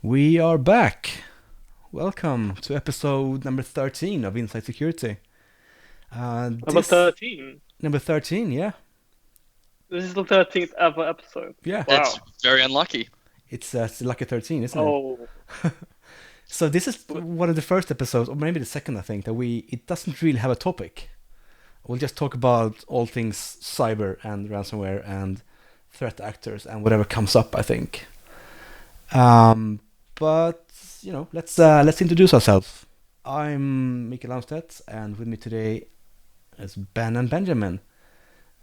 We are back. Welcome to episode number 13 of Inside Security. Number This 13. number 13, yeah, This is the 13th ever episode. yeah. Wow. It's very unlucky. It's lucky 13, isn't it? Oh, So this is w- one of the first episodes, or maybe the second, I think, that it doesn't really have a topic. We'll just talk about all things cyber and ransomware and threat actors and whatever comes up, I think. But let's introduce ourselves. I'm Mikael Almstedt, and with me today is Ben and Benjamin.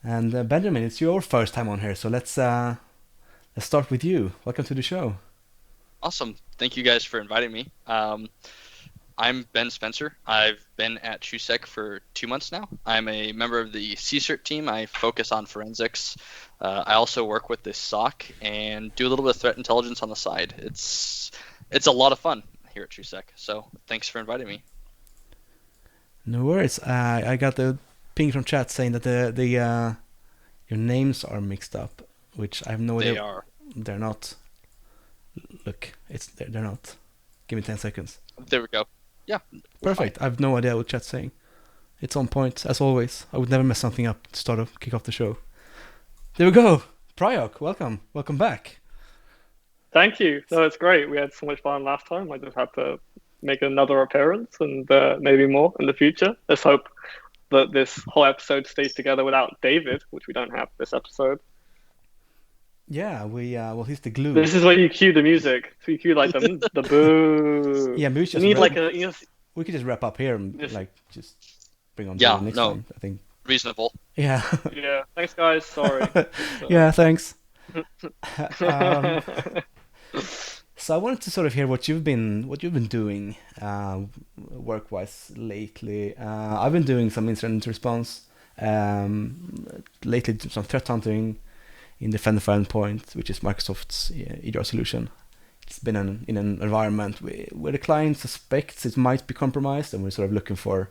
And Benjamin, it's your first time on here, so let's start with you. Welcome to the show. Awesome. Thank you guys for inviting me. I'm Ben Spencer. I've been at TrueSec for 2 months now. I'm a member of the CSERT team. I focus on forensics. I also work with the SOC and do a little bit of threat intelligence on the side. It's a lot of fun here at TrueSec. So thanks for inviting me. No worries. I got the ping from chat saying that the your names are mixed up, which I have no They idea. are. They're not. Look, they're not. Give me 10 seconds. There we go. Yeah, we're fine. Perfect. I have no idea what chat's saying. It's on point as always. I would never mess something up to kick off the show. There we go. Pryok, welcome back. thank you. No, it's great. We had so much fun last time. I just had to make another appearance and maybe more in the future. Let's hope that this whole episode stays together without David, which we don't have this episode. Yeah, we well, he's the glue. This is where you cue the music. So you cue like the boo. Yeah, maybe we You just need like a we could just wrap up here and just, like just bring on Yeah, David next no, time. I think. reasonable. Yeah. yeah. Thanks, guys. Sorry. Yeah. Thanks. um, so I wanted to sort of hear what you've been doing work-wise lately. I've been doing some incident response lately, some threat hunting in Defender for Endpoint, which is Microsoft's EDR solution. It's been in an environment where the client suspects it might be compromised, and we're sort of looking for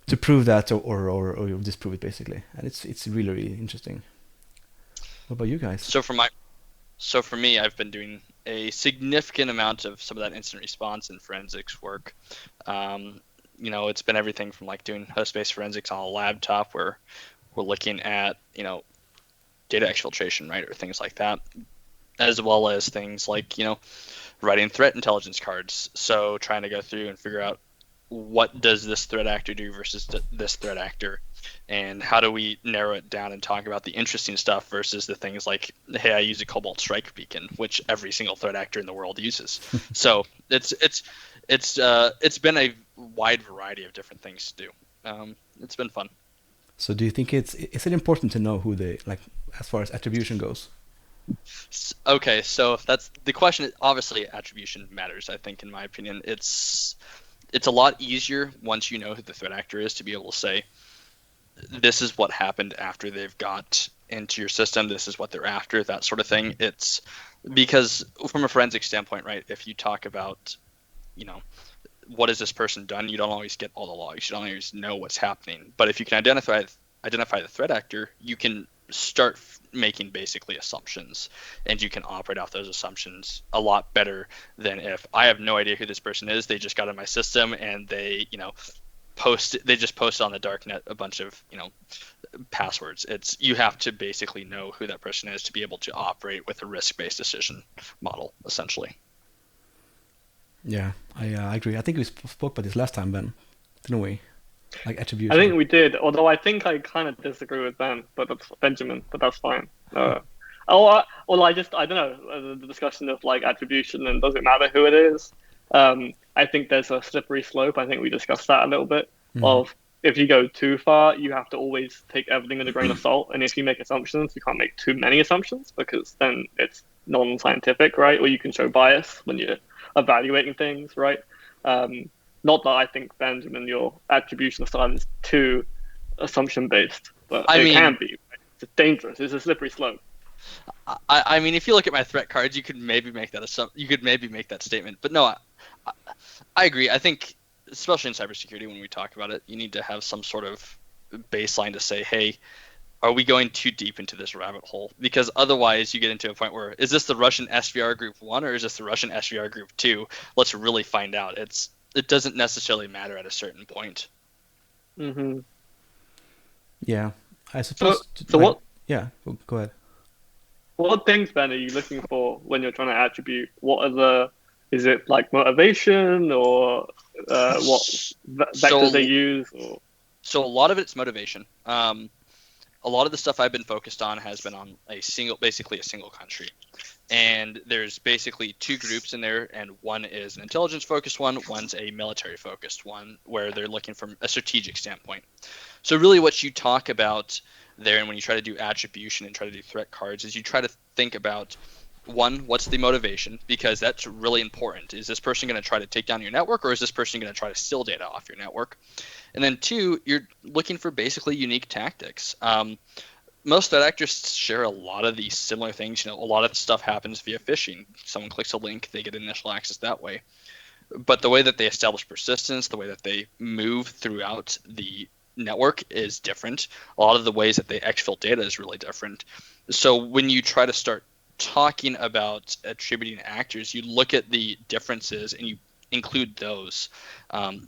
to prove that or disprove it basically. And it's really really interesting. What about you guys? So for me, I've been doing a significant amount of some of that incident response and forensics work. It's been everything from like doing host-based forensics on a laptop where we're looking at, data exfiltration, right, or things like that, as well as things like, writing threat intelligence cards. So trying to go through and figure out what does this threat actor do versus this threat actor, and how do we narrow it down and talk about the interesting stuff versus the things like, hey, I use a Cobalt Strike beacon, which every single threat actor in the world uses. So it's been a wide variety of different things to do. It's been fun. So do you think is it important to know who they like as far as attribution goes? Okay, so if that's the question, obviously attribution matters. I think, in my opinion, it's a lot easier once you know who the threat actor is to be able to say, this is what happened after they've got into your system, this is what they're after, that sort of thing. It's because from a forensic standpoint, right, if you talk about, you know, what has this person done, you don't always get all the logs, you don't always know what's happening. But if you can identify the threat actor, you can start making basically assumptions, and you can operate off those assumptions a lot better than if I have no idea who this person is, they just got in my system and they just posted on the dark net a bunch of passwords. It's, you have to basically know who that person is to be able to operate with a risk-based decision model, essentially. Yeah, I agree. I think we spoke about this last time, Ben, didn't we? Like I think attribution. we did, although I think I kind of disagree with Ben, but that's Benjamin, but that's fine. I don't know, the discussion of like attribution and does it matter who it is? I think there's a slippery slope. I think we discussed that a little bit. Hmm. Of if you go too far, you have to always take everything with a grain of salt, and if you make assumptions, you can't make too many assumptions because then it's non-scientific, right? Or you can show bias when you're evaluating things, right? Um, Not that I think, Benjamin, your attribution style is too assumption based, but I it mean, can be. Right? It's dangerous. It's a slippery slope. I mean, if you look at my threat cards, you could maybe make that statement. But no, I, I agree. I think, especially in cybersecurity, when we talk about it, you need to have some sort of baseline to say, hey, are we going too deep into this rabbit hole? Because otherwise you get into a point where, is this the Russian SVR group 1 or is this the Russian SVR group 2? Let's really find out. It doesn't necessarily matter at a certain point. Mm-hmm. Yeah, I suppose. So what? Yeah, go ahead. What things, Ben, are you looking for when you're trying to attribute? Is it like motivation or what vectors they use? Or? So a lot of it's motivation. A lot of the stuff I've been focused on has been on basically a single country. And there's basically 2 groups in there, and one is an intelligence-focused one, one's a military-focused one, where they're looking from a strategic standpoint. So really what you talk about there, and when you try to do attribution and try to do threat cards, is you try to think about, one, what's the motivation? Because that's really important. Is this person going to try to take down your network, or is this person going to try to steal data off your network? And then 2, you're looking for basically unique tactics. Most threat actors share a lot of these similar things. A lot of the stuff happens via phishing. Someone clicks a link, they get initial access that way. But the way that they establish persistence, the way that they move throughout the network is different. A lot of the ways that they exfil data is really different. So when you try to start talking about attributing actors, you look at the differences and you include those,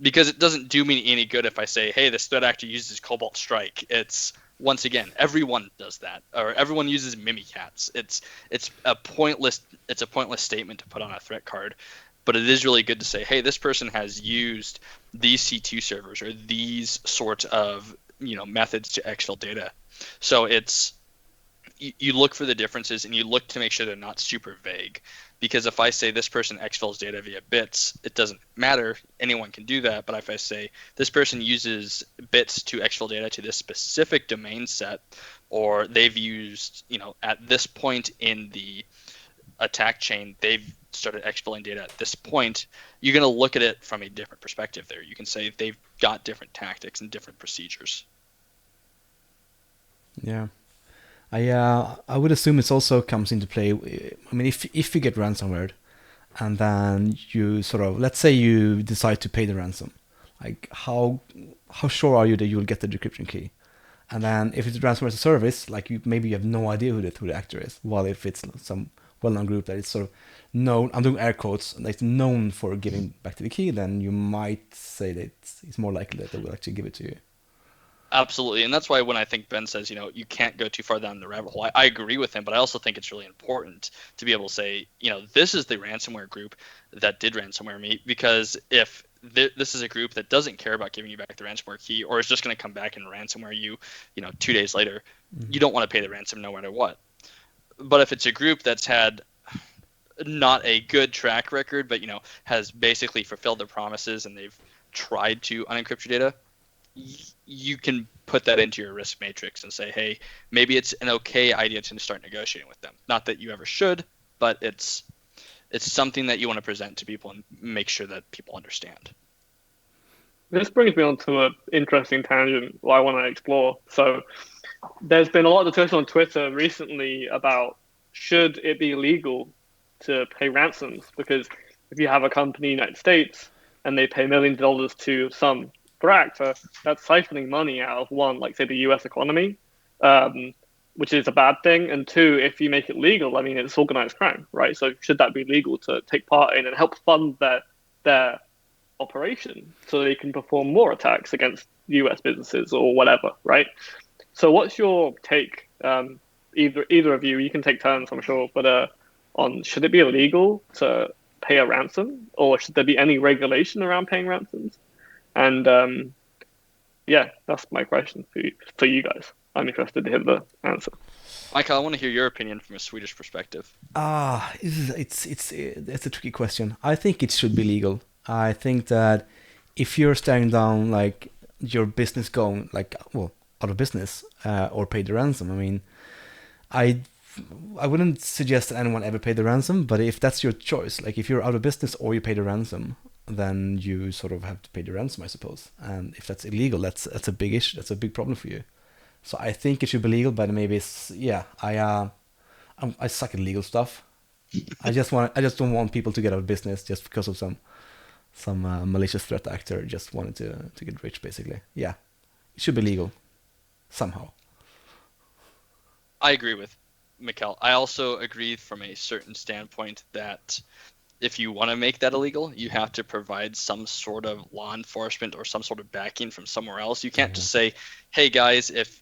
because it doesn't do me any good if I say, hey, this threat actor uses Cobalt Strike. It's, once again, everyone does that, or everyone uses Mimikatz. It's a pointless statement to put on a threat card, but it is really good to say, hey, this person has used these C2 servers or these sorts of methods to exfil data. So it's, you look for the differences and you look to make sure they're not super vague. Because if I say this person exfils data via bits, it doesn't matter. Anyone can do that. But if I say this person uses bits to exfil data to this specific domain set, or they've used, at this point in the attack chain, they've started exfilling data at this point, you're going to look at it from a different perspective there. You can say they've got different tactics and different procedures. Yeah. I would assume it also comes into play. I mean, if you get ransomware, and then you sort of, let's say you decide to pay the ransom, like how sure are you that you will get the decryption key? And then if it's ransomware as a service, like maybe you have no idea who the actor is. While if it's some well-known group that is sort of known, I'm doing air quotes, that's known for giving back to the key, then you might say that it's more likely that they will actually give it to you. Absolutely, and that's why when I think Ben says, you can't go too far down the rabbit hole, I agree with him, but I also think it's really important to be able to say, this is the ransomware group that did ransomware me, because if this is a group that doesn't care about giving you back the ransomware key, or is just going to come back and ransomware you, 2 days later, you don't want to pay the ransom no matter what. But if it's a group that's had not a good track record, but, has basically fulfilled their promises and they've tried to unencrypt your data, you can put that into your risk matrix and say, hey, maybe it's an okay idea to start negotiating with them. Not that you ever should, but it's something that you want to present to people and make sure that people understand. This brings me on to an interesting tangent I want to explore. So there's been a lot of discussion on Twitter recently about should it be illegal to pay ransoms? Because if you have a company in the United States and they pay millions of dollars to some threat actor, that's siphoning money out of one, like say the US economy, which is a bad thing. And 2, if you make it legal, I mean, it's organized crime, right? So should that be legal to take part in and help fund their operation so they can perform more attacks against US businesses or whatever, right? So what's your take, either of you can take turns, I'm sure, but on should it be illegal to pay a ransom, or should there be any regulation around paying ransoms? And that's my question for you guys. I'm interested to hear the answer. Mikael, I want to hear your opinion from a Swedish perspective. It's a tricky question. I think it should be legal. I think that if you're staring down like your business going out of business or pay the ransom, I mean, I wouldn't suggest that anyone ever pay the ransom, but if that's your choice, like if you're out of business or you pay the ransom, then you sort of have to pay the ransom, I suppose. And if that's illegal, that's a big issue. That's a big problem for you. So I think it should be legal, but maybe I suck at legal stuff. I just don't want people to get out of business just because of some malicious threat actor just wanted to get rich, basically. Yeah, it should be legal somehow. I agree with Mikael. I also agree from a certain standpoint that if you want to make that illegal, you have to provide some sort of law enforcement or some sort of backing from somewhere else. You can't just say, hey guys, if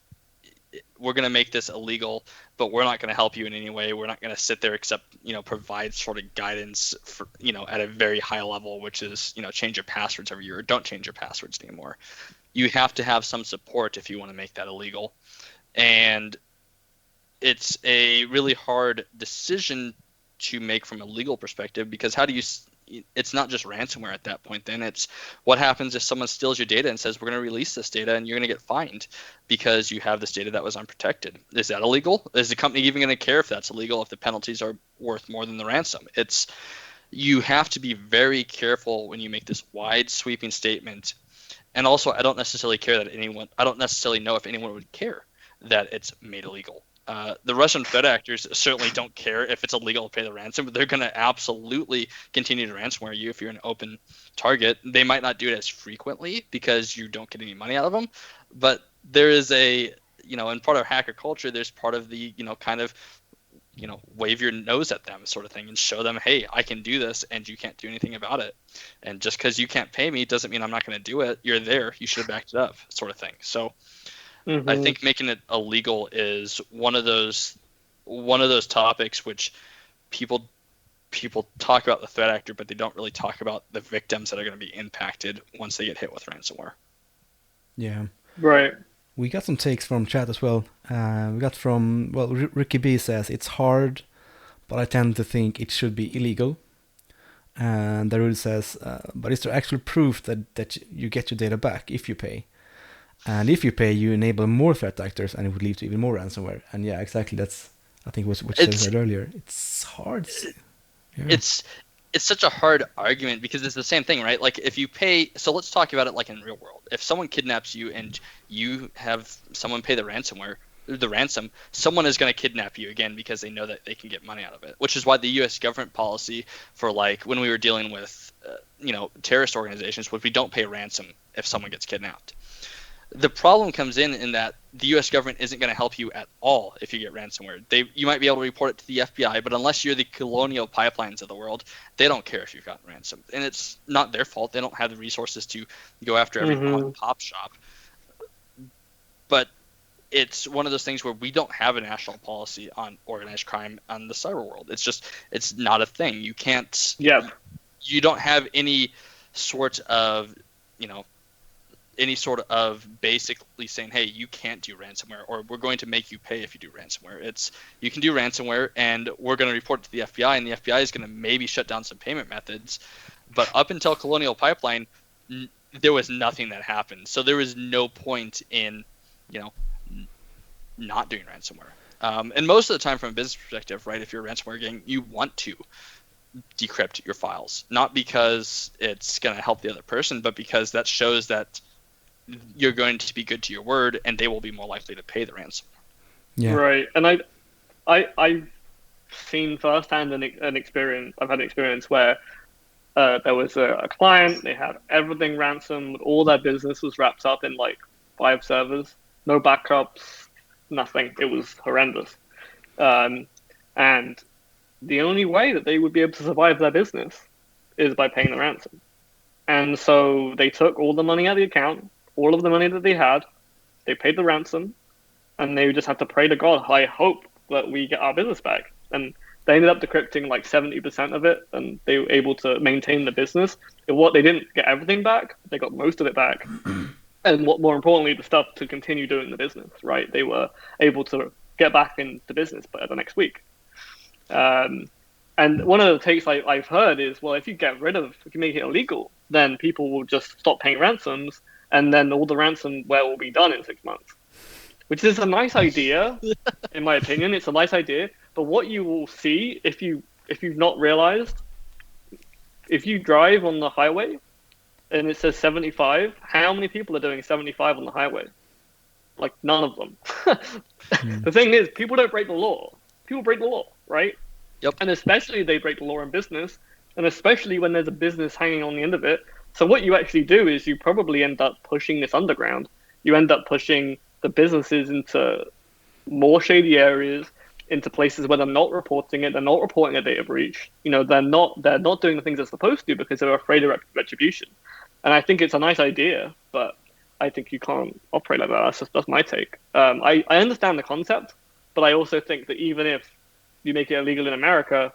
we're going to make this illegal, but we're not going to help you in any way. We're not going to sit there except, provide sort of guidance for, at a very high level, which is, change your passwords every year or don't change your passwords anymore. You have to have some support if you want to make that illegal. And it's a really hard decision to make from a legal perspective, because how do you, it's not just ransomware at that point. Then it's what happens if someone steals your data and says, we're going to release this data and you're going to get fined because you have this data that was unprotected. Is that illegal? Is the company even going to care if that's illegal, if the penalties are worth more than the ransom? You have to be very careful when you make this wide sweeping statement. And also, I don't necessarily know if anyone would care that it's made illegal. The Russian threat actors certainly don't care if it's illegal to pay the ransom, but they're going to absolutely continue to ransomware you if you're an open target. They might not do it as frequently because you don't get any money out of them, but there is in part of hacker culture, there's part of the, wave your nose at them sort of thing and show them, hey, I can do this and you can't do anything about it. And just because you can't pay me doesn't mean I'm not going to do it. You're there. You should have backed it up, sort of thing. So I think making it illegal is one of those topics which people talk about the threat actor, but they don't really talk about the victims that are going to be impacted once they get hit with ransomware. Yeah. Right. We got some takes from chat as well. We got from, Ricky B says, it's hard, but I tend to think it should be illegal. And Darul says, but is there actual proof that you get your data back if you pay? And if you pay, you enable more threat actors, and it would lead to even more ransomware. And yeah, exactly. That's, I think, what you said earlier. It's hard. Yeah. It's such a hard argument because it's the same thing, right? Like if you pay, so let's talk about it like in real world. If someone kidnaps you and you have someone pay the ransom, someone is going to kidnap you again because they know that they can get money out of it. Which is why the U.S. government policy for when we were dealing with, terrorist organizations was we don't pay ransom if someone gets kidnapped. The problem comes in that the U.S. government isn't going to help you at all if you get ransomware. You might be able to report it to the FBI, but unless you're the Colonial Pipelines of the world, they don't care if you've gotten ransom. And it's not their fault. They don't have the resources to go after every mom-and-pop shop. But it's one of those things where we don't have a national policy on organized crime on the cyber world. It's not a thing. You can't. Yeah. You don't have any sort of, basically saying, hey, you can't do ransomware, or we're going to make you pay if you do ransomware. It's you can do ransomware and we're going to report it to the FBI, and the FBI is going to maybe shut down some payment methods. But up until Colonial Pipeline, there was nothing that happened. So there was no point in, not doing ransomware. And most of the time from a business perspective, right, if you're a ransomware gang, you want to decrypt your files, not because it's going to help the other person, but because that shows that you're going to be good to your word and they will be more likely to pay the ransom. Yeah. Right. And I've seen firsthand an experience. I've had an experience where there was a client, they had everything ransomed, all their business was wrapped up in 5 servers, no backups, nothing. It was horrendous. And the only way that they would be able to survive their business is by paying the ransom. And so they took all the money out of the account, all of the money that they had, they paid the ransom, and they just had to pray to God, I hope that we get our business back. And they ended up decrypting 70% of it, and they were able to maintain the business. They didn't get everything back, they got most of it back. And what more importantly, the stuff to continue doing the business, right? They were able to get back into business by the next week. And one of the takes I've heard is, well, if you make it illegal, then people will just stop paying ransoms, and then all the ransomware will be done in 6 months. Which is a nice idea, in my opinion. It's a nice idea, but what you will see if you've not realized, if you drive on the highway and it says 75, how many people are doing 75 on the highway? None of them. The thing is, people don't break the law. People break the law, right? Yep. And especially they break the law in business, and especially when there's a business hanging on the end of it. So what you actually do is you probably end up pushing this underground. You end up pushing the businesses into more shady areas, into places where they're not reporting it, they're not reporting a data breach. They're not doing the things they're supposed to because they're afraid of retribution. And I think it's a nice idea, but I think you can't operate like that. That's my take. I understand the concept, but I also think that even if you make it illegal in America,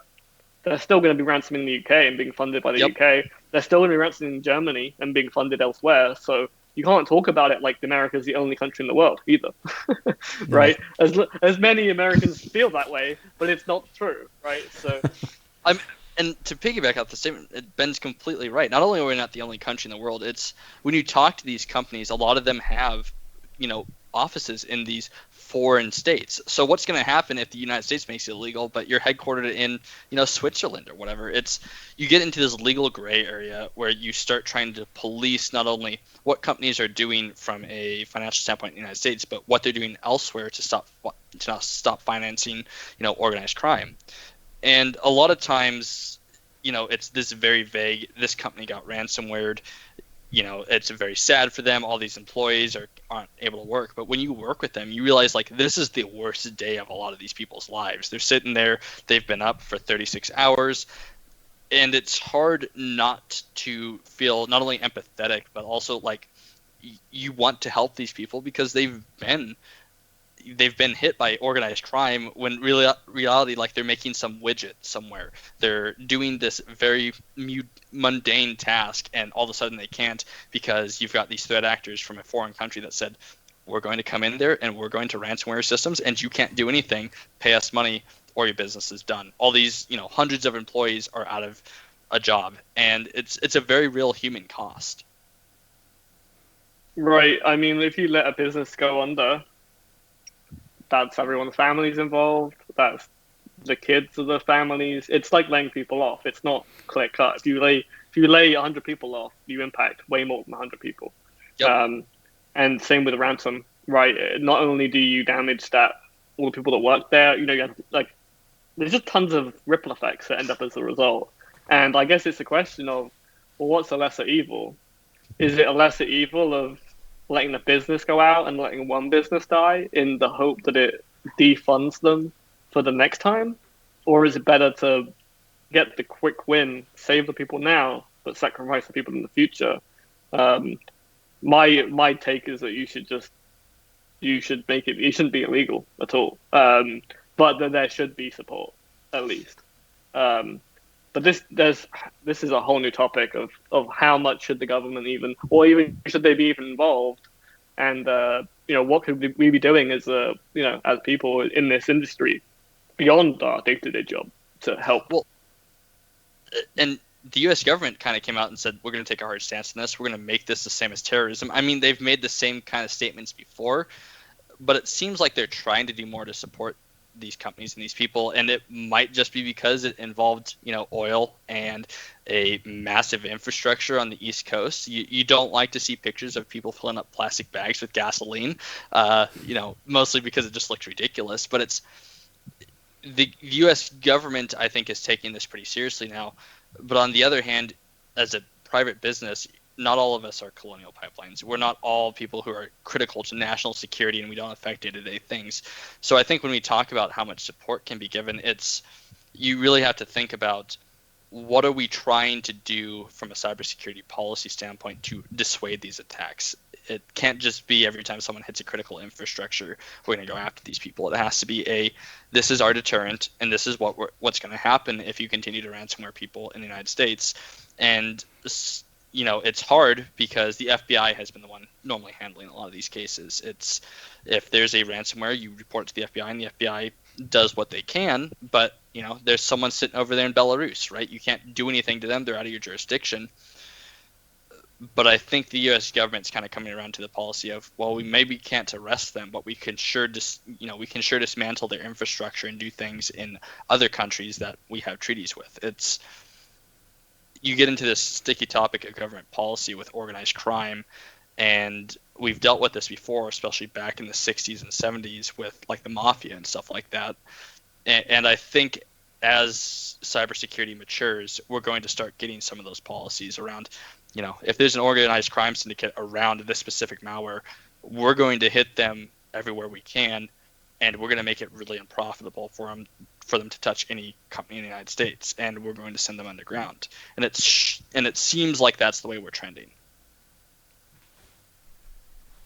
they're still going to be ransoming the UK and being funded by the UK. They're still going to be ransoming in Germany and being funded elsewhere. So you can't talk about it like America is the only country in the world either, right? As many Americans feel that way, but it's not true, right? So, and to piggyback off the statement, Ben's completely right. Not only are we not the only country in the world, it's when you talk to these companies, a lot of them have, offices in these foreign states. So what's going to happen if the United States makes it illegal, but you're headquartered in, Switzerland or whatever? You get into this legal gray area where you start trying to police not only what companies are doing from a financial standpoint in the United States, but what they're doing elsewhere to stop financing, organized crime. And a lot of times, it's this very vague, this company got ransomwared, it's very sad for them. All these employees aren't able to work. But when you work with them, you realize this is the worst day of a lot of these people's lives. They're sitting there, they've been up for 36 hours. And it's hard not to feel not only empathetic, but also you want to help these people because they've been hit by organized crime when reality, they're making some widget somewhere. They're doing this very mundane task, and all of a sudden they can't because you've got these threat actors from a foreign country that said, we're going to come in there and we're going to ransomware systems and you can't do anything, pay us money or your business is done. All these, hundreds of employees are out of a job, and it's a very real human cost. Right. I mean, if you let a business go under, that's everyone's families involved. That's the kids of the families. It's like laying people off. It's not clear cut. If you lay 100 people off, you impact way more than 100 people. Yep. And same with ransom, right? Not only do you damage all the people that work there, you have, there's just tons of ripple effects that end up as a result. And I guess it's a question of, well, what's a lesser evil? Is it a lesser evil of letting the business go out and letting one business die in the hope that it defunds them for the next time? Or is it better to get the quick win, save the people now, but sacrifice the people in the future? My take is that you shouldn't be illegal at all. But that there should be support, at least. But this is a whole new topic of how much should the government even should they be even involved, and what could we be doing as as people in this industry beyond our day-to-day job to help. Well, and the U.S. government kind of came out and said, we're going to take a hard stance on this. We're going to make this the same as terrorism. I mean, they've made the same kind of statements before, but it seems like they're trying to do more to support these companies and these people, and it might just be because it involved oil and a massive infrastructure on the East Coast. You don't like to see pictures of people filling up plastic bags with gasoline, mostly because it just looks ridiculous. But it's the U.S. government, I think, is taking this pretty seriously now. But on the other hand, as a private business, not all of us are colonial pipelines. We're not all people who are critical to national security, and we don't affect day-to-day things. So I think when we talk about how much support can be given, you really have to think about what are we trying to do from a cybersecurity policy standpoint to dissuade these attacks. It can't just be every time someone hits a critical infrastructure, we're going to go after these people. It has to be this is our deterrent, and this is what's going to happen if you continue to ransomware people in the United States. And it's hard because the FBI has been the one normally handling a lot of these cases. If there's a ransomware, you report it to the FBI, and the FBI does what they can, but there's someone sitting over there in Belarus, right? You can't do anything to them. They're out of your jurisdiction. But I think the U.S. government's kind of coming around to the policy of, well, we maybe can't arrest them, but we can sure dismantle their infrastructure and do things in other countries that we have treaties with. You get into this sticky topic of government policy with organized crime, and we've dealt with this before, especially back in the 60s and 70s with the mafia and stuff like that. And I think as cybersecurity matures, we're going to start getting some of those policies around, if there's an organized crime syndicate around this specific malware, we're going to hit them everywhere we can. and we're going to make it really unprofitable for them to touch any company in the United States, and we're going to send them underground. And it seems like that's the way we're trending.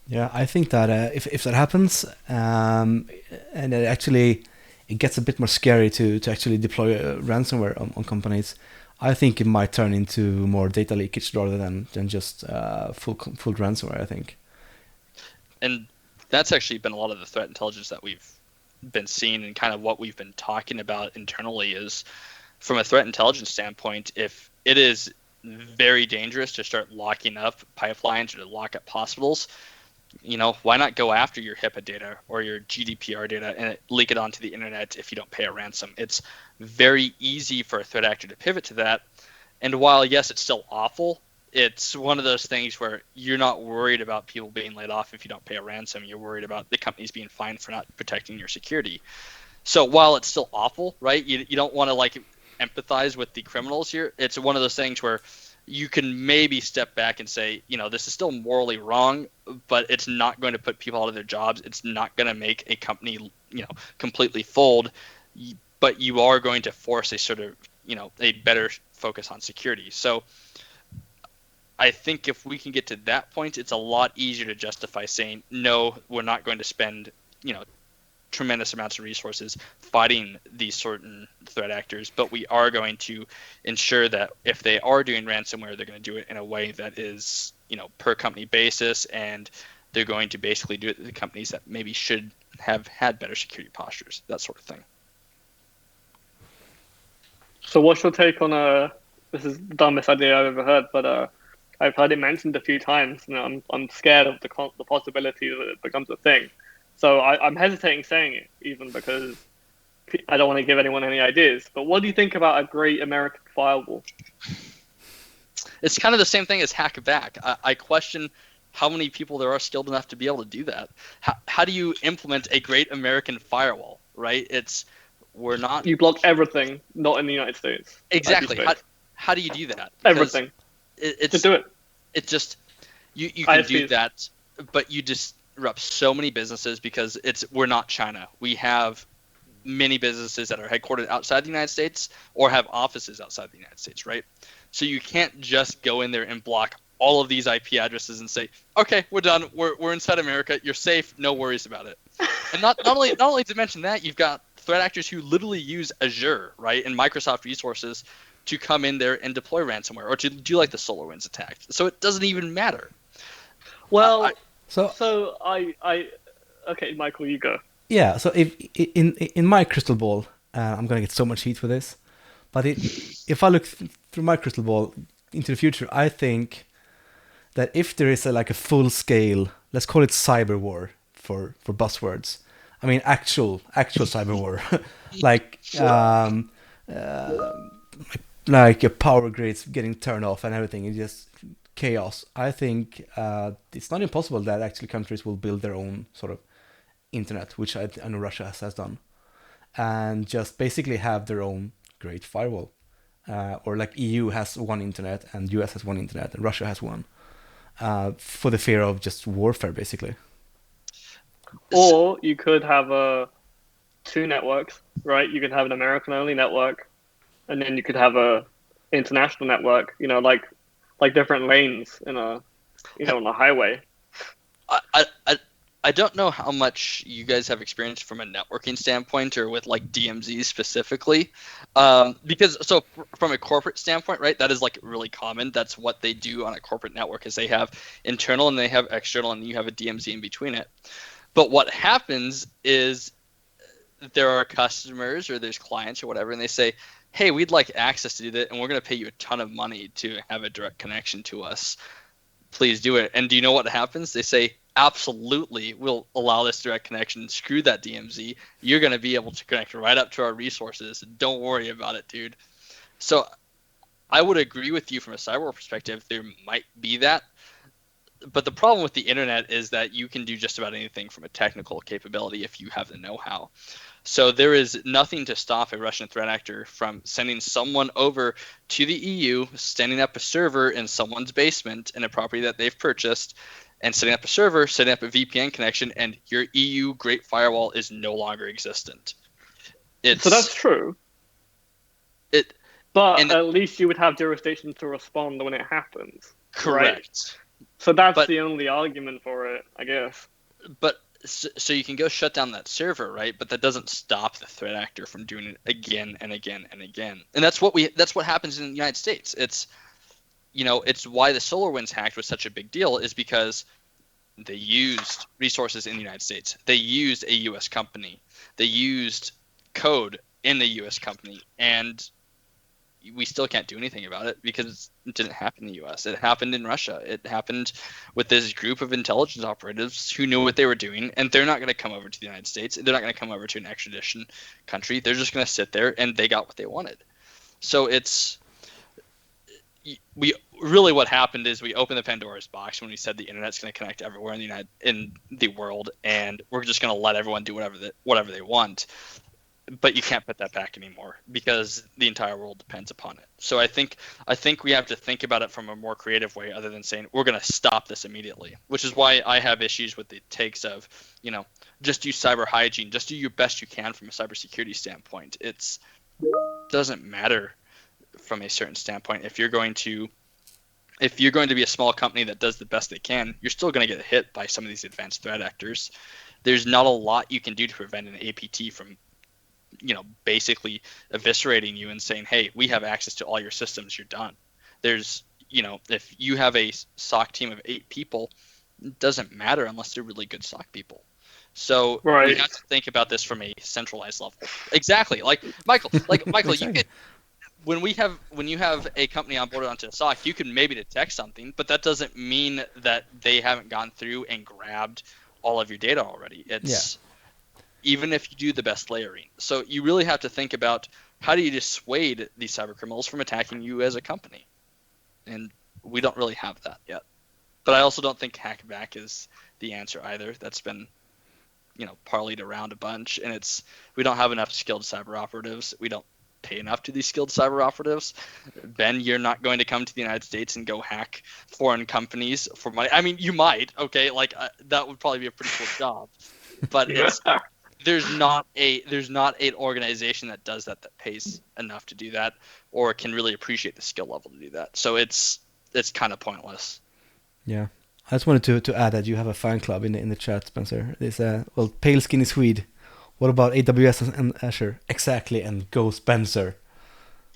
Yeah, I think that if that happens, and it gets a bit more scary to actually deploy ransomware on companies, I think it might turn into more data leakage rather than just full ransomware, I think. And that's actually been a lot of the threat intelligence that we've been seeing, and kind of what we've been talking about internally is, from a threat intelligence standpoint, if it is very dangerous to start locking up pipelines or to lock up hospitals, why not go after your HIPAA data or your GDPR data and leak it onto the internet if you don't pay a ransom? It's very easy for a threat actor to pivot to that. And while, yes, it's still awful, it's one of those things where you're not worried about people being laid off if you don't pay a ransom. You're worried about the companies being fined for not protecting your security. So while it's still awful, right, you don't want to empathize with the criminals here. It's one of those things where you can maybe step back and say, this is still morally wrong, but it's not going to put people out of their jobs. It's not going to make a company, completely fold, but you are going to force a sort of, a better focus on security. So I think if we can get to that point, it's a lot easier to justify saying, no, we're not going to spend, tremendous amounts of resources fighting these certain threat actors, but we are going to ensure that if they are doing ransomware, they're going to do it in a way that is, per company basis, and they're going to basically do it to the companies that maybe should have had better security postures, that sort of thing. So what's your take on this is the dumbest idea I've ever heard, but I've heard it mentioned a few times, and I'm scared of the possibility that it becomes a thing. So I'm hesitating saying it, even because I don't want to give anyone any ideas. But what do you think about a great American firewall? It's kind of the same thing as hack back. I question how many people there are skilled enough to be able to do that. How do you implement a great American firewall, right? We're not... You block everything, not in the United States. Exactly. How do you do that? Because everything. Just do it. It just... You can do that, but you just... disrupt so many businesses because we're not China. We have many businesses that are headquartered outside the United States or have offices outside the United States, right? So you can't just go in there and block all of these IP addresses and say, okay, we're done. We're inside America. You're safe. No worries about it. And not only to mention that, you've got threat actors who literally use Azure, right, and Microsoft resources to come in there and deploy ransomware or to do the SolarWinds attack. So it doesn't even matter. Well, So I okay, Michael, you go. Yeah, so if in my crystal ball, I'm gonna get so much heat for this, but if I look through my crystal ball into the future, I think that if there is a full scale, let's call it cyber war for buzzwords. I mean actual cyber war, like your power grids getting turned off and everything. It's just chaos. I think it's not impossible that actually countries will build their own sort of internet, which I know Russia has done, and just basically have their own great firewall. Or EU has one internet and US has one internet and Russia has one, for the fear of just warfare, basically. Or you could have two networks, right? You could have an American-only network, and then you could have a international network. Like different lanes in on a highway. I don't know how much you guys have experienced from a networking standpoint or with DMZ specifically, because from a corporate standpoint, right, that is really common. That's what they do on a corporate network is they have internal and they have external, and you have a DMZ in between it. But what happens is there are customers or there's clients or whatever, and they say, hey, we'd like access to do that, and we're going to pay you a ton of money to have a direct connection to us. Please do it. And do you know what happens? They say, absolutely, we'll allow this direct connection. Screw that DMZ. You're going to be able to connect right up to our resources. Don't worry about it, dude. So I would agree with you from a cyber perspective. There might be that. But the problem with the internet is that you can do just about anything from a technical capability if you have the know-how. So there is nothing to stop a Russian threat actor from sending someone over to the EU, standing up a server in someone's basement in a property that they've purchased, and setting up a server, setting up a VPN connection, and your EU Great Firewall is no longer existent. So that's true. But at least you would have jurisdiction to respond when it happens. Correct. Right? So that's the only argument for it, I guess. But so you can go shut down that server, right? But that doesn't stop the threat actor from doing it again and again and again. And that's what happens in the United States. It's why the SolarWinds hack was such a big deal, is because they used resources in the United States. They used a U.S. company. They used code in the U.S. company, and we still can't do anything about it because it didn't happen in the U.S. It happened in Russia. It happened with this group of intelligence operatives who knew what they were doing, and they're not going to come over to the United States. They're not going to come over to an extradition country. They're just going to sit there, and they got what they wanted. So what happened is we opened the Pandora's box when we said the internet's going to connect everywhere in the world, and we're just going to let everyone do whatever they want. But you can't put that back anymore because the entire world depends upon it. So I think we have to think about it from a more creative way, other than saying we're going to stop this immediately, which is why I have issues with the takes of, just do cyber hygiene, just do your best you can from a cybersecurity standpoint. It doesn't matter from a certain standpoint. If you're going to be a small company that does the best they can, you're still going to get hit by some of these advanced threat actors. There's not a lot you can do to prevent an APT from basically eviscerating you and saying, hey, we have access to all your systems, you're done. There's, if you have a SOC team of 8 people, it doesn't matter unless they're really good SOC people. So we have to think about this from a centralized level. Exactly. Like Michael, exactly. You could, when you have a company onboarded onto a SOC, you can maybe detect something, but that doesn't mean that they haven't gone through and grabbed all of your data already. Even if you do the best layering. So you really have to think about, how do you dissuade these cyber criminals from attacking you as a company? And we don't really have that yet. But I also don't think hackback is the answer either. That's been, parlayed around a bunch, and we don't have enough skilled cyber operatives. We don't pay enough to these skilled cyber operatives. Ben, you're not going to come to the United States and go hack foreign companies for money. I mean, you might, okay? That would probably be a pretty cool job. But there's not an organization that does that pays enough to do that, or can really appreciate the skill level to do that. So it's kind of pointless. Yeah, I just wanted to add that you have a fan club in the chat, Spencer. There's pale skinny Swede. What about AWS and Azure? Exactly, and go Spencer.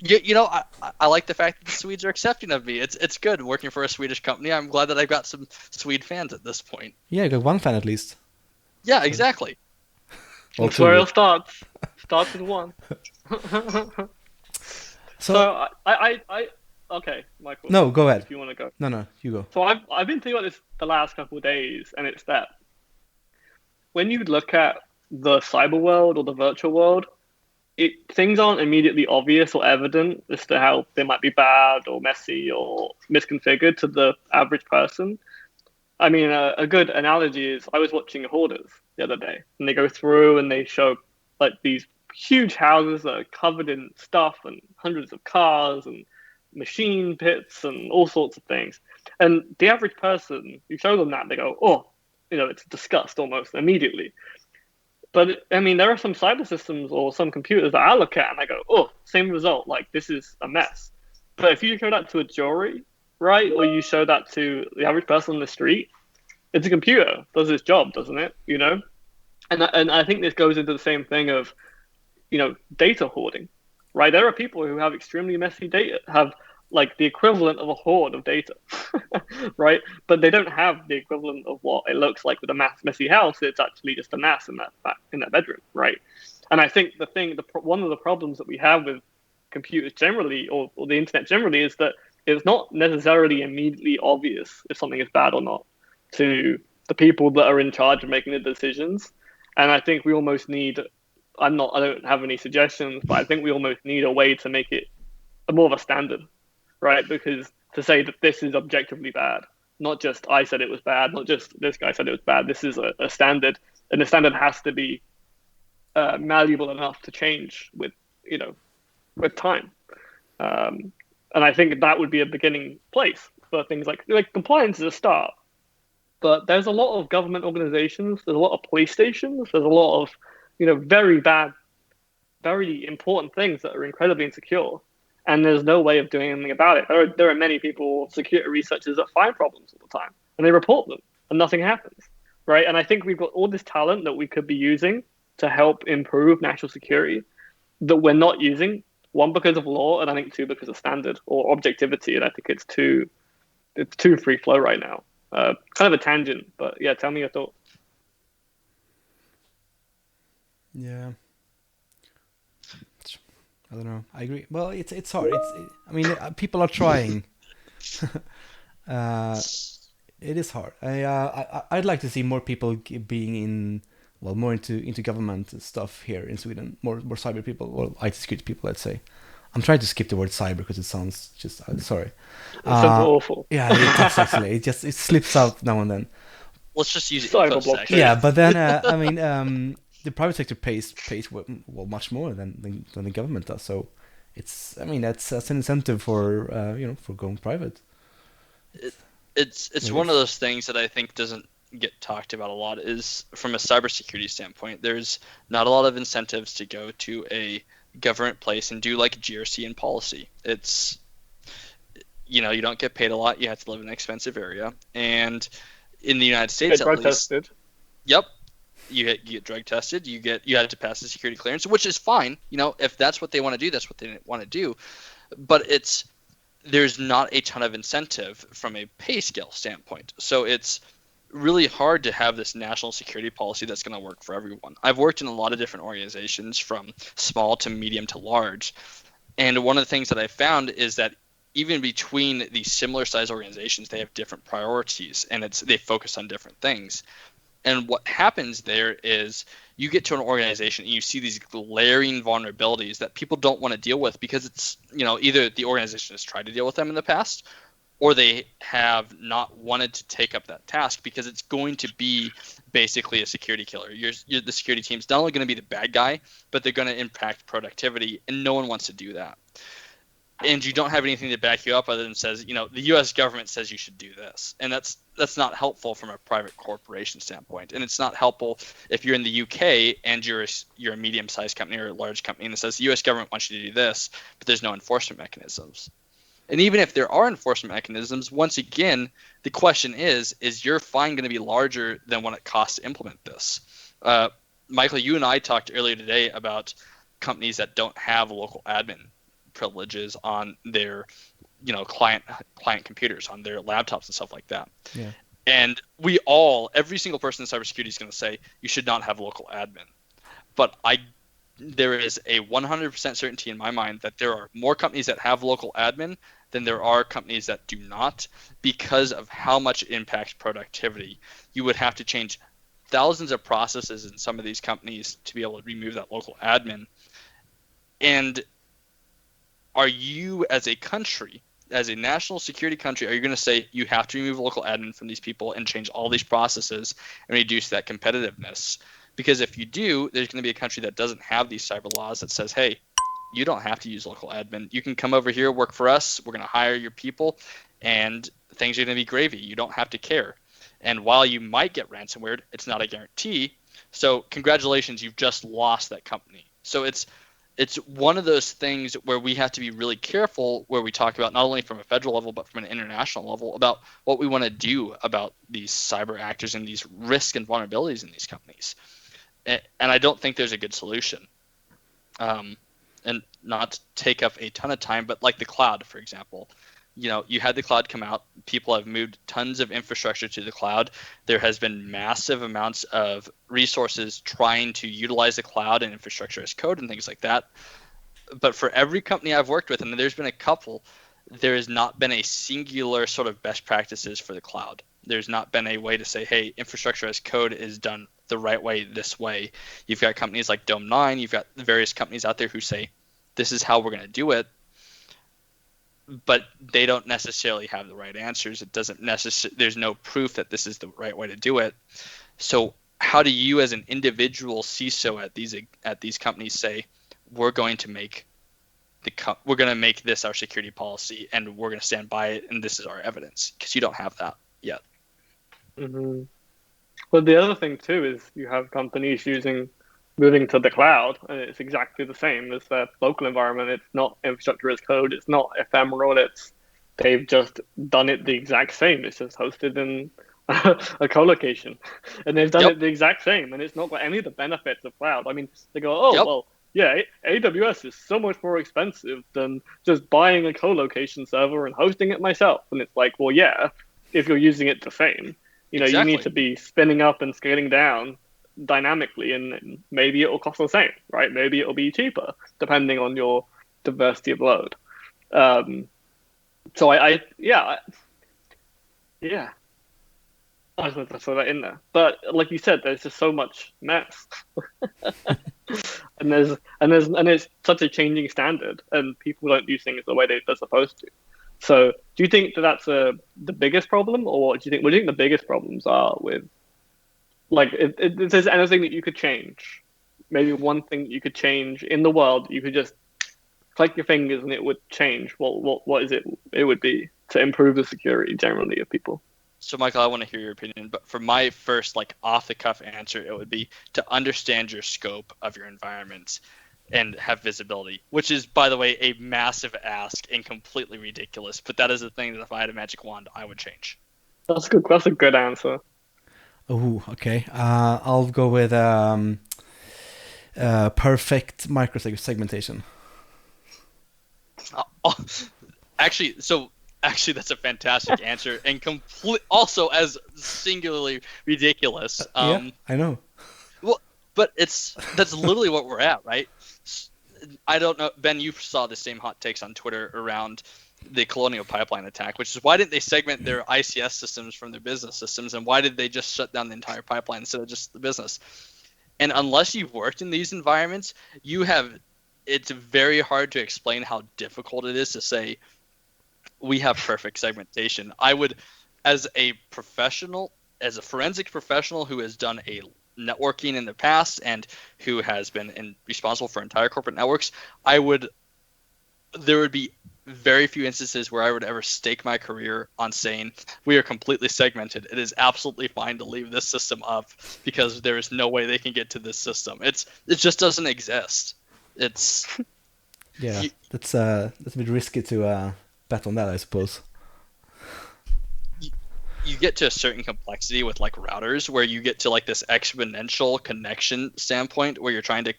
I like the fact that the Swedes are accepting of me. It's good working for a Swedish company. I'm glad that I've got some Swede fans at this point. Yeah, you got one fan at least. Yeah, exactly. That's where it starts. Starts with one. So I okay, Michael. No, go ahead. If you want to go. No, you go. So I've been thinking about this the last couple of days, and it's that when you look at the cyber world or the virtual world, things aren't immediately obvious or evident as to how they might be bad or messy or misconfigured to the average person. I mean, a good analogy is I was watching Hoarders the other day, and they go through and they show these huge houses that are covered in stuff and hundreds of cars and machine pits and all sorts of things. And the average person, you show them that, they go, oh, it's disgust almost immediately. But I mean, there are some cyber systems or some computers that I look at and I go, oh, same result. This is a mess. But if you show that to a jury, right, or you show that to the average person on the street, it's a computer, does its job, doesn't it? And I think this goes into the same thing of, data hoarding, right? There are people who have extremely messy data, have the equivalent of a hoard of data, right? But they don't have the equivalent of what it looks like with a messy house. It's actually just a mess in that bedroom, right? And I think one of the problems that we have with computers generally, or the internet generally, is that it's not necessarily immediately obvious if something is bad or not to the people that are in charge of making the decisions. And I think we almost need, I don't have any suggestions, but I think we almost need a way to make it more of a standard, right? Because to say that this is objectively bad, not just I said it was bad, not just this guy said it was bad, this is a standard, and the standard has to be malleable enough to change with time. And I think that would be a beginning place for things like compliance is a start, but there's a lot of government organizations, there's a lot of police stations, there's a lot of, very bad, very important things that are incredibly insecure, and there's no way of doing anything about it. There are many people, security researchers, that find problems all the time, and they report them, and nothing happens, right? And I think we've got all this talent that we could be using to help improve national security that we're not using. One, because of law, and I think two, because of standard or objectivity. And I think it's too free flow right now. Kind of a tangent, but yeah, tell me your thoughts. Yeah. I don't know. I agree. Well, it's hard. I mean, people are trying. It is hard. I'd like to see more people being in, well, more into government stuff here in Sweden. More cyber people, or IT security people, let's say. I'm trying to skip the word cyber because it sounds just sorry. It sounds awful. Yeah, it does actually. It slips out now and then. Let's just use it. Yeah, but then I mean, the private sector pays well much more than the government does. So it's that's an incentive for for going private. It's one of those things that I think doesn't get talked about a lot. Is from a cybersecurity standpoint, there's not a lot of incentives to go to a government place and do like GRC and policy. It's you don't get paid a lot. You have to live in an expensive area, and in the United States, at least, tested. Yep, you get drug tested. You have to pass the security clearance, which is fine. If that's what they want to do, that's what they want to do. But there's not a ton of incentive from a pay scale standpoint. So it's really hard to have this national security policy that's going to work for everyone. I've worked in a lot of different organizations, from small to medium to large. And one of the things that I found is that even between these similar size organizations, they have different priorities, and they focus on different things. And what happens there is you get to an organization and you see these glaring vulnerabilities that people don't want to deal with because it's, either the organization has tried to deal with them in the past, or they have not wanted to take up that task because it's going to be basically a security killer. The security team's not only going to be the bad guy, but they're going to impact productivity, and no one wants to do that. And you don't have anything to back you up other than says, the U.S. government says you should do this. And that's not helpful from a private corporation standpoint. And it's not helpful if you're in the UK and you're a medium-sized company or a large company and it says the U.S. government wants you to do this, but there's no enforcement mechanisms. And even if there are enforcement mechanisms, once again, the question is your fine going to be larger than what it costs to implement this? Michael, you and I talked earlier today about companies that don't have local admin privileges on their client computers, on their laptops and stuff like that. Yeah. And every single person in cybersecurity is going to say you should not have local admin. But there is a 100% certainty in my mind that there are more companies that have local admin than there are companies that do not, because of how much it impacts productivity. You would have to change thousands of processes in some of these companies to be able to remove that local admin. And are you, as a country, as a national security country, are you going to say you have to remove local admin from these people and change all these processes and reduce that competitiveness? Because if you do, there's going to be a country that doesn't have these cyber laws that says, hey, you don't have to use local admin. You can come over here, work for us. We're going to hire your people, and things are going to be gravy. You don't have to care. And while you might get ransomware, it's not a guarantee. So congratulations, you've just lost that company. So it's one of those things where we have to be really careful, where we talk about not only from a federal level but from an international level about what we want to do about these cyber actors and these risks and vulnerabilities in these companies. And I don't think there's a good solution. And not to take up a ton of time, but like the cloud, for example, you had the cloud come out. People have moved tons of infrastructure to the cloud. There has been massive amounts of resources trying to utilize the cloud and infrastructure as code and things like that. But for every company I've worked with, and there's been a couple, there has not been a singular sort of best practices for the cloud. There's not been a way to say, hey, infrastructure as code is done the right way this way. You've got companies like Dome9. You've got various companies out there who say, this is how we're going to do it. But they don't necessarily have the right answers. It doesn't there's no proof that this is the right way to do it. So how do you, as an individual CISO at these companies, say we're going to make this our security policy and we're going to stand by it and this is our evidence? Because you don't have that yet. Hmm. But the other thing too is you have companies moving to the cloud, and it's exactly the same as their local environment. It's not infrastructure as code. It's not ephemeral. They've just done it the exact same. It's just hosted in a co-location, and they've done Yep. it the exact same, and it's not got any of the benefits of cloud. I mean, they go, oh Yep. well, yeah, AWS is so much more expensive than just buying a co-location server and hosting it myself. And it's like, well, yeah, if you're using it the same, you need Exactly. to be spinning up and scaling down dynamically, and maybe it will cost the same, right? Maybe it'll be cheaper depending on your diversity of load. So yeah, I just wanted to throw that in there. But like you said, there's just so much mess, and it's such a changing standard, and people don't do things the way they're supposed to. So, do you think that that's the biggest problem, or what do you think the biggest problems are with, like, if there's anything that you could change, maybe one thing that you could change in the world, you could just click your fingers and it would change. What is it? It would be to improve the security generally of people. So, Michael, I want to hear your opinion, but for my first, like, off-the-cuff answer, it would be to understand your scope of your environment and have visibility, which is, by the way, a massive ask and completely ridiculous. But that is the thing that if I had a magic wand, I would change. That's good. That's a good answer. Oh, okay. I'll go with perfect microsegmentation. Actually, that's a fantastic answer and also as singularly ridiculous. Yeah, I know. Well, but that's literally what we're at, right? I don't know, Ben. You saw the same hot takes on Twitter around the Colonial Pipeline attack, which is why didn't they segment their ICS systems from their business systems, and why did they just shut down the entire pipeline instead of just the business? And unless you've worked in these environments, it's very hard to explain how difficult it is to say we have perfect segmentation. I would, as a forensic professional who has done a networking in the past and who has been responsible for entire corporate networks, there would be very few instances where I would ever stake my career on saying we are completely segmented. It is absolutely fine to leave this system up because there is no way they can get to this system. It just doesn't exist. It's that's a bit risky to bet on that, I suppose. You get to a certain complexity with like routers where you get to like this exponential connection standpoint where you're trying to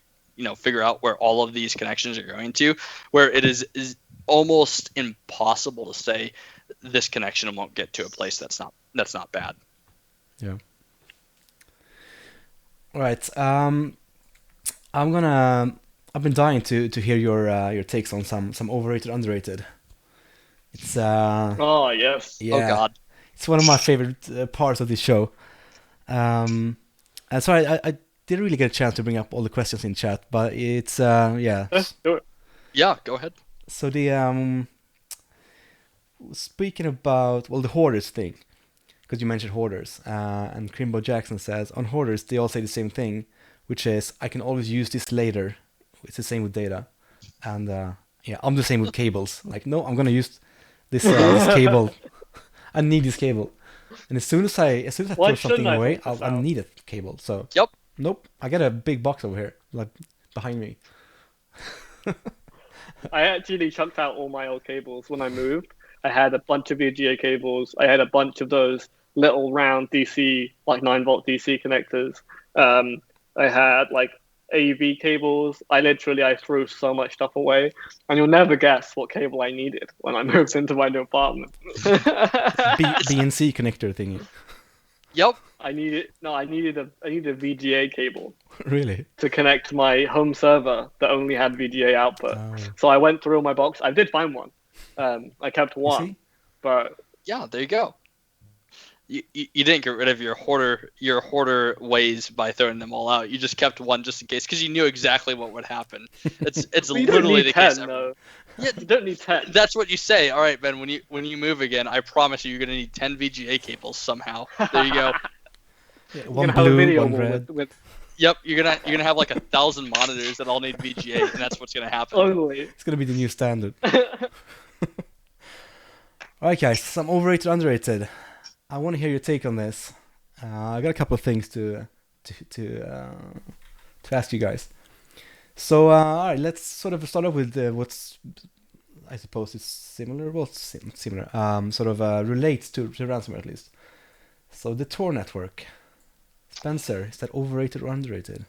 figure out where all of these connections are going to, where it is almost impossible to say this connection won't get to a place that's not bad. Yeah. All right. I've been dying to hear your takes on some overrated, underrated. It's Oh yes. yeah. Oh God. It's one of my favorite parts of this show. And so I didn't really get a chance to bring up all the questions in chat, but it's yeah. Let's do it. Yeah, go ahead. So the speaking about the hoarders thing, because you mentioned hoarders, and Crimbo Jackson says on hoarders they all say the same thing, which is I can always use this later. It's the same with data, and yeah, I'm the same with cables. Like no, I'm gonna use this cable. I need this cable, and as soon as I throw something away, I need a cable. So yep. Nope, I got a big box over here, like behind me. I actually chucked out all my old cables when I moved. I had a bunch of VGA cables. I had a bunch of those little round DC, like 9-volt DC connectors. I had like AV cables. I threw so much stuff away, and you'll never guess what cable I needed when I moved into my new apartment. BNC connector thingy. Yep. I needed a VGA cable. Really? To connect my home server that only had VGA output. Oh. So I went through my box. I did find one. I kept one, but yeah, there you go. You didn't get rid of your hoarder ways by throwing them all out. You just kept one just in case because you knew exactly what would happen. It's literally the 10, case. Though. Yeah, you don't need 10. That's what you say. All right, Ben. When you move again, I promise you're gonna need 10 VGA cables somehow. There you go. Yeah, one blue, one red. Yep, you're gonna have like 1,000 monitors that all need VGA, and that's what's gonna happen. Totally. It's gonna be the new standard. Alright guys, some overrated, underrated. I want to hear your take on this. I got a couple of things to ask you guys. So, all right, let's sort of start off with what's, I suppose it's similar. Well, similar. Sort of relates to ransomware at least. So the Tor network. Spencer, is that overrated or underrated?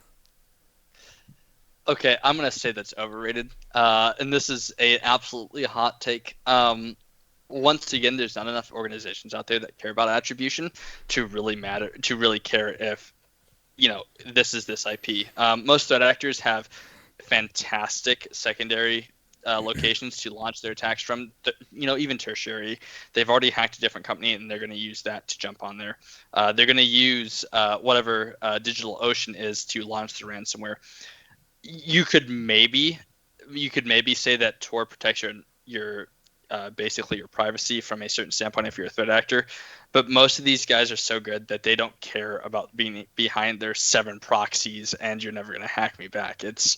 Okay, I'm gonna say that's overrated. And this is a absolutely hot take. Once again, there's not enough organizations out there that care about attribution to really care if, this is this IP. Most threat actors have fantastic secondary locations to launch their attacks from, even tertiary. They've already hacked a different company, and they're going to use that to jump on there. They're going to use whatever DigitalOcean is to launch the ransomware. You could maybe say that Tor protects your basically your privacy from a certain standpoint if you're a threat actor, but most of these guys are so good that they don't care about being behind their 7 proxies and you're never going to hack me back. It's,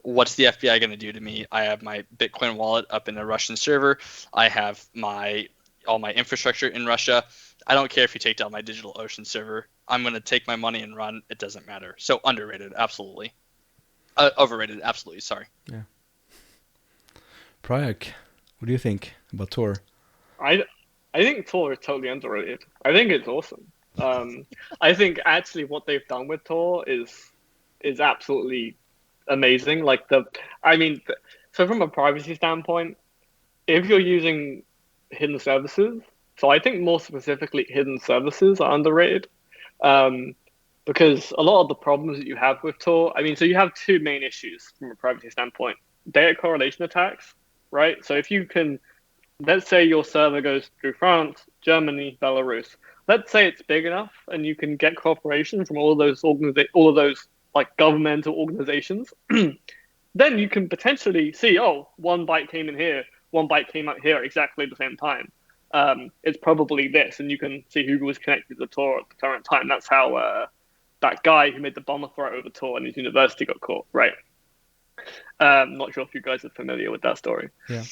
what's the FBI going to do to me? I have my Bitcoin wallet up in a Russian server. I have all my infrastructure in Russia. I don't care if you take down my DigitalOcean server. I'm going to take my money and run. It doesn't matter. So underrated, absolutely. Overrated, absolutely. Sorry. Yeah. Pryak, what do you think about Tor? I think Tor is totally underrated. I think it's awesome. I think actually what they've done with Tor is absolutely amazing. So from a privacy standpoint, if you're using hidden services, so I think more specifically hidden services are underrated. Because a lot of the problems that you have with Tor, so you have 2 main issues from a privacy standpoint. Data correlation attacks, right? So if you can, let's say your server goes through France, Germany, Belarus. Let's say it's big enough and you can get cooperation from all of those like governmental organizations. Then you can potentially see, one byte came in here, one byte came out here at exactly the same time. It's probably this, and you can see who was connected to Tor at the current time. That's how that guy who made the bomber threat over Tor in his university got caught, right? Not sure if you guys are familiar with that story. Yeah.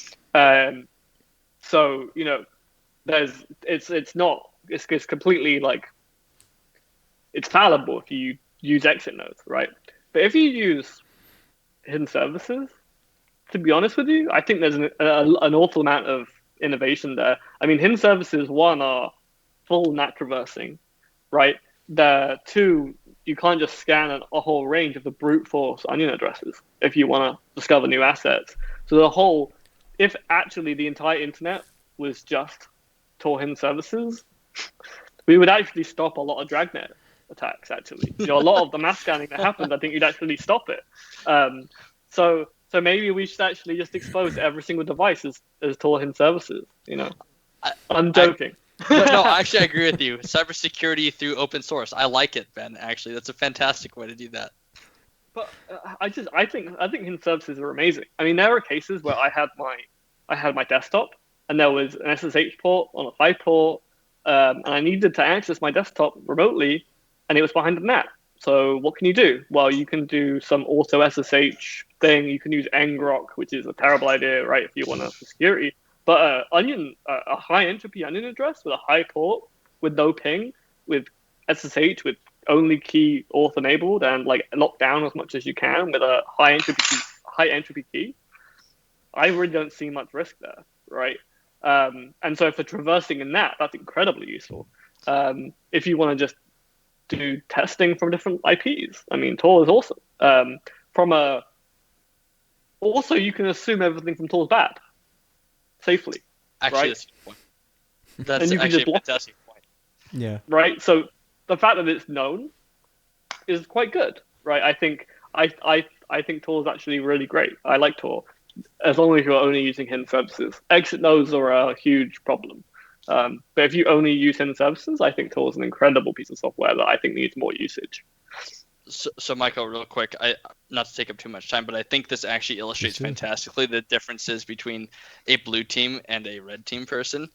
So it's completely like, it's fallible if you use exit nodes, right? But if you use hidden services, to be honest with you, I think there's an awful amount of innovation there. Hidden services, 1, are full NAT traversing, right? The 2, you can't just scan a whole range of the brute force onion addresses if you want to discover new assets. So if actually the entire internet was just Tor hidden services, we would actually stop a lot of dragnet attacks, actually. A lot of the mass scanning that happens, I think you'd actually stop it. So maybe we should actually just expose every single device as Tor hidden services, I'm joking. No, actually, I agree with you. Cybersecurity through open source. I like it, Ben. Actually, that's a fantastic way to do that. But I think hidden services are amazing. There are cases where I had my desktop and there was an SSH port on a 5 port, and I needed to access my desktop remotely, and it was behind a NAT. So what can you do? Well, you can do some auto SSH thing. You can use ngrok, which is a terrible idea, right? If you want to security. But a high entropy onion address with a high port, with no ping, with SSH, with only key auth enabled, and like locked down as much as you can with a high entropy key. I really don't see much risk there, right? And so for traversing in that's incredibly useful. If you want to just do testing from different IPs, Tor is awesome. Also, you can assume everything from Tor's bad safely. Actually, right? That's actually a fantastic point. Yeah. Right. So the fact that it's known is quite good, right? I think Tor is actually really great. I like Tor, as long as you're only using hidden services. Exit nodes are a huge problem. But if you only use hidden services, I think Tor is an incredible piece of software that I think needs more usage. So Michael, real quick, not to take up too much time, but I think this actually illustrates fantastically the differences between a blue team and a red team person,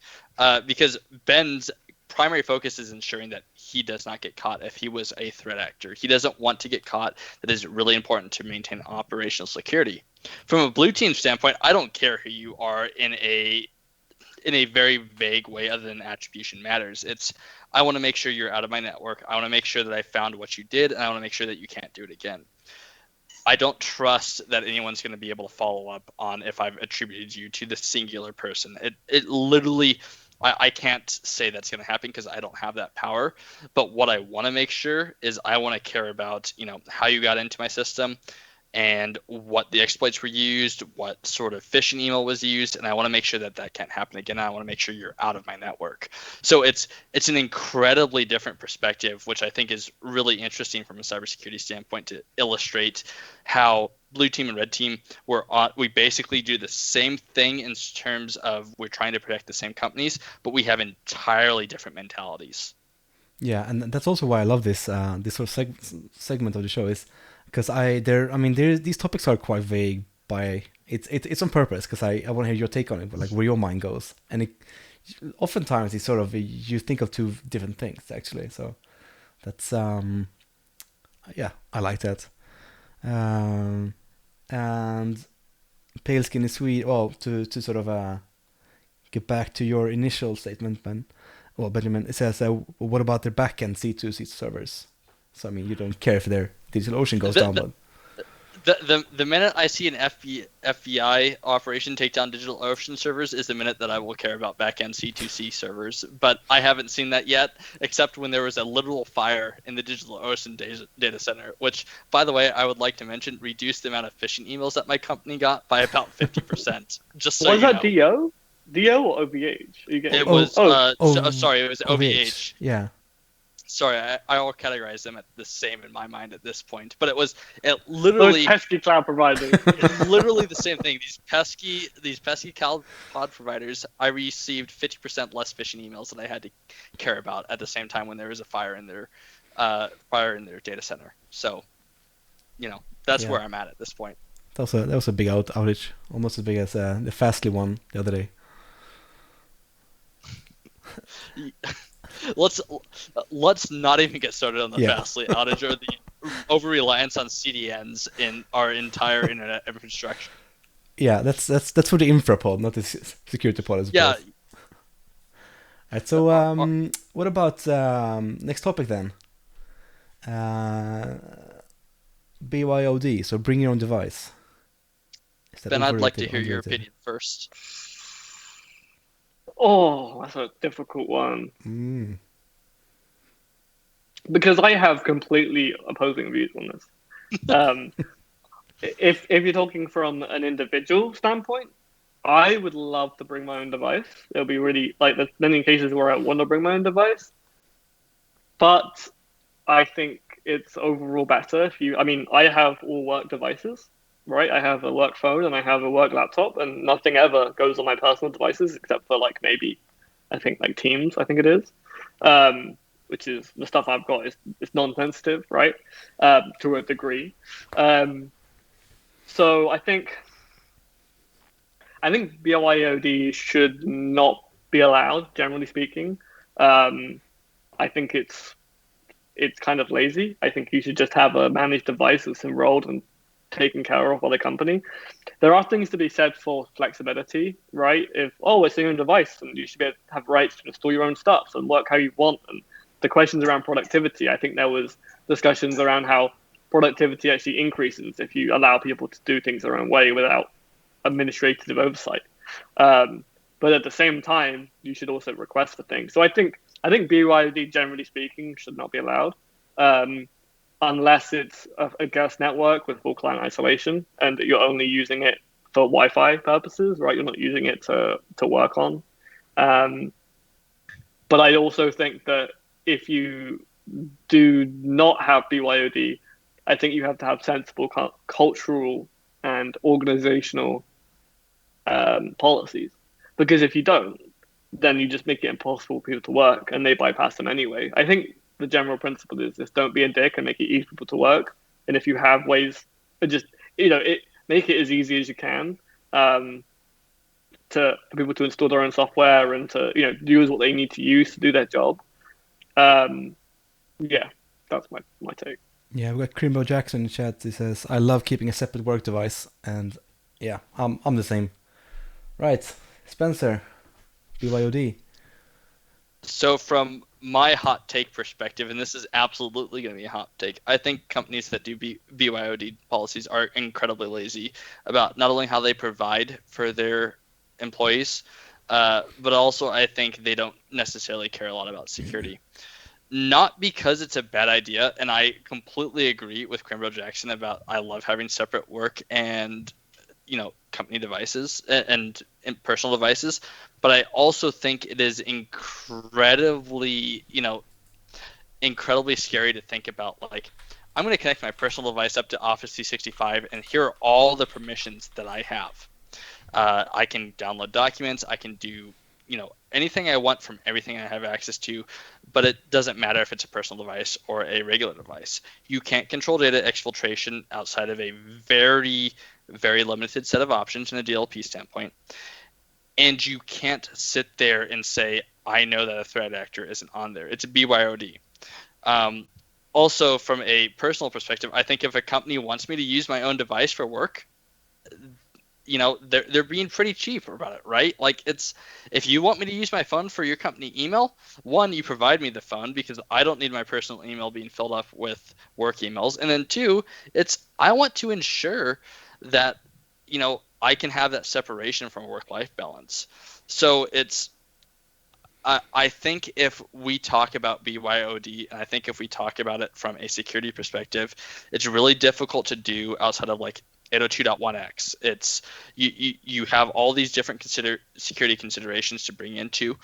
because Ben's primary focus is ensuring that he does not get caught if he was a threat actor. He doesn't want to get caught. That is really important to maintain operational security. From a blue team standpoint, I don't care who you are in in a very vague way other than attribution matters. It's, I want to make sure you're out of my network. I want to make sure that I found what you did, and I want to make sure that you can't do it again. I don't trust that anyone's going to be able to follow up on if I've attributed you to the singular person. It literally, I can't say that's going to happen because I don't have that power. But what I want to make sure is I want to care about, how you got into my system and what the exploits were used, what sort of phishing email was used, and I want to make sure that that can't happen again. I want to make sure you're out of my network. So it's an incredibly different perspective, which I think is really interesting from a cybersecurity standpoint to illustrate how blue team and red team we basically do the same thing in terms of we're trying to protect the same companies, but we have entirely different mentalities. Yeah, and that's also why I love this this sort of segment of the show, is because these topics are quite vague. It's on purpose because I want to hear your take on it, but like where your mind goes, and oftentimes it's sort of you think of two different things actually. So that's I like that. And pale skin is sweet. Well, to sort of get back to your initial statement, Benjamin, it says, what about their backend C2C servers? So, you don't care if their DigitalOcean goes down, but... The minute I see an FBI operation take down DigitalOcean servers is the minute that I will care about backend C2C servers. But I haven't seen that yet, except when there was a literal fire in the DigitalOcean data center, which, by the way, I would like to mention, reduced the amount of phishing emails that my company got by about 50%. Just so was that DO? DO or OVH? It was, sorry, it was OVH. Yeah. Sorry, I all categorize them at the same in my mind at this point, but it literally those pesky cloud providers. It's literally the same thing. These pesky cloud providers. I received 50% less phishing emails than I had to care about at the same time when there was a fire in their data center. So, that's where I'm at this point. That was a big outage, almost as big as the Fastly one the other day. Let's not even get started on the Fastly outage or the over reliance on CDNs in our entire internet infrastructure. Yeah, that's for the infra pod, not the security pod as well. Yeah. Right, so what about next topic then? BYOD, so bring your own device. Ben, I'd like to hear your opinion first. Oh, that's a difficult one. Because I have completely opposing views on this. If you're talking from an individual standpoint, I would love to bring my own device. It'll be really, there's many cases where I want to bring my own device. But I think it's overall better I have all work devices. Right, I have a work phone and I have a work laptop, and nothing ever goes on my personal devices except for maybe, I think Teams. I think it is, which is the stuff I've got is non-sensitive, right, to a degree. So I think BYOD should not be allowed, generally speaking. I think it's kind of lazy. I think you should just have a managed device that's enrolled and taken care of by the company. There are things to be said for flexibility, right? It's your own device and you should be able to have rights to install your own stuff and work how you want. And the questions around productivity, I think there was discussions around how productivity actually increases if you allow people to do things their own way without administrative oversight. But at the same time, you should also request for things. So I think BYOD, generally speaking, should not be allowed. Unless it's a guest network with full client isolation and you're only using it for Wi-Fi purposes, right? You're not using it to work on. But I also think that if you do not have BYOD, I think you have to have sensible cultural and organizational policies. Because if you don't, then you just make it impossible for people to work and they bypass them anyway. I think the general principle is just don't be a dick and make it easy for people to work. And if you have ways, just make it as easy as you can for people to install their own software and to use what they need to use to do their job. That's my take. Yeah, we got Crimbo Jackson in the chat. He says, "I love keeping a separate work device," and I'm the same. Right, Spencer, BYOD? So from my hot take perspective, and this is absolutely going to be a hot take, I think companies that do BYOD policies are incredibly lazy about not only how they provide for their employees, but also I think they don't necessarily care a lot about security. Not because it's a bad idea, and I completely agree with Cranbrook Jackson about I love having separate work and company devices and personal devices, but I also think it is incredibly scary to think about, like, I'm going to connect my personal device up to Office 365 and here are all the permissions that I have. I can download documents, I can do anything I want from everything I have access to, but it doesn't matter if it's a personal device or a regular device. You can't control data exfiltration outside of a very, very limited set of options in a DLP standpoint. And you can't sit there and say, I know that a threat actor isn't on there. It's a BYOD. Also, from a personal perspective, I think if a company wants me to use my own device for work, they're being pretty cheap about it, right? Like, it's, if you want me to use my phone for your company email, one, you provide me the phone because I don't need my personal email being filled up with work emails, and then two, it's, I want to ensure that I can have that separation from work-life balance. So it's, I think if we talk about BYOD, and I think if we talk about it from a security perspective, it's really difficult to do outside of like 802.1x. It's you have all these different security considerations to bring into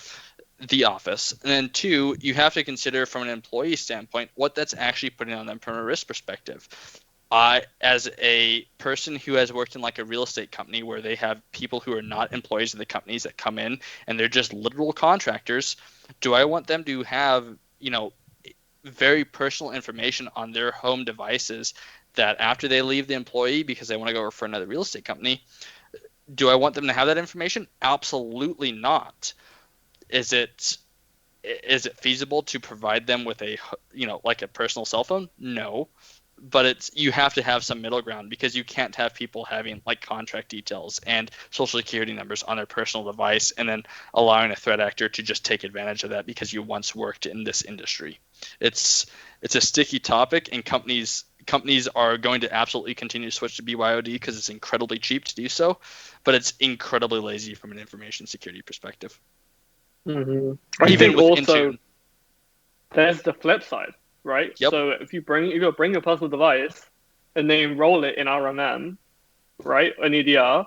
the office, and then two, you have to consider from an employee standpoint what that's actually putting on them from a risk perspective. As a person who has worked in like a real estate company where they have people who are not employees of the companies that come in and they're just literal contractors, do I want them to have, very personal information on their home devices that after they leave the employee because they want to go work for another real estate company, do I want them to have that information? Absolutely not. Is it feasible to provide them with a, like a personal cell phone? No. But it's, you have to have some middle ground because you can't have people having like contract details and social security numbers on their personal device and then allowing a threat actor to just take advantage of that because you once worked in this industry. It's a sticky topic, and companies are going to absolutely continue to switch to BYOD because it's incredibly cheap to do so, but it's incredibly lazy from an information security perspective. Mm-hmm. I think with also Intune, there's the flip side, right? Yep. So if you bring your personal device and they enroll it in RMM, right, an EDR,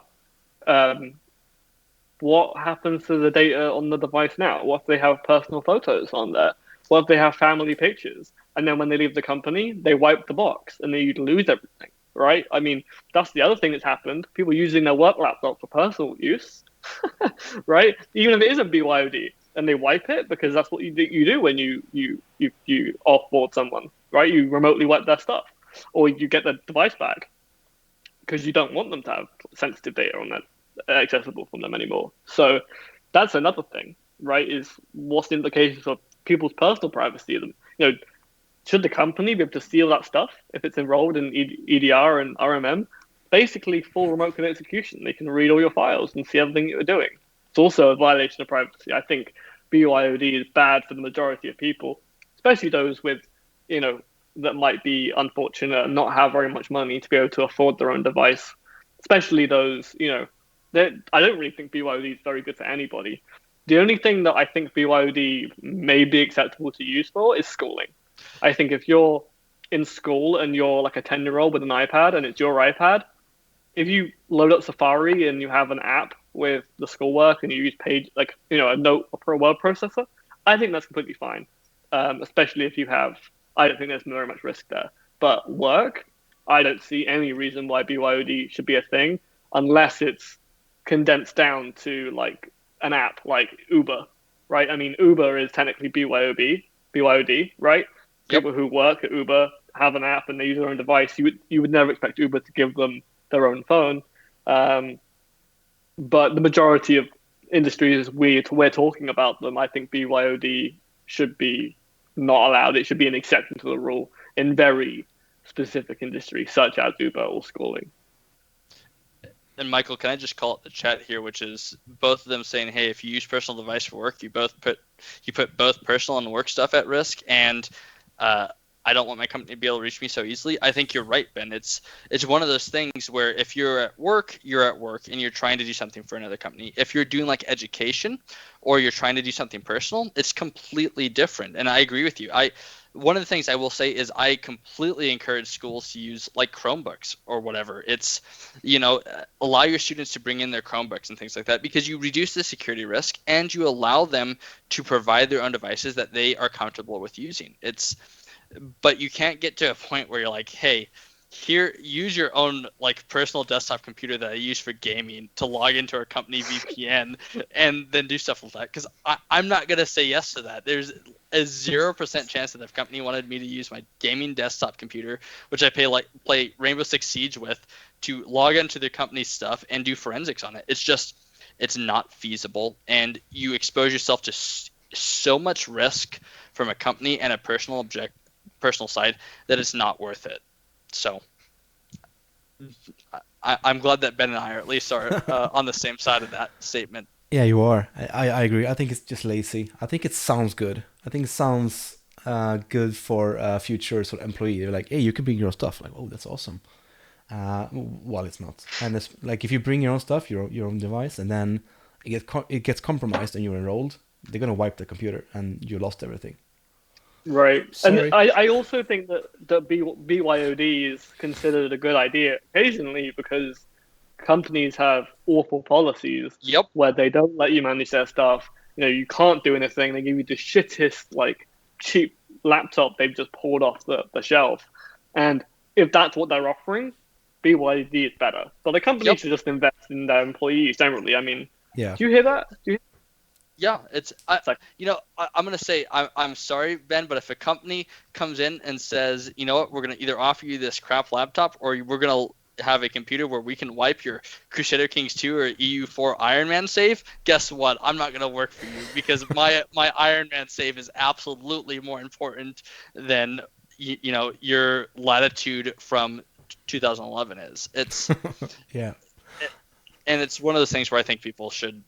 what happens to the data on the device now? What if they have personal photos on there? What if they have family pictures? And then when they leave the company, they wipe the box and then you lose everything, right? I mean, that's the other thing that's happened. People using their work laptop for personal use, right? Even if it isn't BYOD, and they wipe it because that's what you do when you offboard someone, right? You remotely wipe their stuff, or you get the device back because you don't want them to have sensitive data on that accessible from them anymore. So that's another thing, right? Is what's the implications of people's personal privacy? Should the company be able to steal that stuff if it's enrolled in EDR and RMM? Basically, full remote code execution. They can read all your files and see everything you're doing. It's also a violation of privacy. I think BYOD is bad for the majority of people, especially those with, that might be unfortunate and not have very much money to be able to afford their own device. Especially those, I don't really think BYOD is very good for anybody. The only thing that I think BYOD may be acceptable to use for is schooling. I think if you're in school and you're like a 10-year-old with an iPad and it's your iPad, if you load up Safari and you have an app with the schoolwork and you use a note or a word processor, I think that's completely fine. Especially if you have, I don't think there's very much risk there. But work, I don't see any reason why BYOD should be a thing unless it's condensed down to like an app like Uber, right? I mean, Uber is technically BYOD, right? Yep. People who work at Uber have an app and they use their own device. You would never expect Uber to give them their own phone. But the majority of industries we're talking about them, I think BYOD should be not allowed. It should be an exception to the rule in very specific industries such as Uber or schooling. And Michael, can I just call it the chat here, which is both of them saying, hey, if you use personal device for work, you put both personal and work stuff at risk, and I don't want my company to be able to reach me so easily. I think you're right, Ben. It's one of those things where if you're at work and you're trying to do something for another company. If you're doing like education or you're trying to do something personal, it's completely different. And I agree with you. One of the things I will say is I completely encourage schools to use like Chromebooks or whatever. It's, allow your students to bring in their Chromebooks and things like that, because you reduce the security risk and you allow them to provide their own devices that they are comfortable with using. But you can't get to a point where you're like, hey, here, use your own like personal desktop computer that I use for gaming to log into our company VPN and then do stuff like that. Because I'm not going to say yes to that. There's a 0% chance that if a company wanted me to use my gaming desktop computer, which I play Rainbow Six Siege with, to log into their company's stuff and do forensics on it. It's not feasible. And you expose yourself to so much risk from a company and a personal side that it's not worth it. So I'm glad that Ben and I at least are on the same side of that statement. Yeah, you are. I agree. I think it's just lazy. I think it sounds good. I think it sounds good for a future sort of employee. They're like, hey, you can bring your own stuff. Like, oh, that's awesome. Well, it's not. And it's like if you bring your own stuff, your own device, and then it gets compromised and you're enrolled, they're gonna wipe the computer and you lost everything. Right. Sorry. And I also think that BYOD is considered a good idea occasionally because companies have awful policies where they don't let you manage their stuff. You can't do anything. They give you the shittest, like, cheap laptop they've just pulled off the shelf. And if that's what they're offering, BYOD is better. But the company should just invest in their employees generally. I mean, yeah. Do you hear that? Yeah, I'm gonna say I'm sorry, Ben, but if a company comes in and says, you know what, we're gonna either offer you this crap laptop or we're gonna have a computer where we can wipe your Crusader Kings 2 or EU4 Iron Man save, guess what? I'm not gonna work for you because my Iron Man save is absolutely more important than your latitude from 2011 is. It's yeah, and it's one of those things where I think people should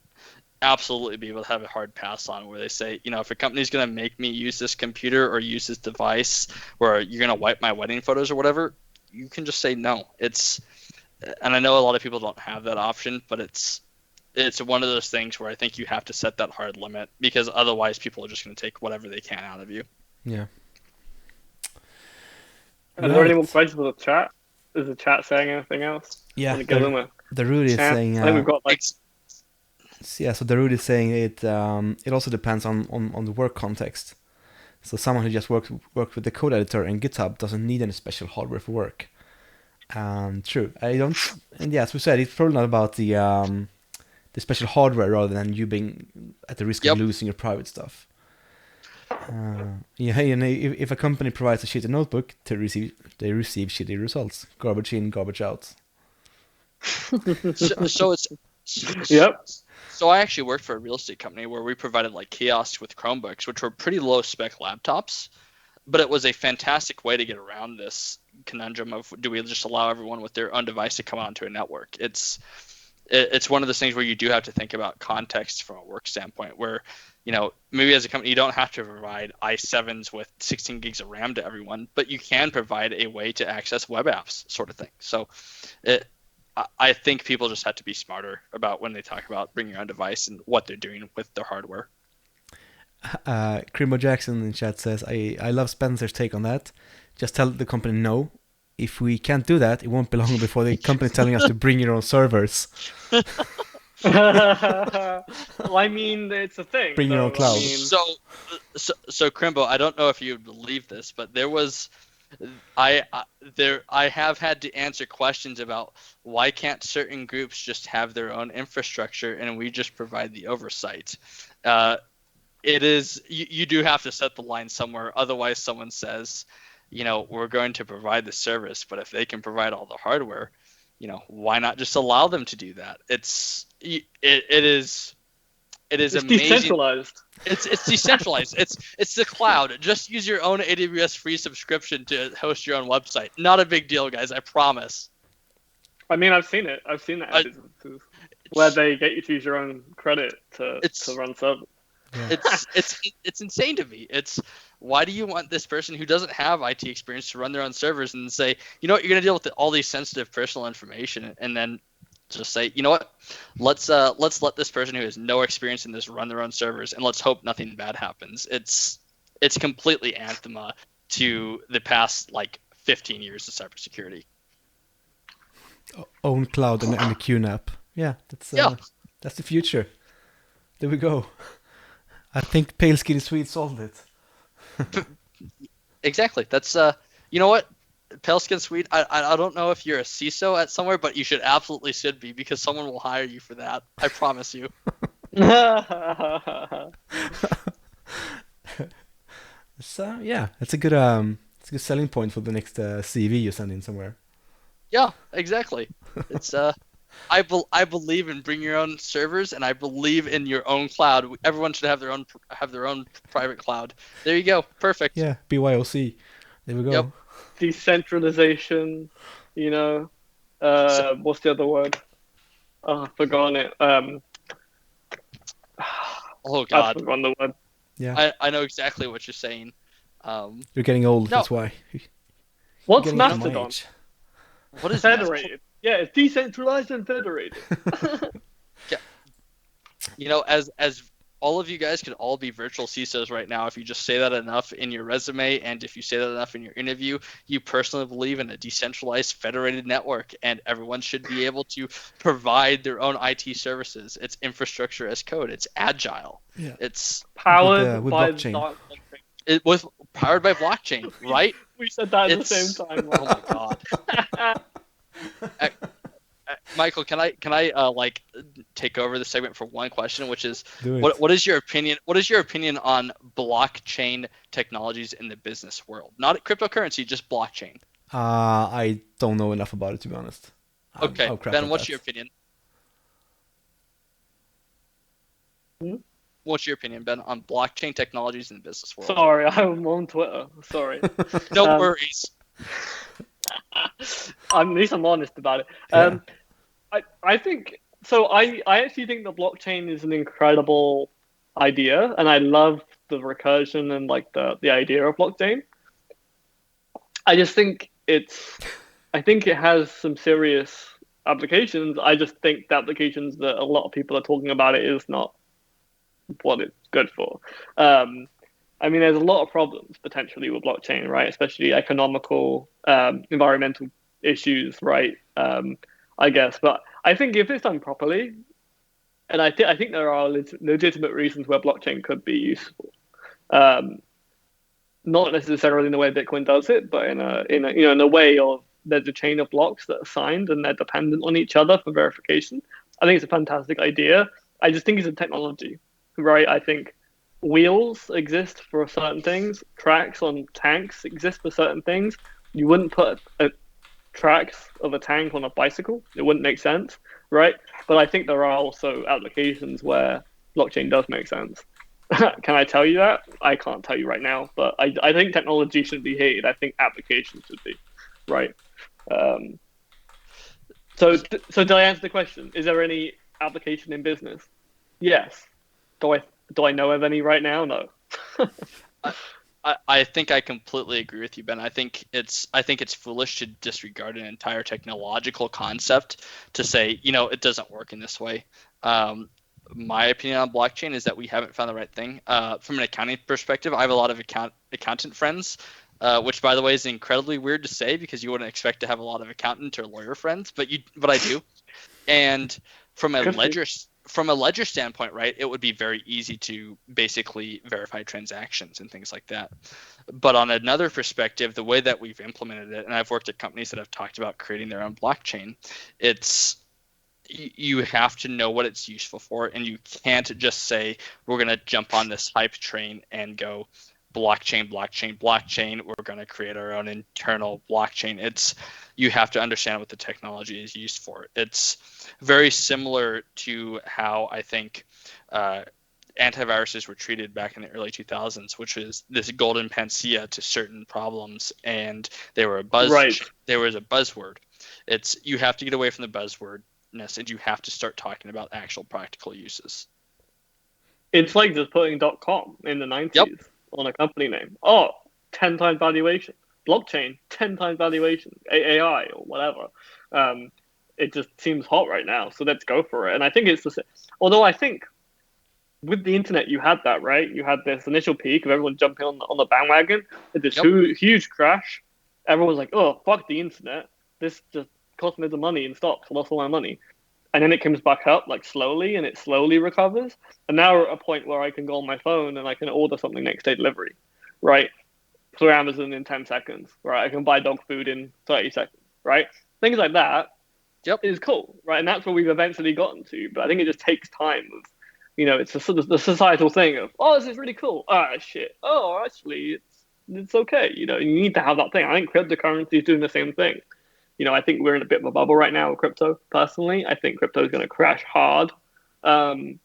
absolutely be able to have a hard pass on, where they say, if a company's going to make me use this computer or use this device where you're going to wipe my wedding photos or whatever, you can just say no. And I know a lot of people don't have that option, but it's one of those things where I think you have to set that hard limit, because otherwise people are just going to take whatever they can out of you. Yeah. Are there any more questions for the chat? Is the chat saying anything else? Yeah, the Rudy is saying... I think we've got yeah, so the Rudy is saying it also depends on the work context. So someone who just worked with the code editor and GitHub doesn't need any special hardware for work. True. I don't... And yeah, as we said, it's probably not about the special hardware rather than you being at the risk of losing your private stuff. If a company provides a shitty notebook, they receive shitty results. Garbage in, garbage out. So it's... Yep. So I actually worked for a real estate company where we provided like kiosks with Chromebooks, which were pretty low spec laptops, but it was a fantastic way to get around this conundrum of, do we just allow everyone with their own device to come onto a network? It's one of those things where you do have to think about context from a work standpoint, where, maybe as a company, you don't have to provide i7s with 16 gigs of RAM to everyone, but you can provide a way to access web apps, sort of thing. So I think people just have to be smarter about when they talk about bringing your own device and what they're doing with their hardware. Crimo Jackson in chat says, I love Spencer's take on that. Just tell the company no. If we can't do that, it won't be long before the company telling us to bring your own servers. Well, I mean, it's a thing. Bring your own cloud. So Crimbo, I don't know if you would believe this, but there was... I have had to answer questions about why can't certain groups just have their own infrastructure and we just provide the oversight. It is you do have to set the line somewhere, otherwise someone says, we're going to provide the service, but if they can provide all the hardware, why not just allow them to do that? It is amazing. Decentralized. It's decentralized. It's the cloud. Just use your own AWS free subscription to host your own website. Not a big deal, guys. I promise. I mean, I've seen it. I've seen that I- in businesses where they get you to use your own credit to It's run servers. Yeah. it's insane to me. It's why do you want this person who doesn't have IT experience to run their own servers and say, you know what, you're going to deal with all these sensitive personal information, and then just say, you know what, let's let this person who has no experience in this run their own servers, and let's hope nothing bad happens. It's completely anathema to the past like 15 years of cybersecurity. Own cloud and a QNAP. Yeah, that's the future. There we go. I think Pale Skin Swede solved it. Exactly. That's you know what, Pale Skin Swede, I don't know if you're a CISO at somewhere, but you should be, because someone will hire you for that. I promise you. So yeah, it's a good selling point for the next CV you send in somewhere. Yeah, exactly. It's I believe in bring your own servers, and I believe in your own cloud. Everyone should have their own private cloud. There you go. Perfect. Yeah, BYOC. There we go. Yep. Decentralization, you know. So- What's the other word? Oh, I've forgotten it. oh I've God. forgotten the word. Yeah, I know exactly what you're saying. you're getting old. No. That's why. What's Getting into my Mastodon? age. What is Federated. Yeah, it's decentralized and federated. You know, as all of you guys could all be virtual CISOs right now if you just say that enough in your resume, and if you say that enough in your interview. You personally believe in a decentralized federated network, and everyone should be able to provide their own IT services. It's infrastructure as code. It's agile. Yeah. It's Powered with by blockchain. dark contract. it was powered by blockchain, right? We said that at the It's- same time. Oh my God. Michael, can I like take over the segment for one question, which is Do it. what is your opinion? What is your opinion on blockchain technologies in the business world? Not cryptocurrency, just blockchain. I don't know enough about it, to be honest. Okay, I'm crap Ben, at what's that. your opinion? Hmm? What's your opinion, Ben, on blockchain technologies in the business world? Sorry, I'm on Twitter. Sorry. No worries. At least I'm honest about it. Yeah. I think so. I actually think the blockchain is an incredible idea, and I love the recursion and like the idea of blockchain. I just think I think it has some serious applications. I just think the applications that a lot of people are talking about it is not what it's good for. I mean, there's a lot of problems potentially with blockchain, right? Especially economical, environmental issues, right? I guess, but I think if it's done properly, and I think there are legitimate reasons where blockchain could be useful. Not necessarily in the way Bitcoin does it, but in a way of there's a chain of blocks that are signed and they're dependent on each other for verification. I think it's a fantastic idea. I just think it's a technology, right? I think wheels exist for certain things. Tracks on tanks exist for certain things. You wouldn't put tracks of a tank on a bicycle. It wouldn't make sense, right? But I think there are also applications where blockchain does make sense. Can I tell you that? I can't tell you right now, but I think technology shouldn't be hated. I think applications should be, right? So did I answer the question? Is there any application in business? Yes. Do I know of any right now? No. I think I completely agree with you, Ben. I think it's foolish to disregard an entire technological concept to say, you know, it doesn't work in this way. My opinion on blockchain is that we haven't found the right thing. From an accounting perspective, I have a lot of accountant friends, which, by the way, is incredibly weird to say because you wouldn't expect to have a lot of accountant or lawyer friends, but I do. And from a ledger standpoint, right, it would be very easy to basically verify transactions and things like that. But on another perspective, the way that we've implemented it, and I've worked at companies that have talked about creating their own blockchain, you have to know what it's useful for, and you can't just say we're going to jump on this hype train and go blockchain. We're going to create our own internal blockchain. You have to understand what the technology is used for. It's very similar to how I think antiviruses were treated back in the early 2000s, which was this golden panacea to certain problems, and they were a buzz. Right. There was a buzzword. It's you have to get away from the buzzwordness and you have to start talking about actual practical uses. It's like just putting .com in the 90s Yep. on a company name. Oh, 10 times valuation. Blockchain, 10 times valuation. AI or whatever. It just seems hot right now, so let's go for it. And I think it's just, although I think with the internet you had that, right? You had this initial peak of everyone jumping on the bandwagon. This huge crash. Everyone was like, oh, fuck the internet. This just cost me the money in stocks. I lost all my money. And then it comes back up like slowly, and it slowly recovers. And now we're at a point where I can go on my phone and I can order something next day delivery, right? Through Amazon in 10 seconds, right? I can buy dog food in 30 seconds, right? Things like that is cool, right? And that's where we've eventually gotten to. But I think it just takes time. It's the societal thing of, oh, this is really cool. Ah, shit. Oh, actually, it's okay. You need to have that thing. I think cryptocurrency is doing the same thing. I think we're in a bit of a bubble right now with crypto, personally. I think crypto is going to crash hard in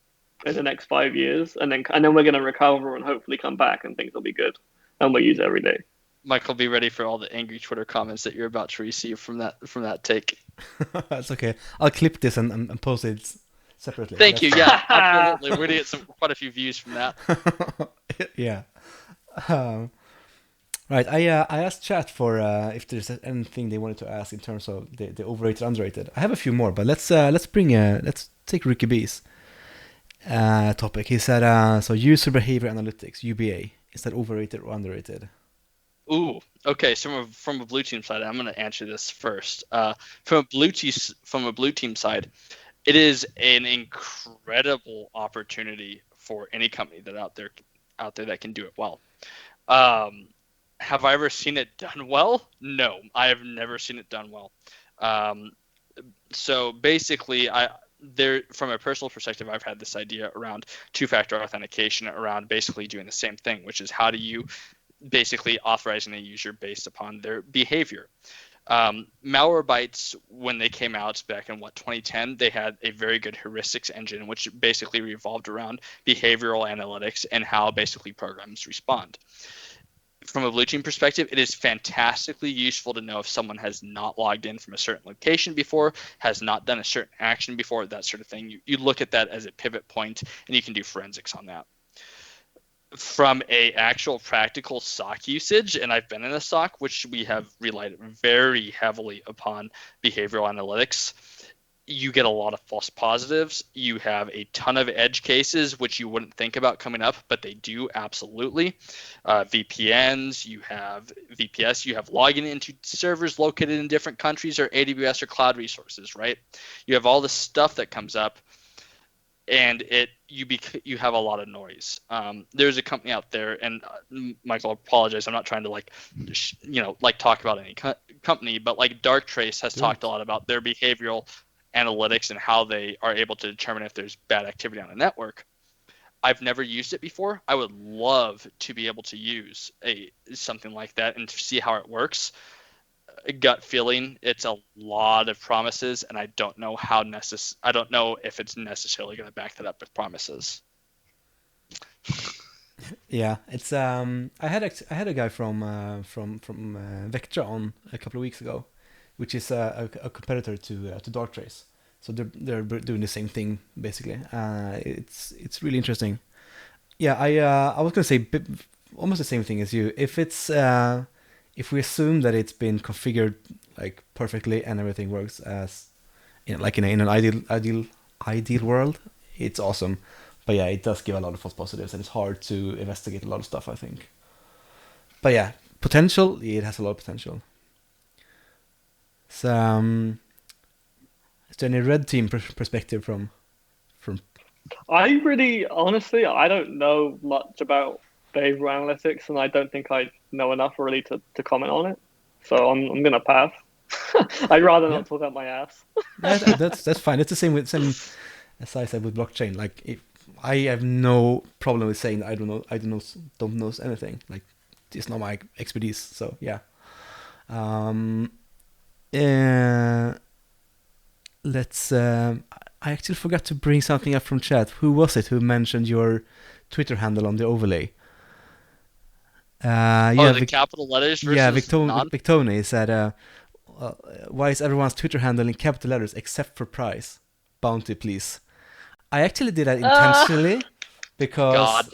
the next 5 years. And then we're going to recover and hopefully come back and things will be good. And we'll use it every day. Michael, be ready for all the angry Twitter comments that you're about to receive from that take. That's okay. I'll clip this and post it separately. Thank you. Yeah, absolutely. We're going to get quite a few views from that. Yeah. Right. I asked chat for if there's anything they wanted to ask in terms of the overrated, underrated. I have a few more, but let's take Ricky B's topic. He said so user behavior analytics (UBA) is that overrated or underrated? Ooh, okay. So from a blue team side, I'm going to answer this first. From a blue team side, it is an incredible opportunity for any company that out there that can do it well. Have I ever seen it done well? No, I have never seen it done well. So basically, from a personal perspective, I've had this idea around two-factor authentication around basically doing the same thing, which is how do you basically authorizing a user based upon their behavior. Malwarebytes, when they came out back in 2010, they had a very good heuristics engine, which basically revolved around behavioral analytics and how basically programs respond. From a blue team perspective, it is fantastically useful to know if someone has not logged in from a certain location before, has not done a certain action before, that sort of thing. You look at that as a pivot point, and you can do forensics on that. From a actual practical SOC usage, and I've been in a SOC, which we have relied very heavily upon behavioral analytics, you get a lot of false positives. You have a ton of edge cases, which you wouldn't think about coming up, but they do absolutely. VPNs, you have VPS, you have logging into servers located in different countries or AWS or cloud resources, right? You have all this stuff that comes up, and you have a lot of noise. There's a company out there, and Michael, I apologize, I'm not trying to talk about any company, but like Darktrace has talked a lot about their behavioral analytics and how they are able to determine if there's bad activity on a network. I've never used it before. I would love to be able to use something like that and to see how it works. Gut feeling, it's a lot of promises, and I don't know I don't know if it's necessarily going to back that up with promises. Yeah, it's I had a guy from Vectra on a couple of weeks ago, which is a competitor to Darktrace. So they're doing the same thing basically. It's really interesting. Yeah, I was gonna say almost the same thing as you. If we assume that it's been configured like perfectly and everything works as in an ideal world, it's awesome. But yeah, it does give a lot of false positives, and it's hard to investigate a lot of stuff, I think. But yeah, it has a lot of potential. So, is there any red team perspective from? Honestly, I don't know much about behavioral analytics, and I don't think I know enough really to comment on it. So I'm gonna pass. I'd rather not talk about my ass. That's fine. It's the same as I said with blockchain. Like, if I have no problem with saying that I don't know anything. Like, it's not my expertise. So yeah. Let's. I actually forgot to bring something up from chat. Who was it who mentioned your Twitter handle on the overlay? The capital letters versus Victoni said, why is everyone's Twitter handle in capital letters except for price? Bounty, please. I actually did that intentionally because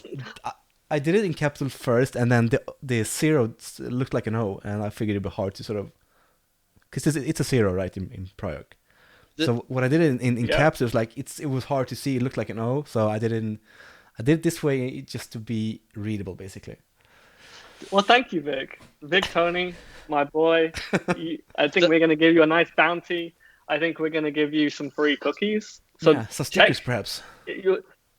I did it in capital first, and then the zero looked like an O, and I figured it'd be hard to sort of, because it's a zero, right, in pry0c. So what I did in capitals, like it was hard to see. It looked like an O, so I did it this way just to be readable, basically. Well, thank you, Vic. Vic Tony, my boy. I think we're going to give you a nice bounty. I think we're going to give you some free cookies. So yeah, some stickers, perhaps.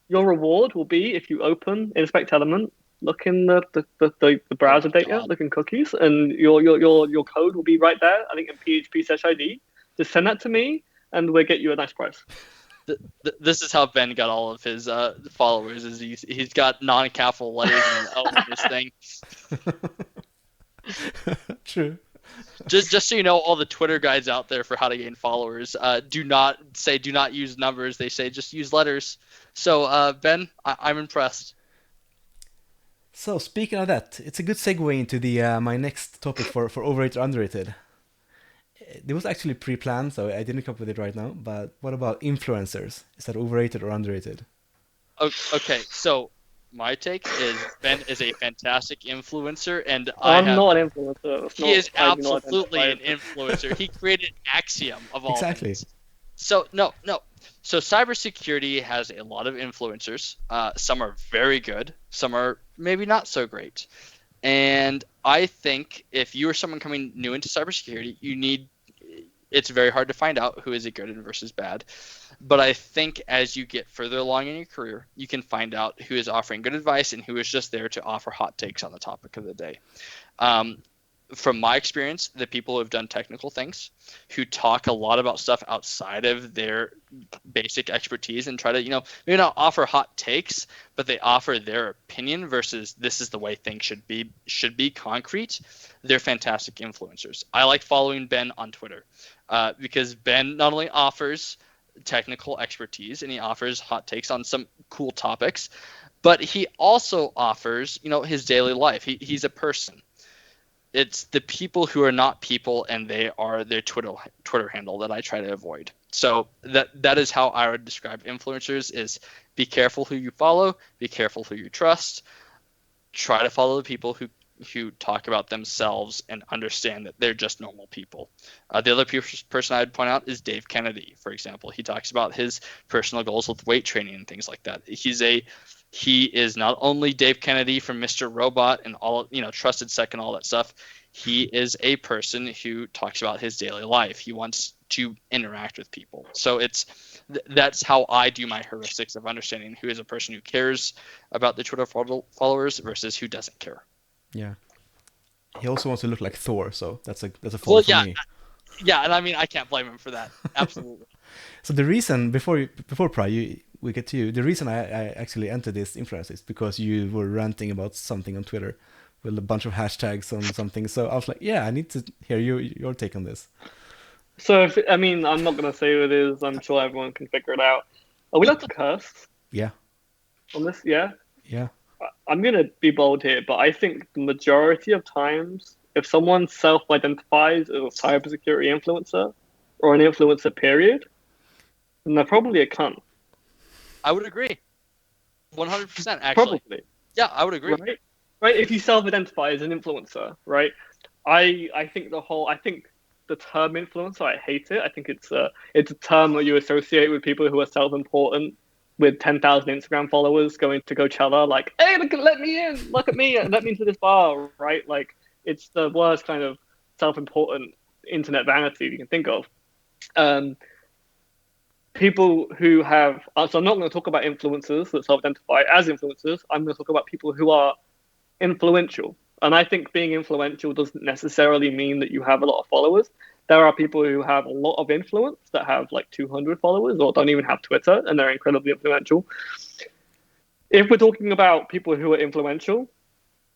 Your reward will be if you open Inspect Element, look in the browser data, look in cookies, and your code will be right there. I think in PHP/ID. Just send that to me, and we'll get you a nice price. This is how Ben got all of his followers. Is he's got non-capital letters and O in this thing. True. Just so you know, all the Twitter guides out there for how to gain followers do not use numbers. They say just use letters. So Ben, I'm impressed. So speaking of that, it's a good segue into the my next topic for overrated or underrated. It was actually pre-planned, so I didn't come up with it right now. But what about influencers? Is that overrated or underrated? Okay, so my take is Ben is a fantastic influencer, and I'm not an influencer. He is absolutely an influencer. He created Axiom of all things. So no. So cybersecurity has a lot of influencers. Some are very good. Some are maybe not so great. And I think if you are someone coming new into cybersecurity, it's very hard to find out who is a good versus bad. But I think as you get further along in your career, you can find out who is offering good advice and who is just there to offer hot takes on the topic of the day. From my experience, the people who have done technical things, who talk a lot about stuff outside of their basic expertise and try to, maybe not offer hot takes, but they offer their opinion versus this is the way things should be concrete. They're fantastic influencers. I like following Ben on Twitter because Ben not only offers technical expertise and he offers hot takes on some cool topics, but he also offers, his daily life. He's a person. It's the people who are not people, and they are their Twitter handle that I try to avoid. So that is how I would describe influencers: is be careful who you follow, be careful who you trust. Try to follow the people who talk about themselves and understand that they're just normal people. The other person I would point out is Dave Kennedy, for example. He talks about his personal goals with weight training and things like that. He is not only Dave Kennedy from Mr. Robot and all, Trusted Second, all that stuff. He is a person who talks about his daily life. He wants to interact with people. So that's how I do my heuristics of understanding who is a person who cares about the Twitter followers versus who doesn't care. Yeah. He also wants to look like Thor, so that's a follow for me. Yeah, and I mean I can't blame him for that. Absolutely. So the reason before Pry, we get to you. The reason I actually entered this influence is because you were ranting about something on Twitter with a bunch of hashtags on something. So I was like, yeah, I need to hear your take on this. So I'm not gonna say who it is. I'm sure everyone can figure it out. Are we allowed to curse? Yeah. On this, yeah. Yeah. I'm gonna be bold here, but I think the majority of times, if someone self-identifies as a cybersecurity influencer or an influencer, period, then they're probably a cunt. I would agree. 100%, actually. Probably. Yeah, I would agree. Right? If you self-identify as an influencer, right? I think the term influencer, I hate it. I think it's a term that you associate with people who are self-important, with 10,000 Instagram followers going to Coachella, like, hey, let me in, look at me, let me into this bar, right? Like, it's the worst kind of self-important internet vanity you can think of. People who have, so I'm not going to talk about influencers that self-identify as influencers. I'm going to talk about people who are influential. And I think being influential doesn't necessarily mean that you have a lot of followers. There are people who have a lot of influence that have like 200 followers or don't even have Twitter, and they're incredibly influential. If we're talking about people who are influential,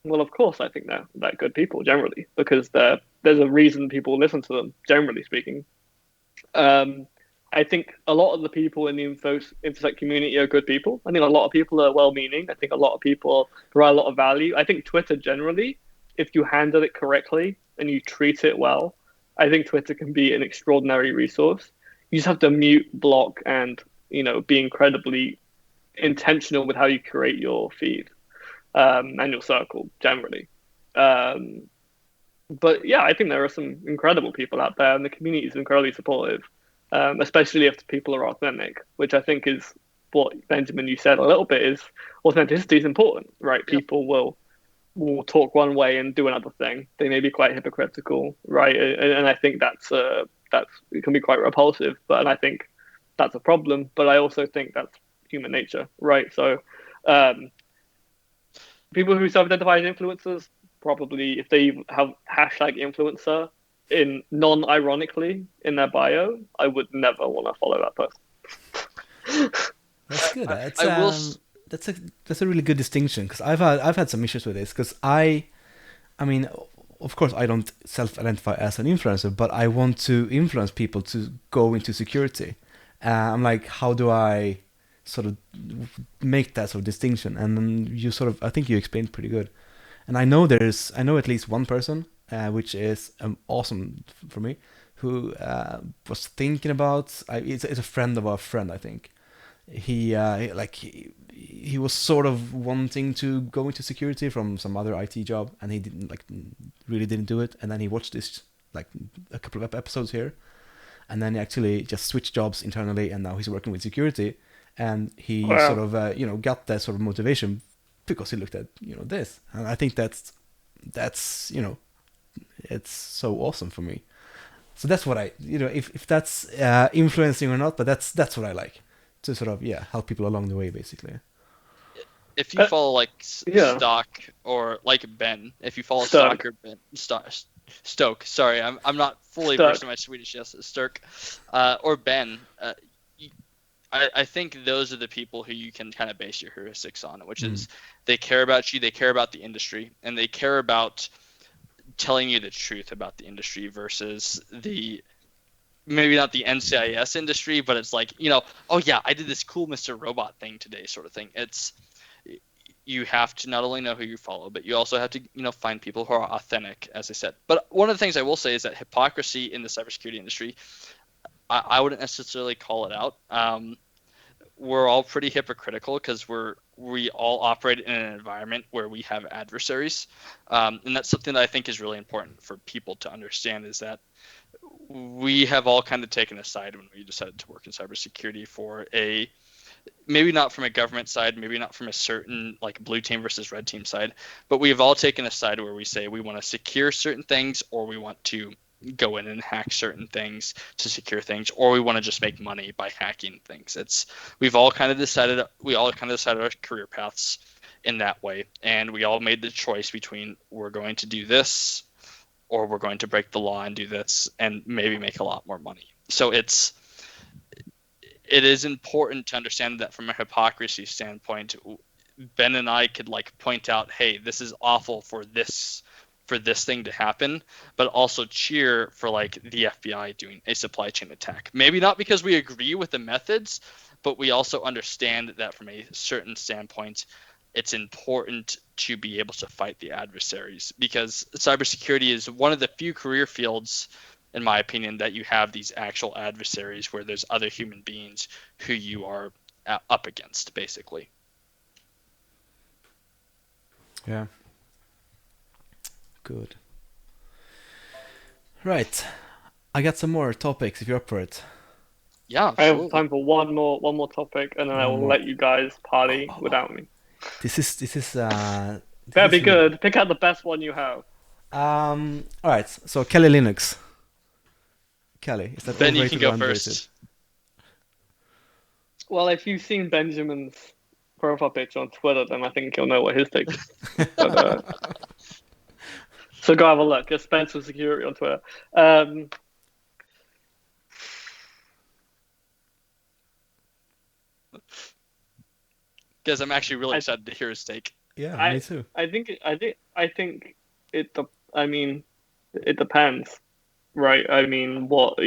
well, of course, I think they're good people generally, because there's a reason people listen to them, generally speaking. I think a lot of the people in the InfoSec community are good people. I think a lot of people are well-meaning. I think a lot of people provide a lot of value. I think Twitter generally, if you handle it correctly and you treat it well, I think Twitter can be an extraordinary resource. You just have to mute, block, and be incredibly intentional with how you create your feed and your circle generally. But yeah, I think there are some incredible people out there, and the community is incredibly supportive, especially if the people are authentic, which I think is what Benjamin you said a little bit is authenticity is important, right? Yep. People will talk one way and do another thing. They may be quite hypocritical, right? And I think that's it can be quite repulsive, and I think that's a problem. But I also think that's human nature, right? So people who self-identify as influencers, probably if they have hashtag influencer in non-ironically in their bio, I would never want to follow that person. That's good. That's a really good distinction, because I've had some issues with this, because I mean, of course I don't self-identify as an influencer, but I want to influence people to go into security. I'm like, how do I sort of make that sort of distinction? And then I think you explained pretty good. And I know at least one person, which is awesome for me, who was thinking about. It's a friend of our friend, I think. He was sort of wanting to go into security from some other IT job, and he really didn't do it. And then he watched this a couple of episodes here, and then he actually just switched jobs internally, and now he's working with security. And he sort of got that sort of motivation because he looked at this, and I think that's it's so awesome for me. So that's what I if that's influencing or not, but that's what I like, to sort of help people along the way, basically. If you follow Stock or Ben, if you follow Stock or Ben Stoke, sorry, I'm not fully versed in my Swedish. Yes, Sturk or Ben. I think those are the people who you can kind of base your heuristics on, which is they care about you, they care about the industry, and they care about telling you the truth about the industry versus maybe not the NCIS industry, but it's like, oh yeah, I did this cool Mr. Robot thing today sort of thing. You have to not only know who you follow, but you also have to, find people who are authentic, as I said. But one of the things I will say is that hypocrisy in the cybersecurity industry, I wouldn't necessarily call it out. We're all pretty hypocritical because we all operate in an environment where we have adversaries, and that's something that I think is really important for people to understand, is that we have all kind of taken a side when we decided to work in cybersecurity for maybe not from a government side, maybe not from a certain blue team versus red team side, but we have all taken a side where we say we want to secure certain things, or we want to go in and hack certain things to secure things, or we want to just make money by hacking things. We all kind of decided our career paths in that way, and we all made the choice between we're going to do this or we're going to break the law and do this and maybe make a lot more money. So it is important to understand that from a hypocrisy standpoint, Ben and I could point out, hey, this is awful for this thing to happen, but also cheer for the FBI doing a supply chain attack. Maybe not because we agree with the methods, but we also understand that from a certain standpoint, it's important to be able to fight the adversaries, because cybersecurity is one of the few career fields, in my opinion, that you have these actual adversaries where there's other human beings who you are up against, basically. Yeah. Good. Right. I got some more topics if you're up for it. Yeah, absolutely. I have time for one more topic, and then I will let you guys party without me. This is better be good. Pick out the best one you have. All right. So Kali Linux. Kali, is that Ben, overrated you can go or underrated? first. Well, if you've seen Benjamin's profile picture on Twitter, then I think you'll know what his take is. But, so go have a look. It's Spencer Security on Twitter. Because I'm actually really excited to hear his take. Yeah, me too. I think it depends, right? I mean, what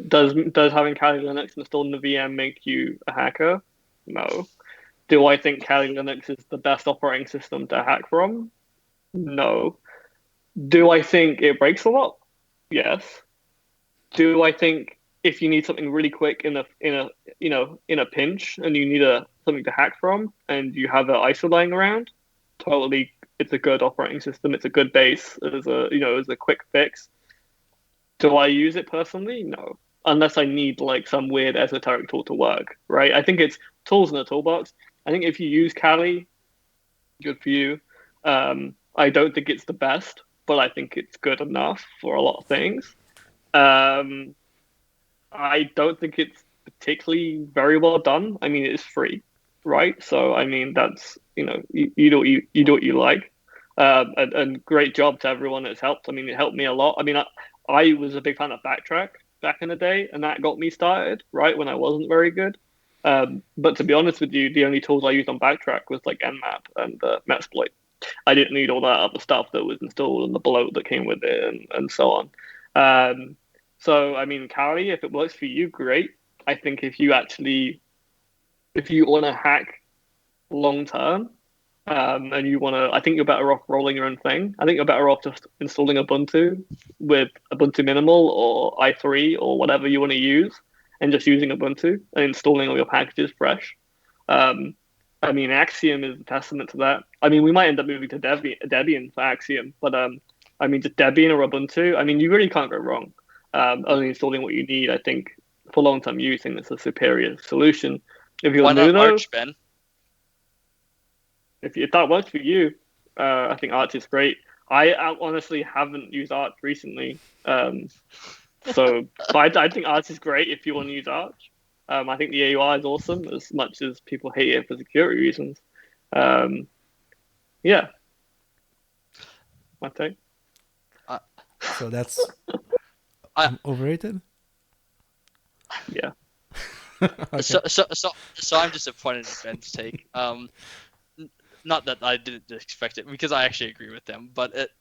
does having Kali Linux installed in the VM make you a hacker? No. Do I think Kali Linux is the best operating system to hack from? No. Do I think it breaks a lot? Yes. Do I think if you need something really quick in a pinch and you need something to hack from and you have an ISO lying around, totally, it's a good operating system. It's a good base as a quick fix. Do I use it personally? No, unless I need like some weird esoteric tool to work. Right? I think it's tools in the toolbox. I think if you use Kali, good for you. I don't think it's the best, but I think it's good enough for a lot of things. I don't think it's particularly very well done. I mean, it's free, right? So I mean, that's you do what you like, and great job to everyone that's helped. I mean, it helped me a lot. I mean, I was a big fan of Backtrack back in the day, and that got me started right when I wasn't very good. But to be honest with you, the only tools I used on Backtrack was like Nmap and Metasploit. I didn't need all that other stuff that was installed and the bloat that came with it and so on. So, I mean, Kali, if it works for you, great. I think if you want to hack long term, and you want to, I think you're better off rolling your own thing. I think you're better off just installing Ubuntu with Ubuntu Minimal or i3 or whatever you want to use, and just using Ubuntu and installing all your packages fresh. I mean, Axiom is a testament to that. I mean, we might end up moving to Debian for Axiom, but I mean, just Debian or Ubuntu. I mean, you really can't go wrong. Only installing what you need, I think, for long-term use, it's a superior solution. If you're Why new, not though, Arch, Ben? if that works for you, I think Arch is great. I honestly haven't used Arch recently, so I think Arch is great if you want to use Arch. I think the AUR is awesome, as much as people hate it for security reasons. Yeah, my take. So that's overrated. Yeah. Okay. So I'm disappointed in Ben's take. Not that I didn't expect it, because I actually agree with them. But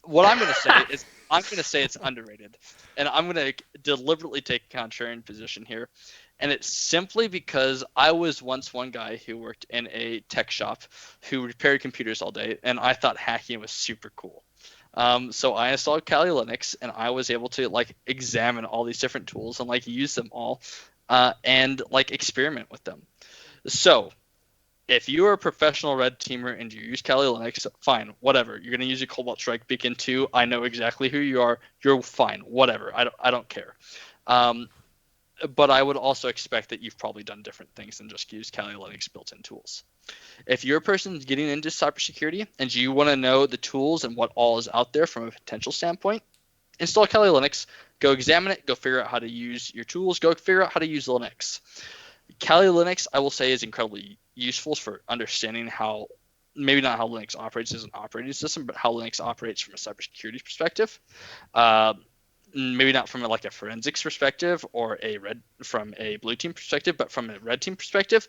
what I'm going to say it's underrated, and I'm going to deliberately take a contrarian position here, and it's simply because I was once one guy who worked in a tech shop who repaired computers all day, and I thought hacking was super cool. So I installed Kali Linux, and I was able to like examine all these different tools and like use them all, and like experiment with them. So if you are a professional red teamer and you use Kali Linux, fine, whatever. You're gonna use a Cobalt Strike Beacon 2. I know exactly who you are. You're fine, whatever. I don't care. But I would also expect that you've probably done different things than just use Kali Linux built-in tools. If you're a person getting into cybersecurity and you want to know the tools and what all is out there from a potential standpoint, install Kali Linux, go examine it, go figure out how to use your tools, go figure out how to use Linux. Kali Linux, I will say, is incredibly useful for understanding how, maybe not how Linux operates as an operating system, but how Linux operates from a cybersecurity perspective. Maybe not from a forensics perspective or from a blue team perspective, but from a red team perspective,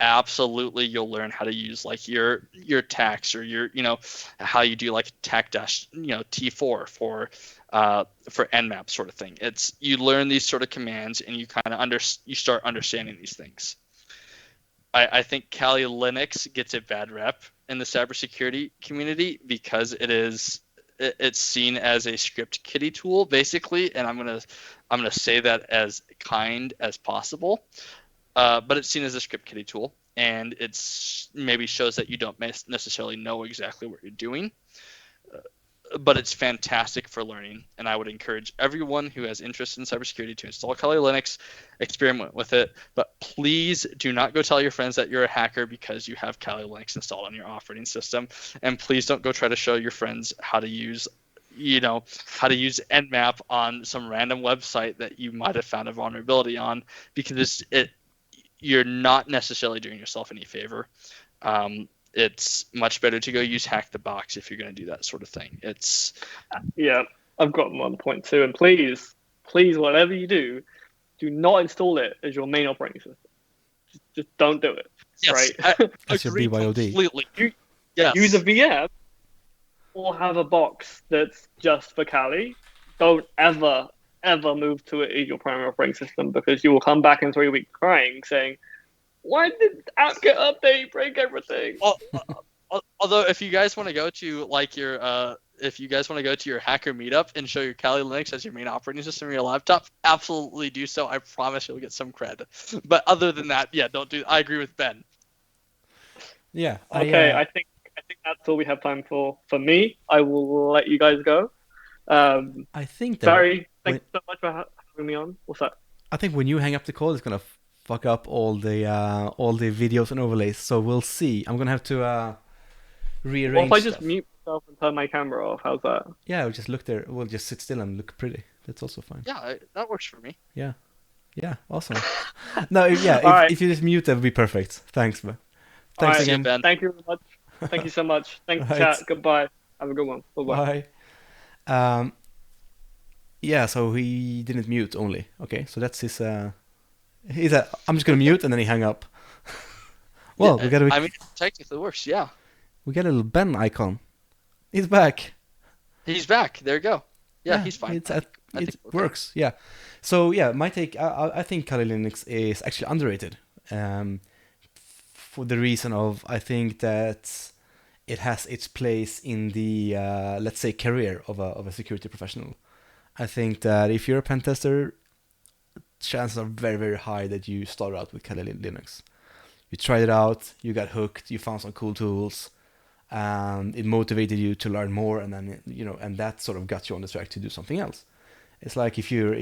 absolutely you'll learn how to use like your tax or your how you do like tac dash T4 for Nmap sort of thing. It's you learn these sort of commands and you kind of you start understanding these things. I think Kali Linux gets a bad rep in the cybersecurity community because it's seen as a script kiddie tool basically, and I'm gonna say that as kind as possible. But it's seen as a script kiddie tool, and it's maybe shows that you don't necessarily know exactly what you're doing. But it's fantastic for learning, and I would encourage everyone who has interest in cybersecurity to install Kali Linux, experiment with it. But please do not go tell your friends that you're a hacker because you have Kali Linux installed on your operating system, and please don't go try to show your friends how to use Nmap on some random website that you might have found a vulnerability on, because you're not necessarily doing yourself any favor. It's much better to go use Hack the Box if you're going to do that sort of thing. Yeah, I've got one point too. And please, whatever you do not install it as your main operating system. Just don't do it. Yes, right? That's your BYOD. Completely. Yes. Use a VM or have a box that's just for Kali. Don't ever move to it as your primary operating system, because you will come back in 3 weeks crying saying, why did app get update, break everything? Although if you guys want to go to like your if you guys want to go to your hacker meetup and show your Kali Linux as your main operating system on your laptop, absolutely do so. I promise you'll get some cred. But other than that, yeah, don't do. I agree with Ben. Yeah. Okay, I think that's all we have time for. For me, I will let you guys go. I think that Barry, thank when, you so much for having me on. What's that? I think when you hang up the call, it's gonna fuck up all the videos and overlays. So we'll see. I'm gonna have to rearrange What if I just stuff. mute myself and turn my camera off? How's that? Yeah, we'll just look there. We'll just sit still and look pretty. That's also fine. Yeah, that works for me. Yeah. Yeah. Awesome. No. If All right. if you just mute, that would be perfect. Thanks, man. All Thanks right, again. Ben. Thank you very much. Thank you so much. Thanks, Right. chat. Goodbye. Have a good one. Bye-bye. Bye. Yeah. So he didn't mute only. Okay. So that's his. He's I'm just gonna mute and then he hung up. Well, Yeah, we got I mean, technically it works. Yeah, we got a little Ben icon. He's back. he's back. There you go. Yeah, he's fine. It I think okay. works. Yeah. So yeah, my take. I think Kali Linux is actually underrated. For the reason of I think that it has its place in the let's say career of a security professional. I think that if you're a pen tester, chances are very very high that you start out with Kali Linux. You tried it out, you got hooked, you found some cool tools, and it motivated you to learn more, and then and that sort of got you on the track to do something else. It's like if you're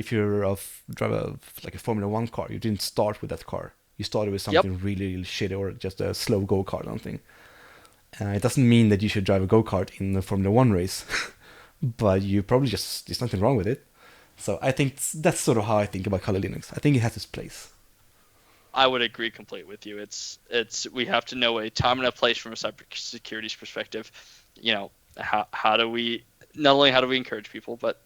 drive like a Formula One car, you didn't start with that car. You started with something really, really shitty or just a slow go-kart or something. It doesn't mean that you should drive a go-kart in the Formula One race, but you probably there's nothing wrong with it. So I think that's sort of how I think about Kali Linux. I think it has its place. I would agree completely with you. It's we have to know a time and a place from a cybersecurity perspective. How do we not only how do we encourage people, but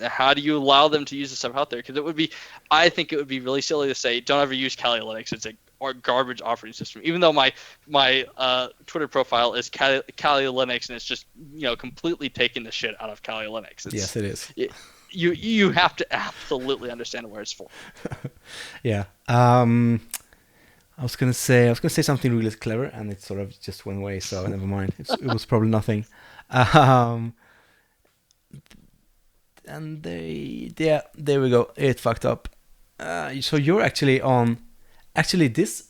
how do you allow them to use the stuff out there? Because I think it would be really silly to say don't ever use Kali Linux. It's a garbage operating system. Even though my Twitter profile is Kali Linux and it's just completely taking the shit out of Kali Linux. Yes, it is. You have to absolutely understand where it's for. Yeah. I was gonna say something really clever, and it sort of just went away. So never mind. It was probably nothing. And there we go. It fucked up. So you're actually on. Actually, this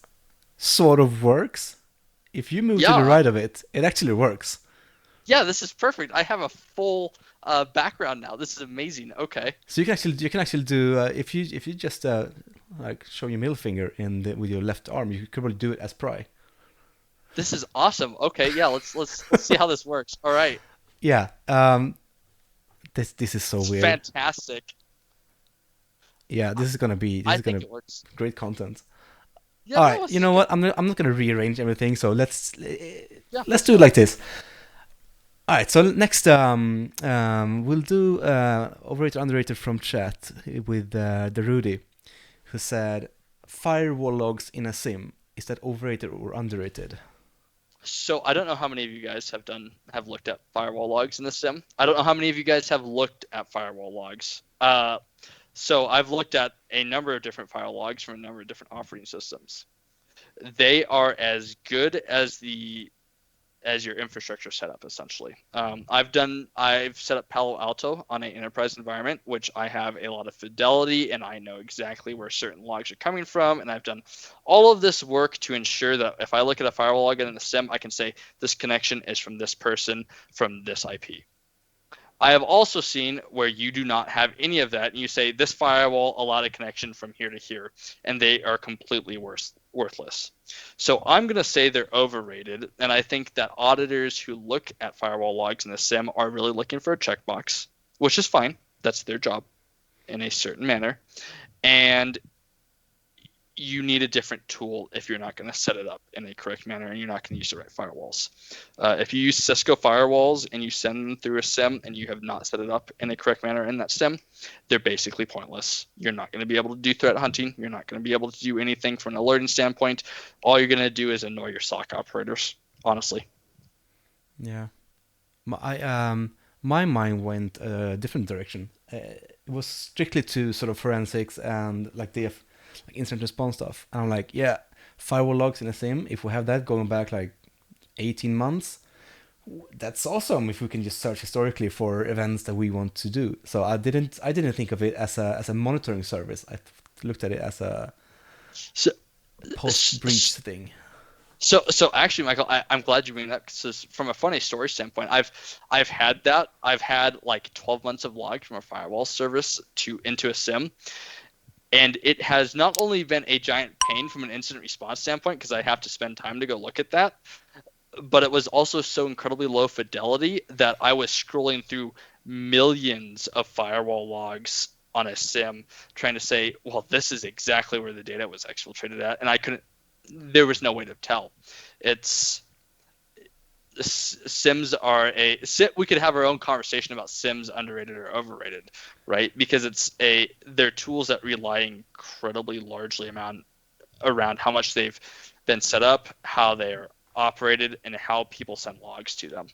sort of works. If you move to the right of it, it actually works. Yeah, this is perfect. I have a full background now. This is amazing. Okay. So you can actually do if you just like show your middle finger with your left arm, you could probably do it as pry. This is awesome. Okay, yeah, let's see how this works. All right. Yeah. This is so weird. Fantastic. Yeah, this is gonna be it works. Great content. Yeah, all right, you know what? I'm not gonna rearrange everything. So let's do it like this. All right. So next, we'll do overrated underrated from chat with the Rudy, who said firewall logs in a SIM. Is that overrated or underrated? So I don't know how many of you guys have looked at firewall logs in the SIM. I don't know how many of you guys have looked at firewall logs. So I've looked at a number of different firewall logs from a number of different operating systems. They are as good as your infrastructure setup, essentially. I've set up Palo Alto on an enterprise environment, which I have a lot of fidelity, and I know exactly where certain logs are coming from, and I've done all of this work to ensure that if I look at a firewall log in the SIM, I can say this connection is from this person from this IP. I have also seen where you do not have any of that, and you say this firewall allowed a connection from here to here, and they are completely worthless. So I'm going to say they're overrated, and I think that auditors who look at firewall logs in the SIM are really looking for a checkbox, which is fine. That's their job in a certain manner. And you need a different tool if you're not going to set it up in a correct manner and you're not going to use the right firewalls. If you use Cisco firewalls and you send them through a SIM and you have not set it up in a correct manner in that SIM, they're basically pointless. You're not going to be able to do threat hunting. You're not going to be able to do anything from an alerting standpoint. All you're going to do is annoy your SOC operators, honestly. Yeah. My mind went a different direction. It was strictly to sort of forensics and like incident response stuff. And I'm like, yeah, firewall logs in a SIM, if we have that going back like 18 months, that's awesome if we can just search historically for events that we want to do. So I didn't think of it as a monitoring service. I looked at it as a So, post breach thing. so actually, Michael, I'm glad you bring that because from a funny story standpoint, I've had that. I've had like 12 months of logs from a firewall service into a SIM, and it has not only been a giant pain from an incident response standpoint because I have to spend time to go look at that, but it was also so incredibly low fidelity that I was scrolling through millions of firewall logs on a SIM trying to say, well, this is exactly where the data was exfiltrated at, and I couldn't. There was no way to tell. It's SIMs are we could have our own conversation about SIMs underrated or overrated, right? Because they're tools that rely incredibly largely around how much they've been set up, how they're operated, and how people send logs to them.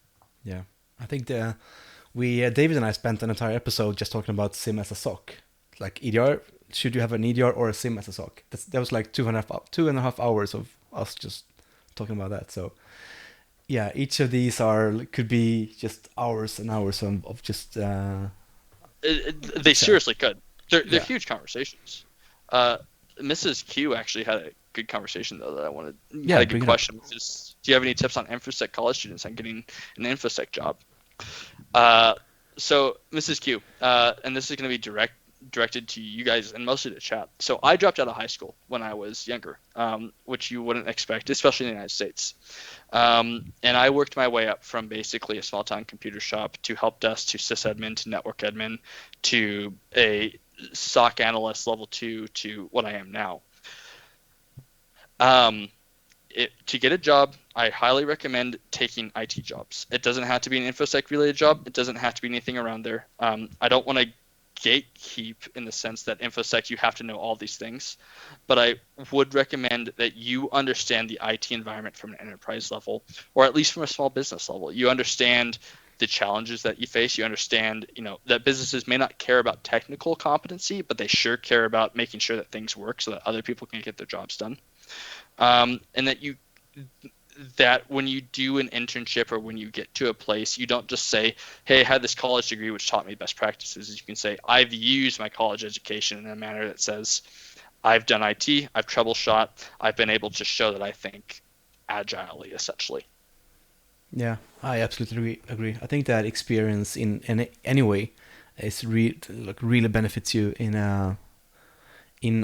Yeah, I think David and I spent an entire episode just talking about SIM as a SOC, like EDR. Should you have an EDR or a SIM as a SOC? That was like 2.5 hours of us just talking about that. So yeah, each of these could be just hours and hours of just. They seriously could. They're huge conversations. Mrs. Q actually had a good conversation though that I wanted. Yeah, had a good question. Do you have any tips on InfoSec college students on getting an InfoSec job? So Mrs. Q, and this is going to be directed to you guys and mostly to chat. So I dropped out of high school when I was younger, which you wouldn't expect, especially in the United States. And I worked my way up from basically a small town computer shop to help desk to sysadmin to network admin to a SOC analyst level 2 to what I am now. To get a job, I highly recommend taking IT jobs. It doesn't have to be an InfoSec related job. It doesn't have to be anything around there. I don't want to gatekeep in the sense that InfoSec you have to know all these things, but I would recommend that you understand the IT environment from an enterprise level, or at least from a small business level. You understand the challenges that you face. You understand, that businesses may not care about technical competency, but they sure care about making sure that things work so that other people can get their jobs done. And that when you do an internship or when you get to a place, you don't just say, hey, I had this college degree which taught me best practices. You can say, I've used my college education in a manner that says, I've done IT, I've troubleshot, I've been able to show that I think agilely, essentially. Yeah, I absolutely agree. I think that experience in any way is really benefits you in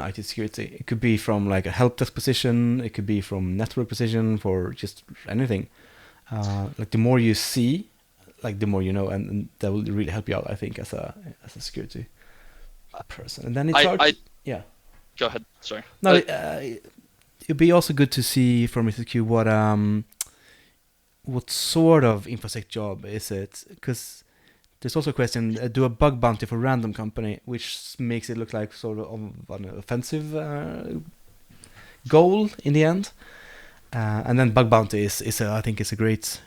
IT security. It could be from like a help desk position, it could be from network position, for just anything. Like the more you see, like the more you know, and that will really help you out, I think, as a security person. And then it's hard. Yeah. Go ahead. Sorry. No, it'd be also good to see from Mr. Q what sort of InfoSec job is it? Because there's also a question, do a bug bounty for random company, which makes it look like sort of an offensive goal in the end. And then bug bounty I think is a great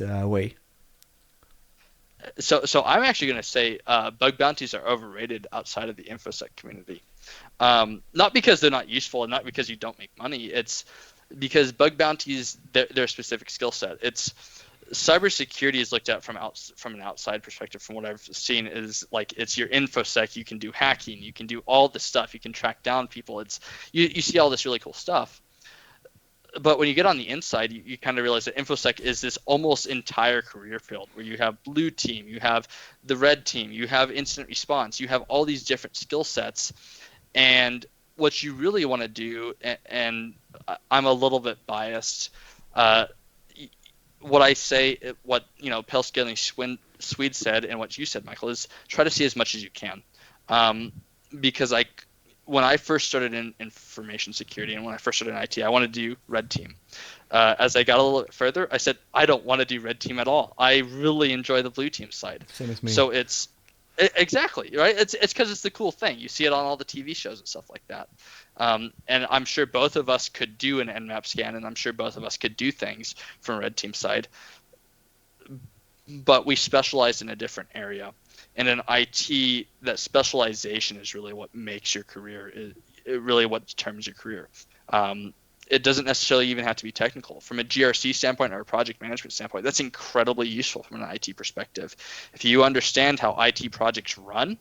way. So I'm actually going to say bug bounties are overrated outside of the InfoSec community. Not because they're not useful and not because you don't make money. It's because bug bounties, they're a specific skill set. It's cybersecurity is looked at from an outside perspective. From what I've seen, is like it's your InfoSec. You can do hacking. You can do all this stuff. You can track down people. It's you see all this really cool stuff. But when you get on the inside, you kind of realize that InfoSec is this almost entire career field where you have blue team, you have the red team, you have incident response, you have all these different skill sets. And what you really want to do, and I'm a little bit biased, what I say, what Pell Scaling Swede said, and what you said, Michael, is try to see as much as you can, because when I first started in information security and when I first started in IT, I wanted to do red team. As I got a little bit further, I said I don't want to do red team at all. I really enjoy the blue team side. Same as me. So it's exactly right. It's because it's the cool thing. You see it on all the TV shows and stuff like that. And I'm sure both of us could do an Nmap scan, and I'm sure both of us could do things from red team side. But we specialized in a different area. And in IT, that specialization is really what makes your career, really what determines your career. it doesn't necessarily even have to be technical. From a GRC standpoint or a project management standpoint, that's incredibly useful from an IT perspective. If you understand how IT projects run,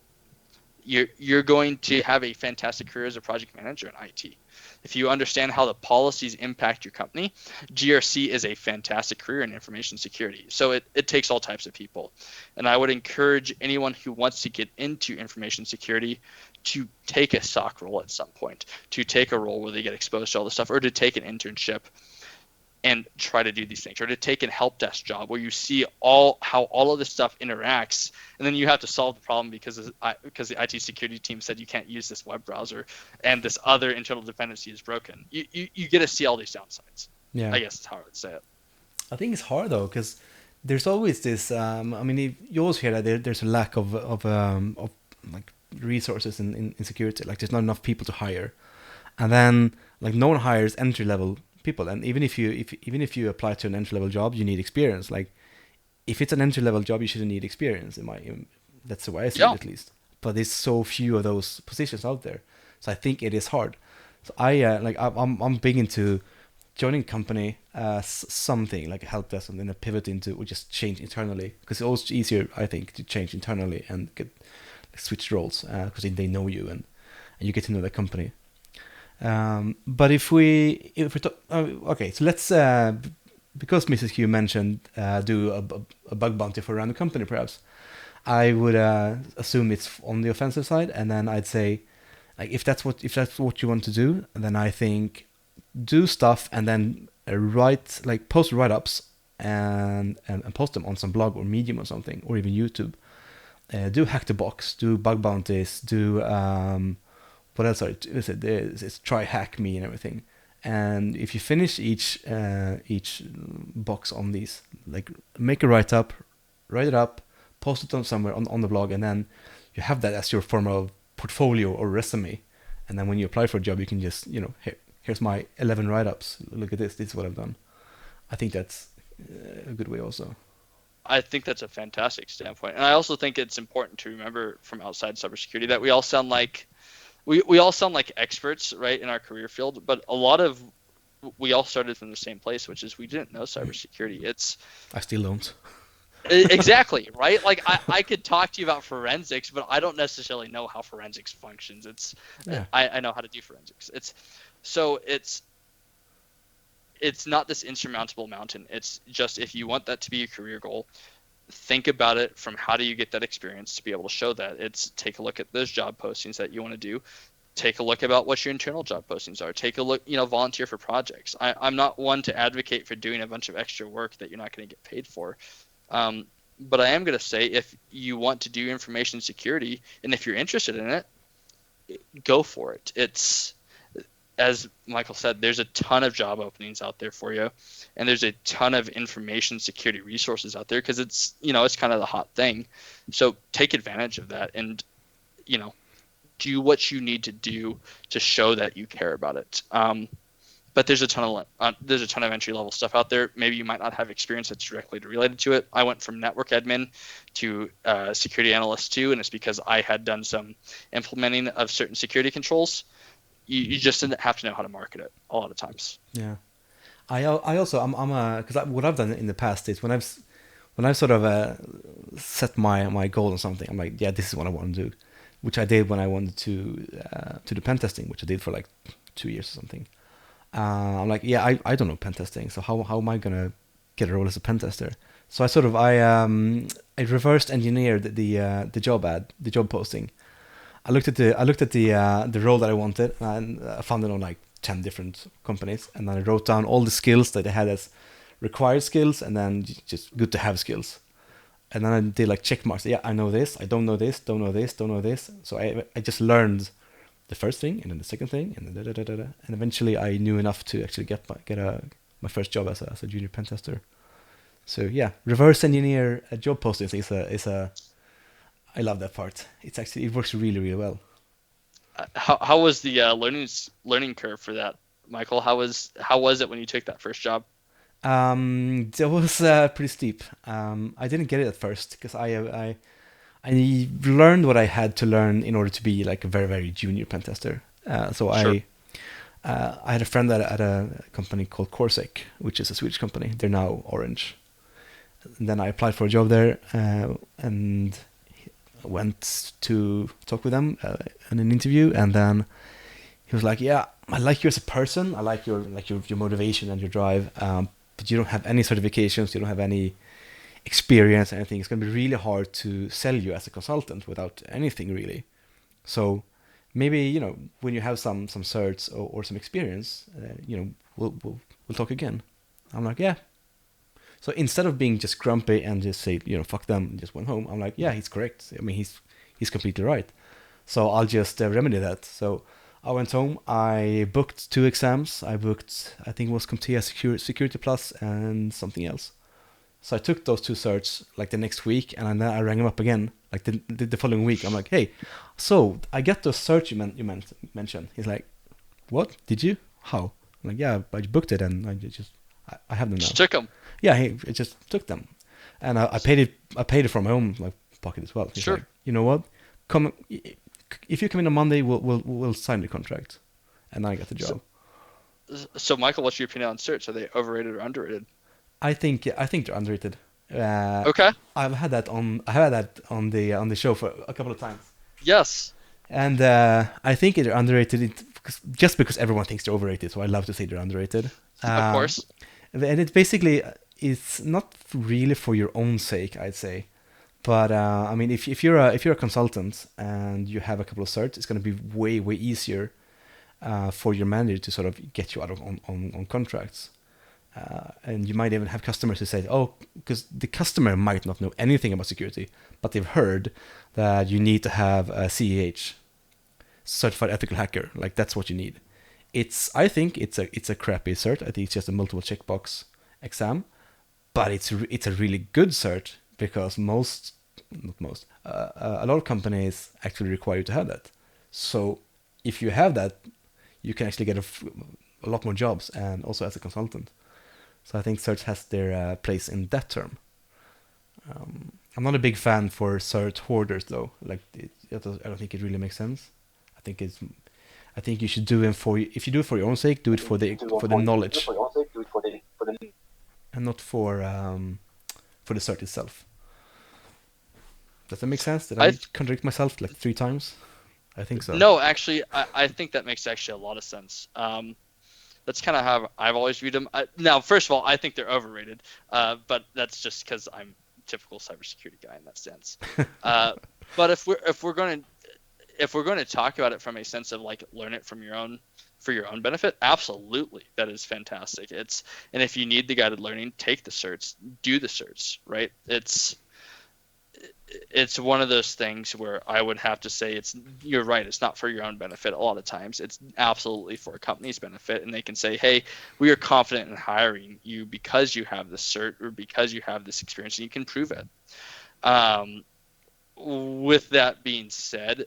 you're going to have a fantastic career as a project manager in IT. If you understand how the policies impact your company, GRC is a fantastic career in information security. So it takes all types of people. And I would encourage anyone who wants to get into information security to take a SOC role at some point, to take a role where they get exposed to all this stuff, or to take an internship and try to do these things, or to take a help desk job where you see how all of this stuff interacts, and then you have to solve the problem because the IT security team said you can't use this web browser and this other internal dependency is broken. You get to see all these downsides. Yeah, I guess is how I would say it. I think it's hard though, because there's always this. I mean, you always hear that there's a lack of like resources in security. Like there's not enough people to hire, and then like no one hires entry level people. And even if you apply to an entry level job, you need experience. Like if it's an entry level job, you shouldn't need experience. That's the way I see it, at least. But there's so few of those positions out there, so I think it is hard. So I'm big into joining a company, something like a help desk, and then a pivot into or just change internally, because it's also easier, I think, to change internally and get switch roles because they know you and you get to know the company. But if we talk, okay, so let's because Mrs. Q mentioned do a bug bounty for a random company, perhaps I would assume it's on the offensive side, and then I'd say, like, if that's what you want to do, then I think do stuff and then post write-ups and post them on some blog or Medium or something, or even YouTube. Do hack the box, do bug bounties, do what else is it? It's try hack me and everything. And if you finish each box on these, like make a write it up, post it on somewhere on the blog, and then you have that as your form of portfolio or resume. And then when you apply for a job, you can just, here's my 11 write-ups. Look at this. This is what I've done. I think that's a good way also. I think that's a fantastic standpoint. And I also think it's important to remember from outside cybersecurity that we all sound like experts, right, in our career field, but we all started from the same place, which is we didn't know cybersecurity. I still don't. Exactly, right? Like I could talk to you about forensics, but I don't necessarily know how forensics functions. I know how to do forensics. It's not this insurmountable mountain. It's just, if you want that to be a career goal, think about it from how do you get that experience to be able to show that. It's take a look at those job postings that you want to do. Take a look about what your internal job postings are. Take a look, volunteer for projects. I'm not one to advocate for doing a bunch of extra work that you're not going to get paid for. But I am going to say, if you want to do information security and if you're interested in it, go for it. It's, as Michael said, there's a ton of job openings out there for you, and there's a ton of information security resources out there because it's kind of the hot thing. So take advantage of that and, do what you need to do to show that you care about it. But there's a ton of entry level stuff out there. Maybe you might not have experience that's directly related to it. I went from network admin to security analyst too, and it's because I had done some implementing of certain security controls. You just didn't have to know how to market it a lot of times. Yeah, I also because what I've done in the past is when I've sort of set my goal on something, I'm like, yeah, this is what I want to do, which I did when I wanted to do pen testing, which I did for like 2 years or something. I'm like, yeah, I don't know pen testing, so how am I gonna get a role as a pen tester? So I reversed engineered the job posting. I looked at the role that I wanted, and I found it on like 10 different companies, and then I wrote down all the skills that they had as required skills, and then just good to have skills. And then I did like check marks. Yeah, I know this. I don't know this. Don't know this. Don't know this. So I just learned the first thing, and then the second thing, and then and eventually I knew enough to actually get my first job as a junior pen tester. So yeah, reverse engineer job postings is a I love that part. It works really, really well. How was the learning curve for that, Michael? How was it when you took that first job? That was pretty steep. I didn't get it at first because I learned what I had to learn in order to be like a very, very junior pen tester. So sure. I had a friend at a company called Corsec, which is a Swedish company. They're now Orange. And then I applied for a job there and went to talk with them in an interview. And then he was like, "Yeah, I like you as a person. I like your motivation and your drive. But you don't have any certifications. You don't have any experience or anything. It's going to be really hard to sell you as a consultant without anything really. So maybe, when you have some certs or some experience, we'll talk again." I'm like, "Yeah." So instead of being just grumpy and just say, fuck them, and just went home, I'm like, "Yeah, he's correct. I mean, he's completely right. So I'll just remedy that." So I went home. I booked 2 exams. I think it was CompTIA Security Plus and something else. So I took those 2 certs like the next week, and then I rang him up again like the following week. I'm like, "Hey, so I got those certs you mentioned." He's like, "What? Did you? How?" I'm like, "Yeah, I booked it, and I have them now." Just took them. Yeah, I just took them, and I paid it from my own pocket as well. He's Sure. like, "You know what? Come if you come in on Monday, we'll sign the contract," and I got the job. So Michael, what's your opinion on certs? Are they overrated or underrated? I think they're underrated. Okay. I've had that on the show for a couple of times, Yes. and I think they're underrated just because everyone thinks they're overrated. So I love to say they're underrated. Of course. And it's basically it's not really for your own sake, I'd say. But I mean, if you're a consultant and you have a couple of certs, it's going to be way easier for your manager to sort of get you out on contracts. And you might even have customers who say, "Oh," because the customer might not know anything about security, but they've heard that you need to have a CEH, Certified Ethical Hacker. Like that's what you need. I think it's a crappy cert. I think it's just a multiple checkbox exam, but it's a really good cert because a lot of companies actually require you to have that. So if you have that, you can actually get a lot more jobs, and also as a consultant. So I think certs has their place in that term. I'm not a big fan for cert hoarders though. Like I don't think it really makes sense. I think you should do it if you do it for your own sake, do it for the knowledge, and not for the cert itself. Does that make sense? Did I contradict myself like 3 times? I think so. No, actually, I think that makes actually a lot of sense. That's kind of how I've always viewed them. Now, first of all, I think they're overrated, but that's just because I'm a typical cybersecurity guy in that sense. But if we're going to talk about it from a sense of like learn it for your own benefit, absolutely, that is fantastic. And if you need the guided learning, take the certs, do the certs, right? It's one of those things where I would have to say you're right. It's not for your own benefit. A lot of times it's absolutely for a company's benefit. And they can say, "Hey, we are confident in hiring you because you have this cert or because you have this experience and you can prove it." With that being said,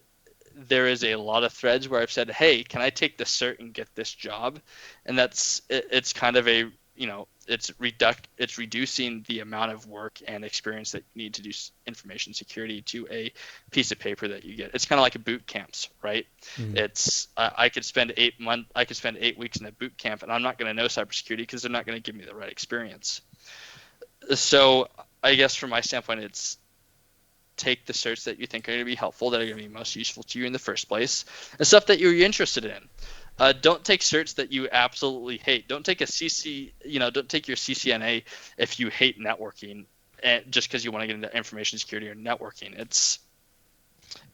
there is a lot of threads where I've said, "Hey, can I take the cert and get this job?" And it's kind of a, it's reducing the amount of work and experience that you need to do information security to a piece of paper that you get. It's kind of like a boot camps, right? Mm-hmm. I could spend 8 weeks in a boot camp and I'm not going to know cybersecurity because they're not going to give me the right experience. So I guess from my standpoint, it's take the certs that you think are going to be helpful, that are going to be most useful to you in the first place, and stuff that you're interested in. Don't take certs that you absolutely hate. Don't take don't take your CCNA if you hate networking, and just because you want to get into information security or networking.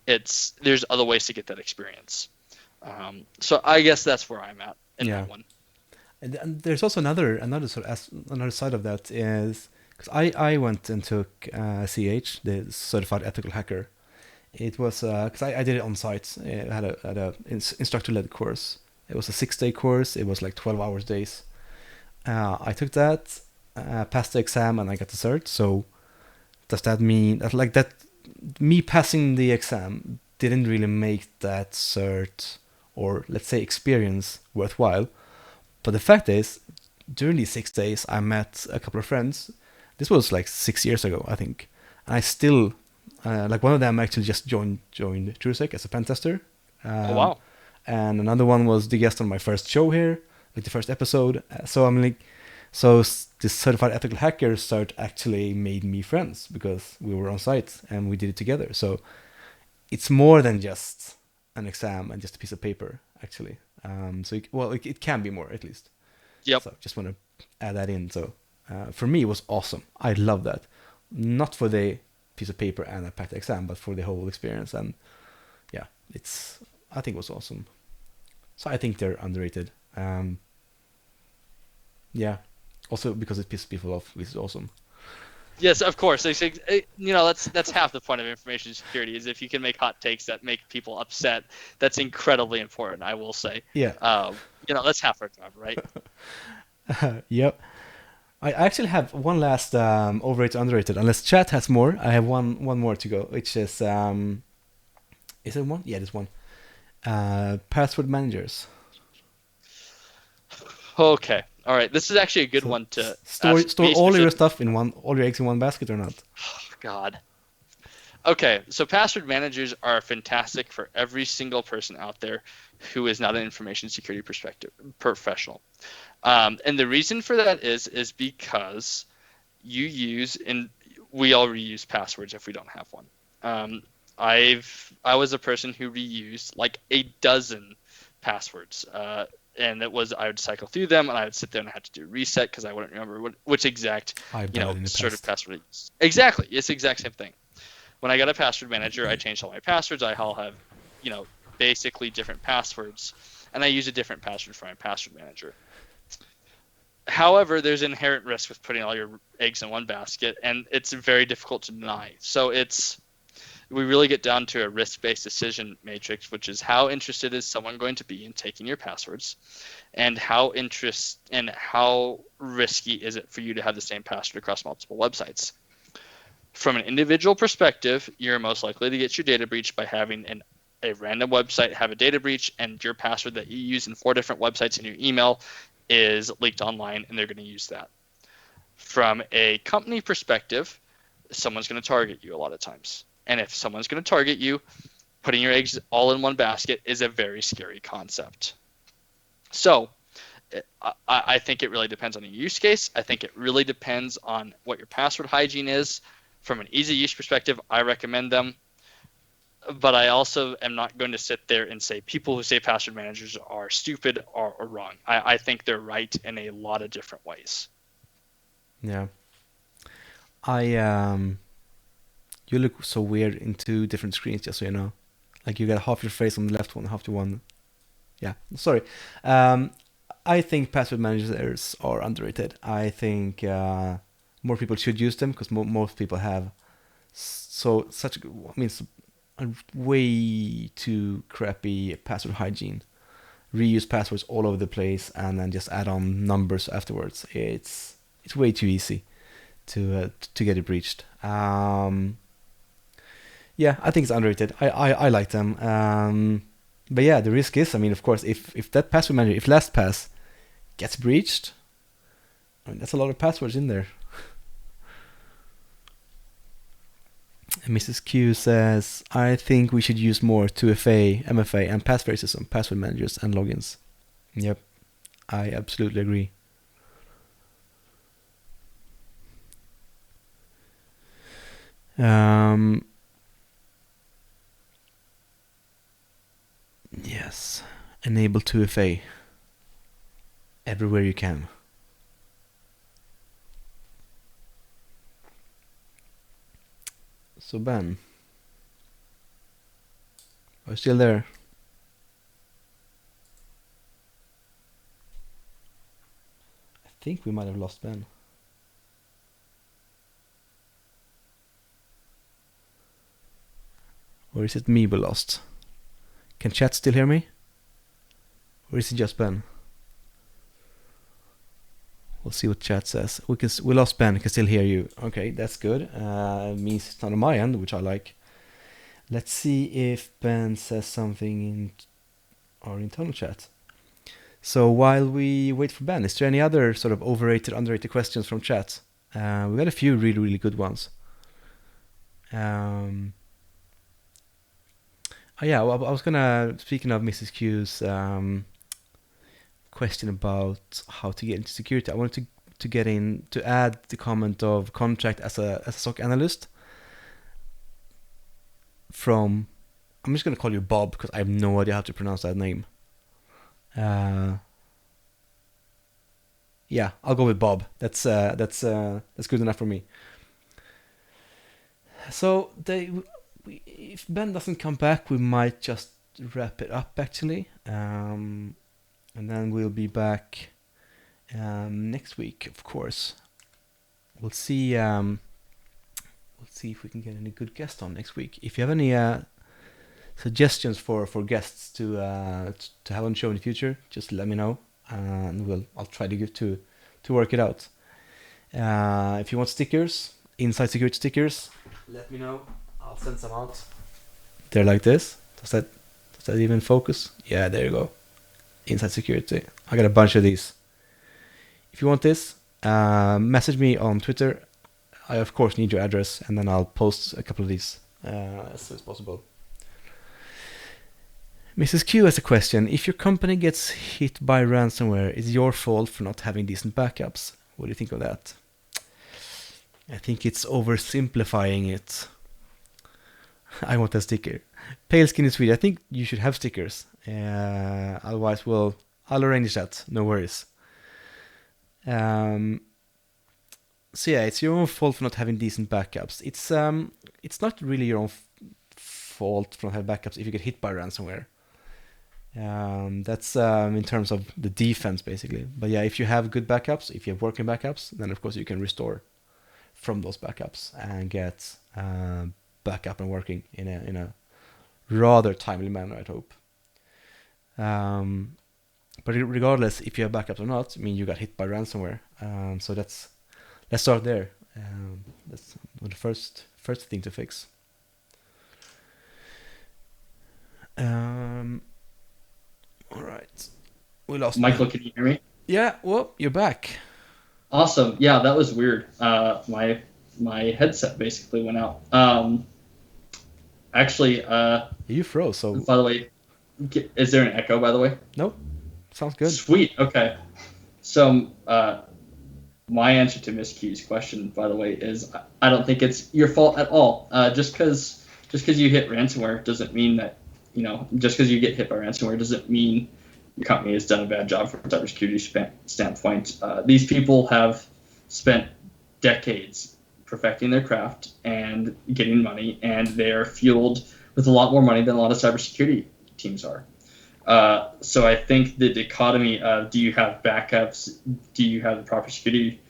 There's other ways to get that experience. So I guess that's where I'm at in that one. And there's also another side of that is because I went and took CH, the Certified Ethical Hacker. It was because I did it on site. I had a instructor-led course. It was a 6-day course. It was like 12 hours days. I took that, passed the exam, and I got the cert. So does that mean that me passing the exam didn't really make that cert or let's say experience worthwhile? But the fact is, during these 6 days, I met a couple of friends. This was like 6 years ago, I think. And I still, one of them actually just joined TrueSec as a pen tester. Oh, wow. and another one was the guest on my first show here, like the first episode. So I'm like, so this certified ethical hacker cert actually made me friends because we were on site and we did it together. So it's more than just an exam and just a piece of paper, actually. It can be more, at least. Yep. So just want to add that in. So for me, it was awesome. I love that. Not for the piece of paper and a packed exam, but for the whole experience. And yeah, I think it was awesome. So I think they're underrated. Yeah. Also because it pisses people off, which is awesome. Yes, of course. That's half the point of information security is if you can make hot takes that make people upset. That's incredibly important, I will say. Yeah. That's half our job, right? Yep. I actually have one last overrated, underrated. Unless chat has more, I have one more to go, which is it one? Yeah, there's one. Password managers. Okay. All right. This is actually a good one to store all your stuff in all your eggs in one basket or not. God. Okay, so password managers are fantastic for every single person out there who is not an information security professional. And the reason for that is because we all reuse passwords if we don't have one. I was a person who reused like a dozen passwords. And I would cycle through them, and I would sit there and I had to do a reset because I wouldn't remember which exact sort of password I used. Exactly, it's the exact same thing. When I got a password manager, I changed all my passwords. I all have, basically different passwords, and I use a different password for my password manager. However, there's inherent risk with putting all your eggs in one basket, and it's very difficult to deny. So we really get down to a risk-based decision matrix, which is how interested is someone going to be in taking your passwords, and how risky is it for you to have the same password across multiple websites. From an individual perspective, you're most likely to get your data breached by having a random website have a data breach, and your password that you use in 4 different websites in your email is leaked online, and they're going to use that. From a company perspective, someone's going to target you a lot of times. And if someone's going to target you, putting your eggs all in one basket is a very scary concept. So I think it really depends on the use case. I think it really depends on what your password hygiene is. From an easy use perspective, I recommend them. But I also am not going to sit there and say people who say password managers are stupid or wrong. I think they're right in a lot of different ways. Yeah. You look so weird in 2 different screens, just so you know. Like you got half your face on the left one, half the one. Yeah, sorry. I think password managers are underrated. I think more people should use them because most people have a way too crappy password hygiene. Reuse passwords all over the place and then just add on numbers afterwards. It's way too easy to get it breached. Yeah, I think it's underrated. I like them. But yeah, the risk is, of course, if that password manager, if LastPass gets breached, that's a lot of passwords in there. And Mrs. Q says, I think we should use more 2FA, MFA, and passphrases on password managers and logins. Yep, I absolutely agree. Yes, enable 2FA everywhere you can. So Ben, are you still there? I think we might have lost Ben. Or is it me we lost? Can chat still hear me? Or is it just Ben? We'll see what chat says. We lost Ben, can still hear you. Okay, that's good. It means it's not on my end, which I like. Let's see if Ben says something in our internal chat. So while we wait for Ben, is there any other sort of overrated, underrated questions from chat? We got a few really, really good ones. Oh, yeah, well, I was gonna, speaking of Mrs. Q's question about how to get into security, I wanted to get in to add the comment of contract as a SOC analyst from, I'm just gonna call you Bob because I have no idea how to pronounce that name. Yeah, I'll go with Bob. That's good enough for me. So if Ben doesn't come back, we might just wrap it up actually, and then we'll be back next week, of course. We'll see. We'll see if we can get any good guests on next week. If you have any suggestions for guests to have on the show in the future, just let me know, and I'll try to work it out. If you want stickers, Inside Security stickers, let me know. I'll send some out. They're like this. Does that even focus? Yeah, there you go. Inside Security. I got a bunch of these. If you want this, message me on Twitter. I of course need your address, and then I'll post a couple of these as soon as possible. Mrs. Q has a question. If your company gets hit by ransomware, is it your fault for not having decent backups? What do you think of that? I think it's oversimplifying it. I want a sticker. Pale skin in Sweden. I think you should have stickers. Otherwise, I'll arrange that. No worries. So yeah, it's your own fault for not having decent backups. It's not really your own fault for not having backups if you get hit by ransomware. That's in terms of the defense, basically. But yeah, if you have good backups, if you have working backups, then of course you can restore from those backups and get back up and working in a rather timely manner, I'd hope. But regardless, if you have backups or not, I mean, you got hit by ransomware. So let's start there. That's the first thing to fix. All right. We lost Michael, can you hear me? Yeah, well, you're back. Awesome. Yeah, that was weird. My headset basically went out. Actually, you froze. So by the way, is there an echo? By the way, nope. Sounds good. Sweet. Okay. So my answer to Miss Q's question, by the way, is I don't think it's your fault at all. Just because you hit ransomware doesn't mean that, just because you get hit by ransomware doesn't mean your company has done a bad job from a cybersecurity standpoint. These people have spent decades perfecting their craft and getting money, and they're fueled with a lot more money than a lot of cybersecurity teams are. So I think the dichotomy of do you have backups, do you have the proper security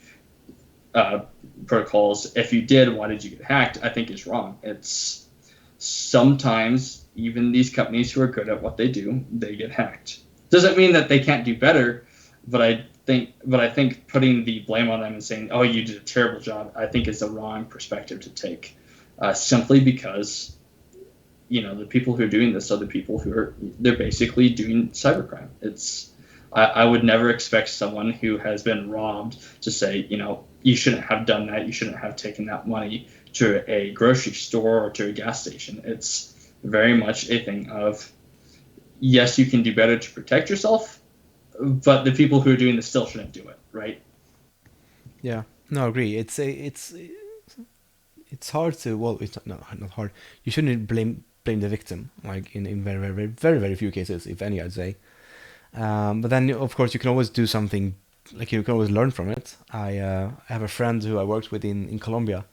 protocols? If you did, why did you get hacked? I think is wrong. It's sometimes even these companies who are good at what they do, they get hacked. Doesn't mean that they can't do better, but I think putting the blame on them and saying, "Oh, you did a terrible job," I think is the wrong perspective to take. Simply because, the people who are doing this are the people they're basically doing cybercrime. I would never expect someone who has been robbed to say, you shouldn't have done that. You shouldn't have taken that money to a grocery store or to a gas station. It's very much a thing of, yes, you can do better to protect yourself, but the people who are doing this still shouldn't do it, right? Yeah, no, I agree. It's hard to, well, it's not hard. You shouldn't blame the victim, like in very, very, very, very few cases, if any, I'd say. But then, of course, you can always do something, like you can always learn from it. I have a friend who I worked with in Colombia.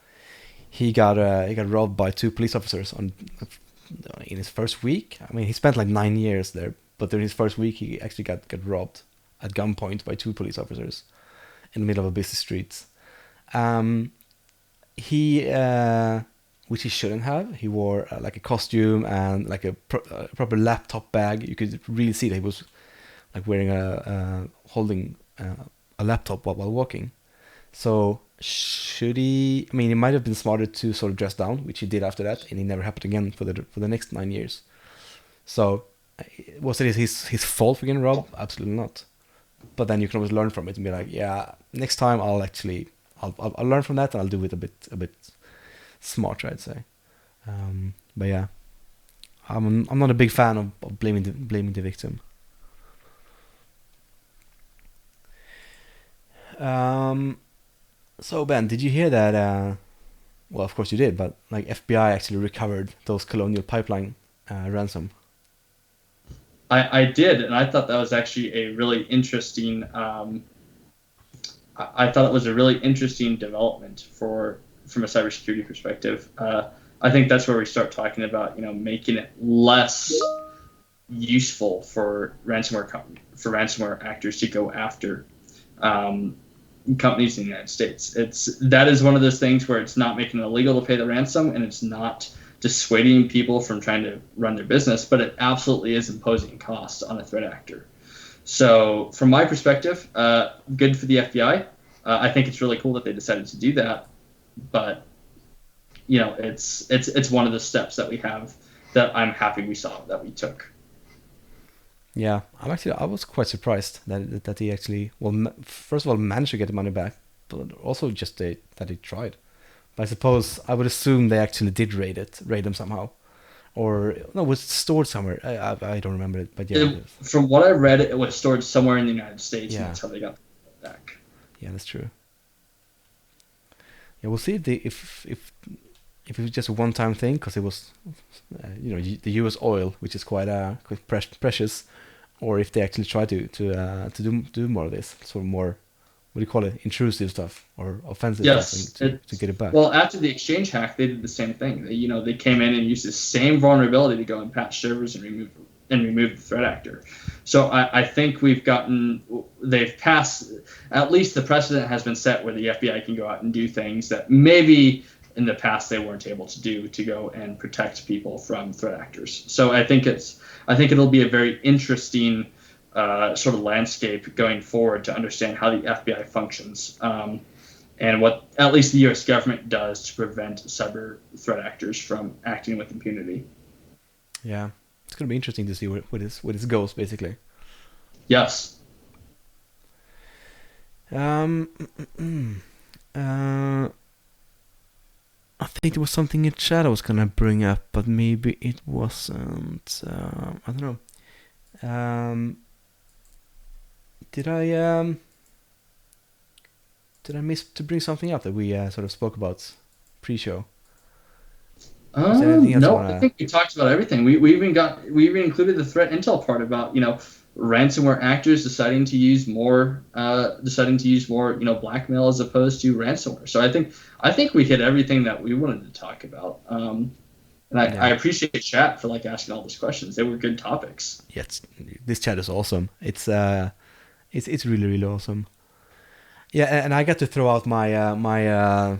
He got robbed by 2 police officers in his first week. I mean, he spent like 9 years there, but during his first week, he actually got robbed at gunpoint by 2 police officers in the middle of a busy street. Which he shouldn't have. He wore like a costume and like a proper laptop bag. You could really see that he was like wearing holding a laptop while walking. So should he? I mean, it might have been smarter to sort of dress down, which he did after that, and it never happened again for the next 9 years. So was it his fault for getting robbed? Absolutely not. But then you can always learn from it and be like, yeah, next time I'll learn from that and I'll do it a bit smarter, I'd say. But yeah, I'm not a big fan of blaming the victim. So Ben, did you hear that? Well, of course you did, but like FBI actually recovered those Colonial Pipeline ransom. I did, and I thought that was actually a really interesting. I thought it was a really interesting development from a cybersecurity perspective. I think that's where we start talking about making it less useful for ransomware actors to go after companies in the United States. That is one of those things where it's not making it illegal to pay the ransom, and it's not dissuading people from trying to run their business, but it absolutely is imposing costs on a threat actor. So from my perspective, good for the FBI. I think it's really cool that they decided to do that, but it's one of the steps that we have that I'm happy that we took. Yeah, I was quite surprised that he actually, well, first of all, managed to get the money back, but also just that he tried. But I suppose I would assume they actually did raid them somehow, or no, was it stored somewhere? I don't remember it, but yeah. From what I read, it was stored somewhere in the United States, yeah. And that's how they got it back. Yeah, that's true. Yeah, we'll see if it was just a one-time thing, because it was, the U.S. oil, which is quite precious, or if they actually try to do more of this, sort of more, what do you call it, intrusive stuff or offensive stuff to get it back. Well, after the Exchange hack, they did the same thing. They came in and used the same vulnerability to go and patch servers and remove the threat actor. So I think they've passed, at least the precedent has been set where the FBI can go out and do things that maybe in the past they weren't able to do, to go and protect people from threat actors. So I think it'll be a very interesting sort of landscape going forward to understand how the FBI functions, and what at least the U.S. government does to prevent cyber threat actors from acting with impunity. Yeah, it's going to be interesting to see where this goes, basically. Yes. I think there was something in chat I was going to bring up, but maybe it wasn't. I don't know. Did I miss to bring something up that we sort of spoke about pre-show? No, I think we talked about everything. We even included the threat intel part about ransomware actors deciding to use more blackmail as opposed to ransomware. So I think we hit everything that we wanted to talk about. I appreciate chat for asking all those questions. They were good topics. Yeah, this chat is awesome. It's really, really awesome. Yeah, and I got to throw out my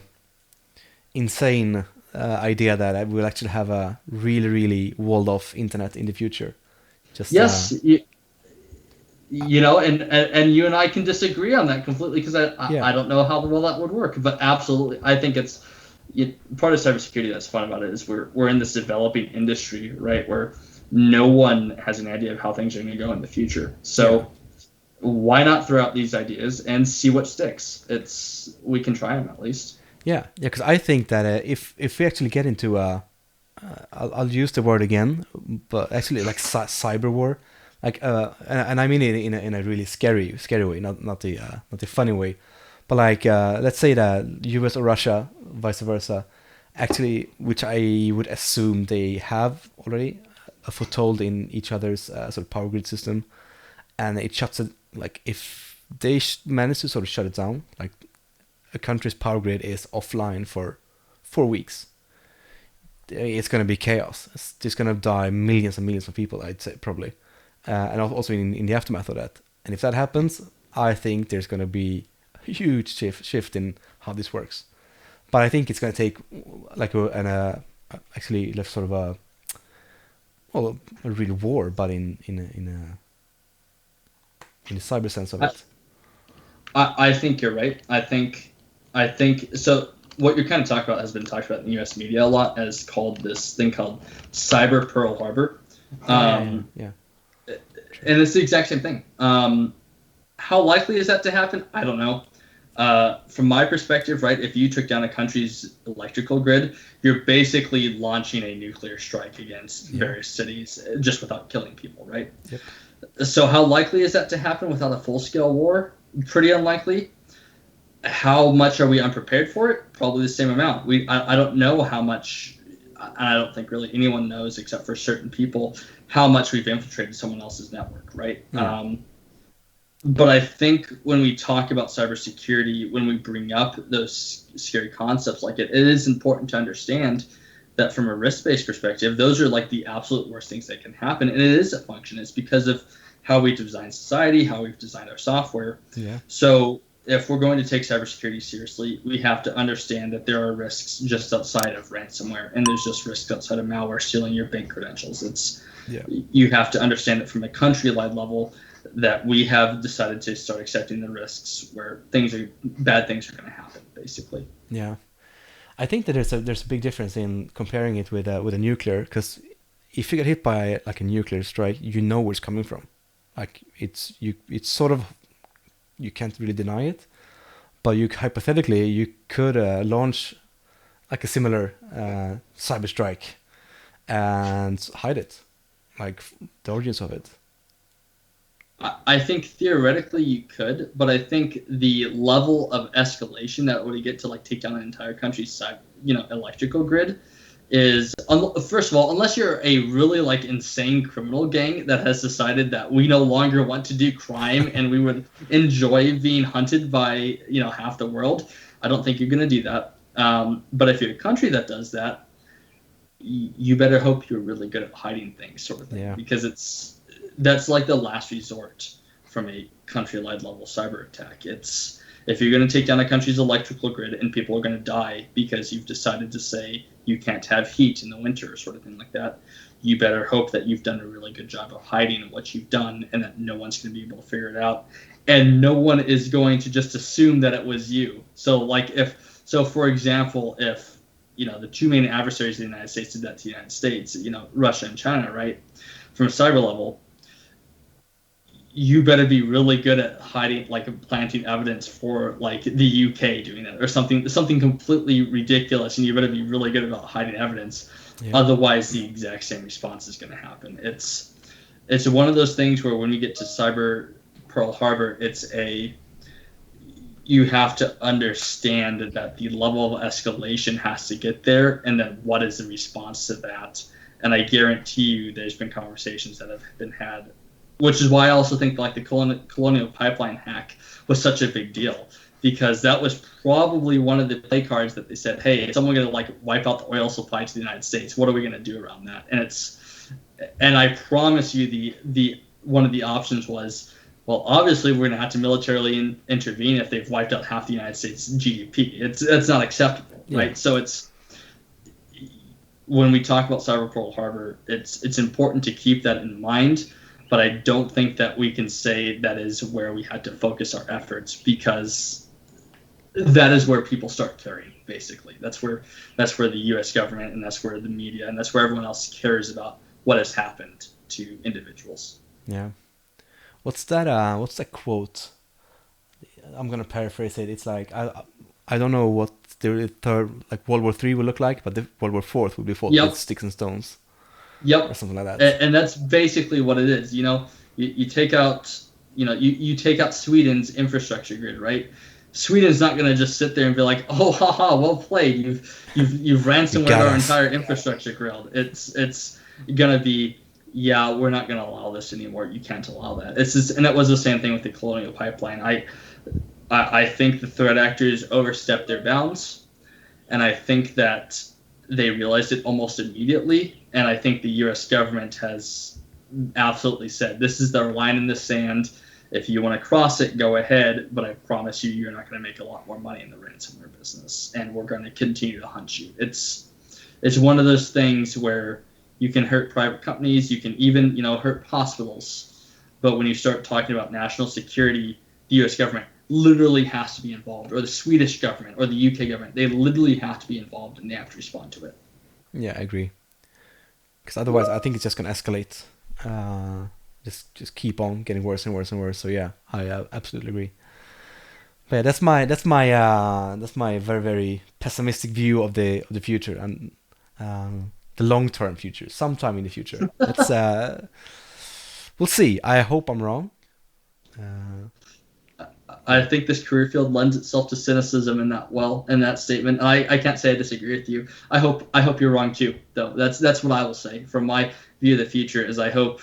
insane idea that I will actually have a really, really walled off internet in the future. Yes, and you and I can disagree on that completely, because I don't know how well that would work, but absolutely, I think it's part of cybersecurity that's fun about it is we're in this developing industry, right, where no one has an idea of how things are going to go in the future. So why not throw out these ideas and see what sticks? We can try them at least. Yeah, because I think that if we actually get into I'll use the word again, but actually cyber war, and I mean it in a really scary way, not the funny way, but let's say that US or Russia, vice versa, actually, which I would assume they have already a foothold in each other's sort of power grid system, and it shuts it, if they manage to sort of shut it down, a country's power grid is offline for 4 weeks, it's going to be chaos. It's just going to die millions and millions of people, I'd say, probably. And also in the aftermath of that. And if that happens, I think there's going to be a huge shift in how this works. But I think it's going to take actually sort of a real war, but in the cyber sense of it. I think you're right. I think so. What you're kind of talking about has been talked about in the U.S. media a lot, as this thing called Cyber Pearl Harbor. Yeah. And it's the exact same thing. How likely is that to happen? I don't know. From my perspective, right, if you took down a country's electrical grid, you're basically launching a nuclear strike against various cities just without killing people, right? Yep. So how likely is that to happen without a full-scale war? Pretty unlikely. How much are we unprepared for it? Probably the same amount. I don't know how much, and I don't think really anyone knows except for certain people, how much we've infiltrated someone else's network, right? But I think when we talk about cybersecurity, when we bring up those scary concepts like it is important to understand that from a risk-based perspective, those are like the absolute worst things that can happen. And it is a function. It's because of how we design society, how we've designed our software. Yeah. So if we're going to take cybersecurity seriously, we have to understand that there are risks just outside of ransomware, and there's just risks outside of malware stealing your bank credentials. You have to understand it from a country-wide level that we have decided to start accepting the risks where bad things are going to happen, basically. Yeah, I think that there's a big difference in comparing it with a nuclear, because if you get hit by like a nuclear strike, you know where it's coming from. Like it's sort of, you can't really deny it, but you hypothetically you could launch like a similar cyber strike and hide it, like the origins of it. I think theoretically you could, but I think the level of escalation that would get to like take down an entire country's electrical grid is, first of all, unless you're a really like insane criminal gang that has decided that we no longer want to do crime and we would enjoy being hunted by half the world, I don't think you're going to do that. But if you're a country that does that, you better hope you're really good at hiding things, sort of thing, because that's like the last resort from a country-wide level cyber attack. It's if you're going to take down a country's electrical grid and people are going to die because you've decided to say you can't have heat in the winter, sort of thing like that, you better hope that you've done a really good job of hiding what you've done and that no one's going to be able to figure it out. And no one is going to just assume that it was you. So for example, if the two main adversaries of the United States did that to the United States, Russia and China, right? From a cyber level, you better be really good at hiding, like planting evidence for like the UK doing that or something completely ridiculous, and you better be really good about hiding evidence. Otherwise, the exact same response is going to happen. It's one of those things where when we get to cyber Pearl Harbor, you have to understand that the level of escalation has to get there, and then what is the response to that? And I guarantee you, there's been conversations that have been had. Which is why I also think like the Colonial Pipeline hack was such a big deal, because that was probably one of the play cards that they said, hey, is someone going to like wipe out the oil supply to the United States? What are we going to do around that? And I promise you the one of the options was, well, obviously we're going to have to militarily intervene if they've wiped out half the United States GDP. It's not acceptable, right? So when we talk about cyber Pearl Harbor, it's important to keep that in mind. But I don't think that we can say that is where we had to focus our efforts, because that is where people start caring, basically. That's where the U.S. government and that's where the media and that's where everyone else cares about what has happened to individuals. Yeah. What's that quote? I'm going to paraphrase it. It's like, I don't know what the third, like World War III will look like, but the World War IV will be fought with sticks and stones. Yep. Or something like that. And that's basically what it is. You take out, you take out Sweden's infrastructure grid, right? Sweden's not going to just sit there and be like, oh, haha, well played. You've ransomware our entire infrastructure grid. It's going to be, we're not going to allow this anymore. You can't allow that. And that was the same thing with the Colonial Pipeline. I think the threat actors overstepped their bounds, and I think that they realized it almost immediately. And I think the U.S. government has absolutely said, this is the line in the sand. If you want to cross it, go ahead. But I promise you're not going to make a lot more money in the ransomware business. And we're going to continue to hunt you. It's one of those things where you can hurt private companies. You can even, hurt hospitals. But when you start talking about national security, the U.S. government literally has to be involved, or the Swedish government or the UK government. They literally have to be involved, and they have to respond to it. Yeah, I agree. Because otherwise, I think it's just going to escalate. Just keep on getting worse and worse and worse. So yeah, I absolutely agree. But yeah, that's my very very pessimistic view of the future and the long term future. Sometime in the future, let's we'll see. I hope I'm wrong. I think this career field lends itself to cynicism in that statement. I can't say I disagree with you. I hope you're wrong too, though. That's what I will say from my view of the future. Is I hope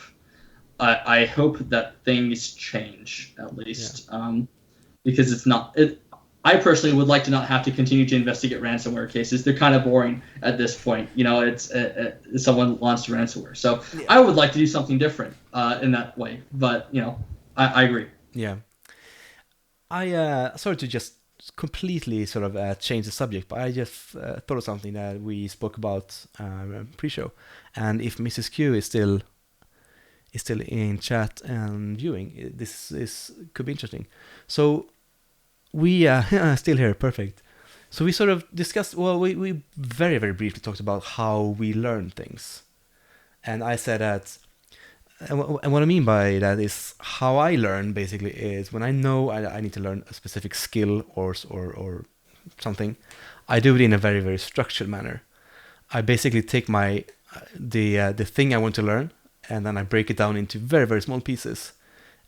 that things change at least, because it's not. I personally would like to not have to continue to investigate ransomware cases. They're kind of boring at this point. It's someone launched ransomware, so I would like to do something different in that way. But I agree. Yeah. Sorry to just completely sort of change the subject, but I just thought of something that we spoke about pre-show, and if Mrs. Q is still in chat and viewing, this could be interesting. So we still here, perfect. So we sort of discussed. Well, we very very briefly talked about how we learn things, and I said that. And what I mean by that is how I learn basically is when I know I need to learn a specific skill or something, I do it in a very very structured manner. I basically take the thing I want to learn and then I break it down into very very small pieces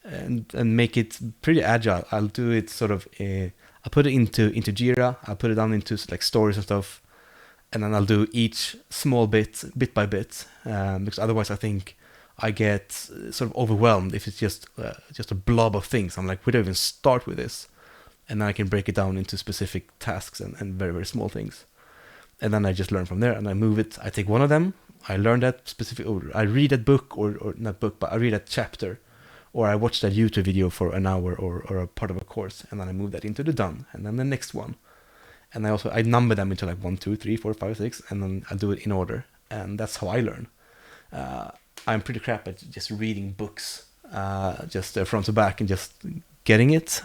and make it pretty agile. I'll do it sort of I'll put it into Jira. I'll put it down into like stories and stuff, and then I'll do each small bit by bit because otherwise I think I get sort of overwhelmed if it's just a blob of things. I'm like, where do I even start with this? And then I can break it down into specific tasks and very, very small things. And then I just learn from there and I move it. I take one of them, I learn that specific, or I read a book or not book, but I read a chapter, or I watch that YouTube video for an hour or a part of a course, and then I move that into the done, and then the next one. And I number them into like 1, 2, 3, 4, 5, 6, and then I'll do it in order. And that's how I learn. I'm pretty crap at just reading books, just front to back and just getting it.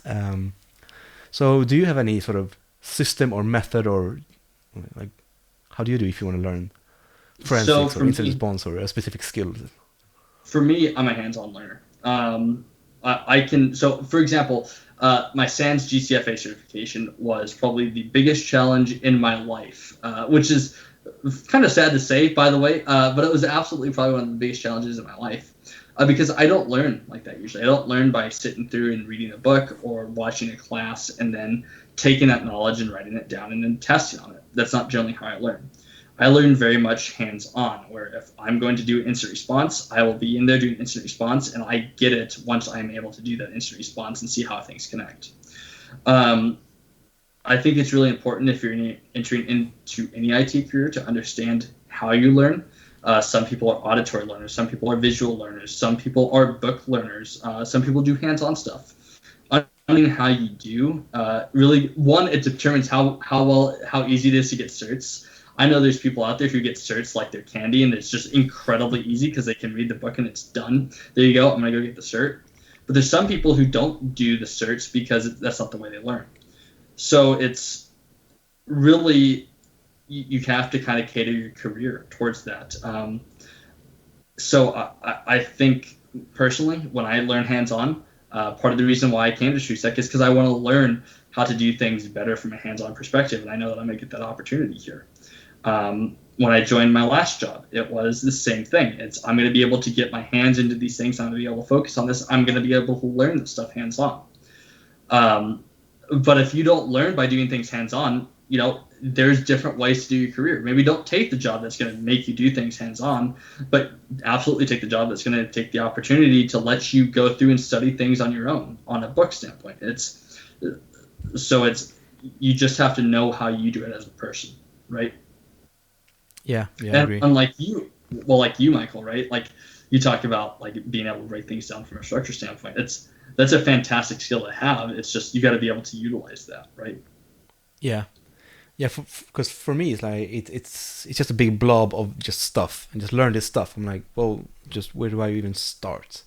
So do you have any sort of system or method, or like how do you do if you want to learn forensics or incident response or a specific skill? For me, I'm a hands-on learner. I can, so for example, my SANS GCFA certification was probably the biggest challenge in my life, which is kind of sad to say, by the way, but it was absolutely probably one of the biggest challenges in my life because I don't learn like that usually. I don't learn by sitting through and reading a book or watching a class and then taking that knowledge and writing it down and then testing on it. That's not generally how I learn. I learn very much hands-on, where if I'm going to do instant response, I will be in there doing instant response, and I get it once I'm able to do that instant response and see how things connect. I think it's really important if you're entering into any IT career to understand how you learn. Some people are auditory learners, some people are visual learners, some people are book learners, some people do hands-on stuff. Understanding how you do, really, one, it determines how easy it is to get certs. I know there's people out there who get certs like they're candy, and it's just incredibly easy because they can read the book and it's done. There you go, I'm going to go get the cert. But there's some people who don't do the certs because that's not the way they learn. So it's really, you have to kind of cater your career towards that. So I think personally, when I learn hands-on, part of the reason why I came to StreetSec is because I want to learn how to do things better from a hands-on perspective, and I know that I'm going to get that opportunity here. When I joined my last job, it was the same thing. I'm going to be able to get my hands into these things. I'm going to be able to focus on this. I'm going to be able to learn this stuff hands-on. But if you don't learn by doing things hands-on, there's different ways to do your career. Maybe don't take the job that's going to make you do things hands-on, but absolutely take the job that's going to take the opportunity to let you go through and study things on your own on a book standpoint. You just have to know how you do it as a person, right? Yeah, I agree. Unlike you, Michael, right? Like you talk about like being able to break things down from a structure standpoint. That's a fantastic skill to have. It's just you got to be able to utilize that, right? Yeah. Because for me, it's like it's just a big blob of just stuff and just learn this stuff. I'm like, well, just where do I even start?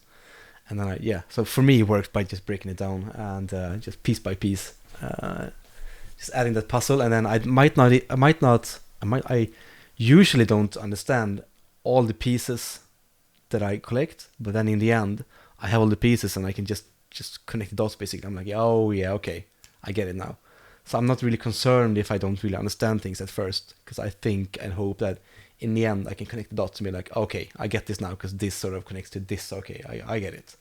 And then so for me, it works by just breaking it down and just piece by piece, just adding that puzzle. And then I usually don't understand all the pieces that I collect, but then in the end, I have all the pieces and I can just connect the dots basically. I'm like, oh yeah, okay, I get it now. So I'm not really concerned if I don't really understand things at first, because I think and hope that in the end I can connect the dots and be like, okay, I get this now because this sort of connects to this. Okay, I get it.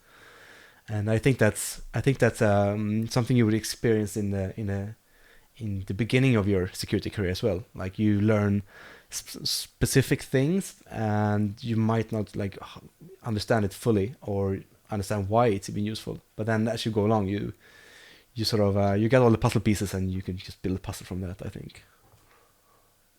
And I think that's something you would experience in the beginning of your security career as well. Like you learn specific things, and you might not like understand it fully or understand why it's even useful. But then as you go along, you sort of you get all the puzzle pieces, and you can just build a puzzle from that, I think.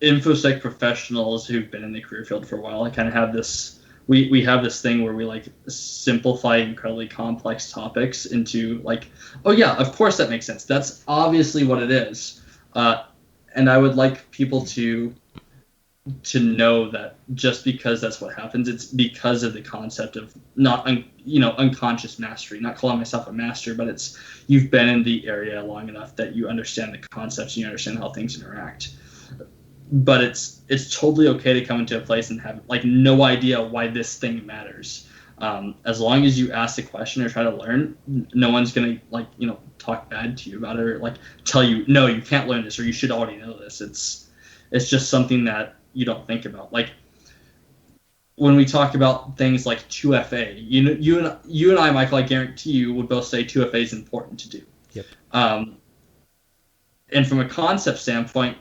InfoSec professionals who've been in the career field for a while, I kind of have this. We have this thing where we like simplify incredibly complex topics into like, oh yeah, of course that makes sense. That's obviously what it is. And I would like people to know that just because that's what happens, it's because of the concept of not unconscious mastery. Not calling myself a master, but it's you've been in the area long enough that you understand the concepts and you understand how things interact. But it's totally okay to come into a place and have like no idea why this thing matters. As long as you ask the question or try to learn, no one's gonna talk bad to you about it or like tell you no, you can't learn this or you should already know this. It's just something that you don't think about. Like when we talk about things like 2FA, you and I, Michael, I guarantee you would both say 2FA is important to do. Yep. And from a concept standpoint,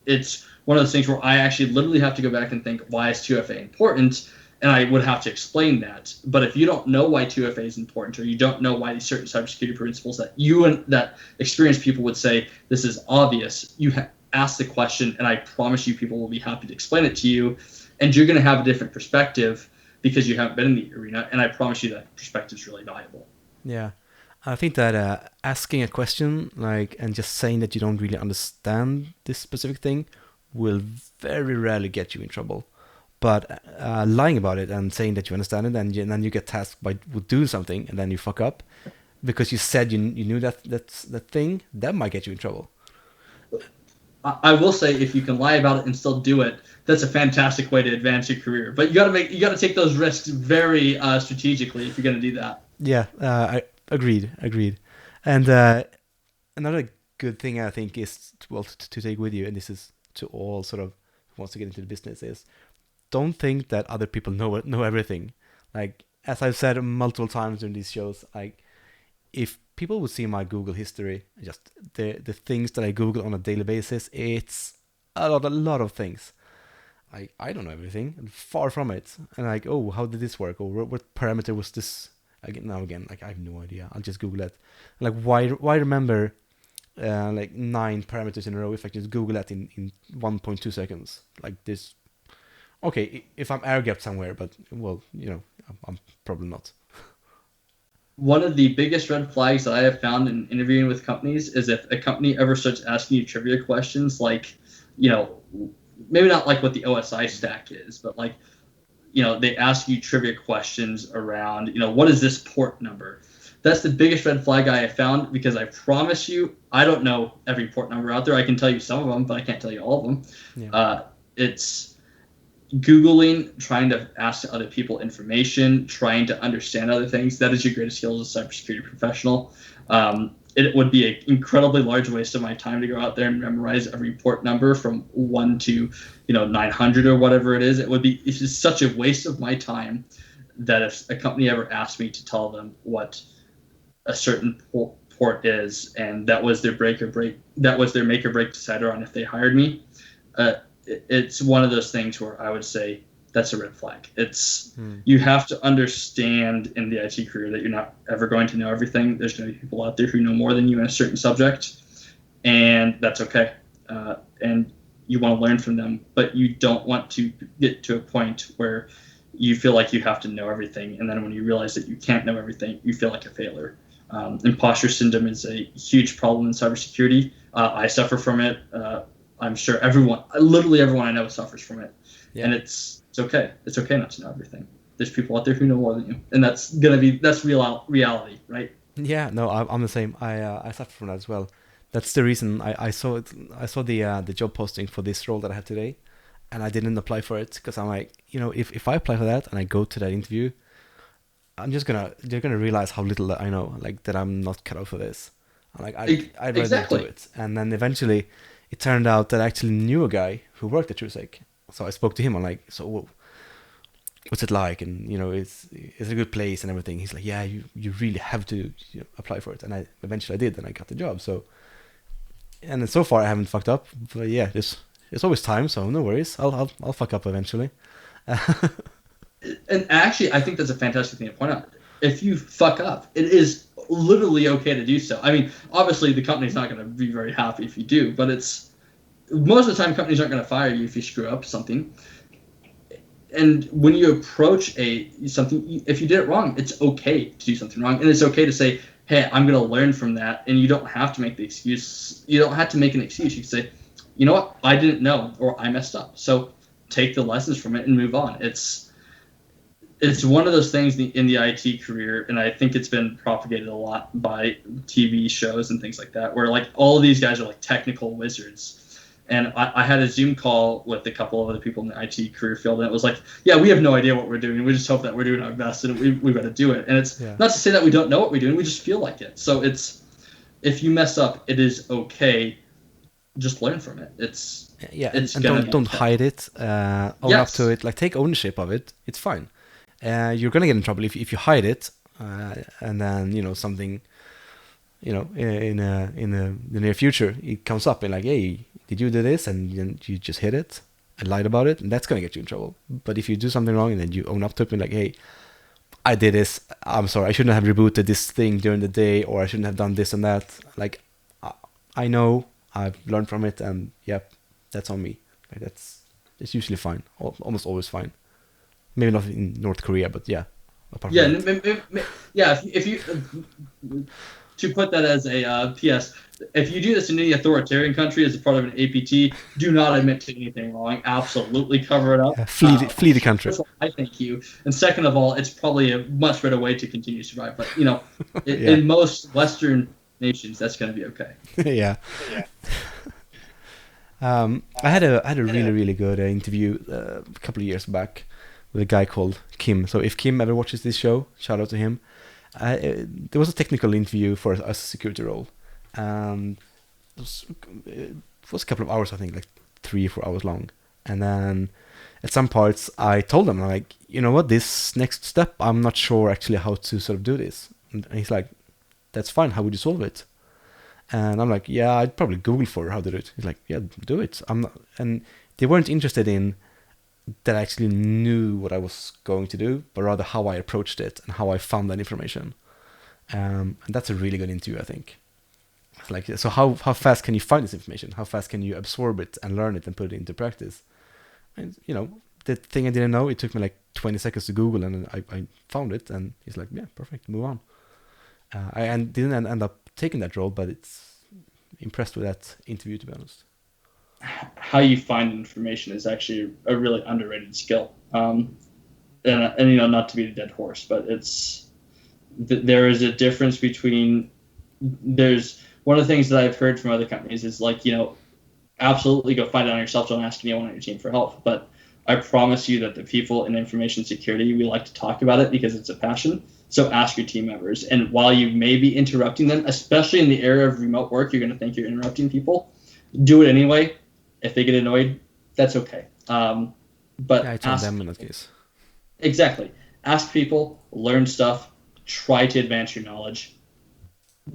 it's one of those things where I actually literally have to go back and think, why is 2FA important? And I would have to explain that. But if you don't know why 2FA is important, or you don't know why these certain cybersecurity principles that you and that experienced people would say this is obvious, you ask the question, and I promise you people will be happy to explain it to you. And you're going to have a different perspective because you haven't been in the arena. And I promise you that perspective is really valuable. Yeah. I think that asking a question and just saying that you don't really understand this specific thing will very rarely get you in trouble. But lying about it and saying that you understand it, and then you get tasked with doing something, and then you fuck up because you said you knew that thing, that might get you in trouble. I will say, if you can lie about it and still do it, that's a fantastic way to advance your career. But you got to take those risks very strategically if you're going to do that. Yeah, I agreed. And another good thing I think is to take with you, and this is to all sort of who wants to get into the business, is don't think that other people know everything. Like as I've said multiple times during these shows, like if people would see my Google history, just the things that I Google on a daily basis, it's a lot of things. I don't know everything, far from it. And like, oh, how did this work? Or what parameter was this? Again, like I have no idea. I'll just Google it. Like why remember like 9 parameters in a row if I just Google that in 1.2 seconds? Like this. Okay, if I'm air-gapped somewhere, but well, I'm probably not. One of the biggest red flags that I have found in interviewing with companies is if a company ever starts asking you trivia questions, like, maybe not like what the OSI stack is, but like, they ask you trivia questions around, what is this port number? That's the biggest red flag I have found, because I promise you, I don't know every port number out there. I can tell you some of them, but I can't tell you all of them. Yeah. It's Googling, trying to ask other people information, trying to understand other things. That is your greatest skill as a cybersecurity professional. It would be an incredibly large waste of my time to go out there and memorize every port number from 1 to 900 or whatever it is. It's just such a waste of my time that if a company ever asked me to tell them what a certain port is, and that was their make or break decider on if they hired me, it's one of those things where I would say that's a red flag. You have to understand in the IT career that you're not ever going to know everything. There's going to be people out there who know more than you in a certain subject, and that's okay. And you want to learn from them, but you don't want to get to a point where you feel like you have to know everything, and then when you realize that you can't know everything, you feel like a failure. Imposter syndrome is a huge problem in cybersecurity. I suffer from it. I'm sure literally everyone I know suffers from it. Yeah. And it's okay. It's okay not to know everything. There's people out there who know more than you, and that's reality, right? Yeah, no, I'm the same. I suffer from that as well. That's the reason I saw it. I saw the job posting for this role that I have today, and I didn't apply for it because I'm like, if I apply for that and I go to that interview, they're gonna realize how little I know, like that I'm not cut out for this. I'm like, I'd rather not do Exactly. it. And then eventually, it turned out that I actually knew a guy who worked at TrueSec. So I spoke to him. I'm like, so what's it like? And it's a good place and everything. He's like, yeah, you really have to apply for it. And I eventually did, and I got the job. So, and then so far I haven't fucked up. But yeah, it's always time, so no worries. I'll fuck up eventually. And actually, I think that's a fantastic thing to point out. If you fuck up, it is literally okay to do so. I mean, obviously the company's not going to be very happy if you do, but it's most of the time companies aren't going to fire you if you screw up something. And when you approach something, if you did it wrong, it's okay to do something wrong, and it's okay to say, "Hey, I'm going to learn from that." And you don't have to make the excuse. You don't have to make an excuse. You can say, "You know what? I didn't know, or I messed up." So take the lessons from it and move on. It's one of those things in the IT career, and I think it's been propagated a lot by TV shows and things like that, where like all of these guys are like technical wizards. And I had a Zoom call with a couple of other people in the IT career field, and it was like, yeah, we have no idea what we're doing. We just hope that we're doing our best, and we've got to do it. And it's not to say that we don't know what we're doing. We just feel like it. So if you mess up, it is okay. Just learn from it. And don't hide it. Own up to it. Like, take ownership of it. It's fine. You're gonna get in trouble if you hide it, and then something, in the near future it comes up and like, hey, did you do this? And then you just hid it and lied about it, and that's gonna get you in trouble. But if you do something wrong and then you own up to it and like, hey, I did this. I'm sorry. I shouldn't have rebooted this thing during the day, or I shouldn't have done this and that. Like, I know. I've learned from it, and yep, that's on me. Like, it's usually fine. Almost always fine. Maybe not in North Korea, but yeah. If you to put that as a PS, if you do this in any authoritarian country as a part of an APT, do not admit to anything wrong. Absolutely cover it up. Yeah, flee the country. First of all, I thank you, and second of all, it's probably a much better way to continue to survive. But in most Western nations, that's going to be okay. Yeah. I had a really, really good interview a couple of years back with a guy called Kim. So if Kim ever watches this show, shout out to him. There was a technical interview for a security role. It was a couple of hours, I think, like 3 or 4 hours long. And then at some parts, I told him, like, you know what, this next step, I'm not sure actually how to sort of do this. And he's like, that's fine. How would you solve it? And I'm like, yeah, I'd probably Google for how to do it. He's like, yeah, do it. I'm not, and they weren't interested in that I actually knew what I was going to do, but rather how I approached it and how I found that information. And that's a really good interview, I think. It's like, so how fast can you find this information? How fast can you absorb it and learn it and put it into practice? And, the thing I didn't know, it took me like 20 seconds to Google, and I found it. And he's like, yeah, perfect, move on. I didn't end up taking that role, but it's impressed with that interview, to be honest. How you find information is actually a really underrated skill. And not to beat a dead horse, but there is a difference between, there's one of the things that I've heard from other companies is like, absolutely go find it on yourself. Don't ask anyone on your team for help. But I promise you that the people in information security, we like to talk about it because it's a passion. So ask your team members. And while you may be interrupting them, especially in the area of remote work, you're going to think you're interrupting people. Do it anyway. If they get annoyed, that's okay. But I told them in that case. Exactly. Ask people, learn stuff, try to advance your knowledge.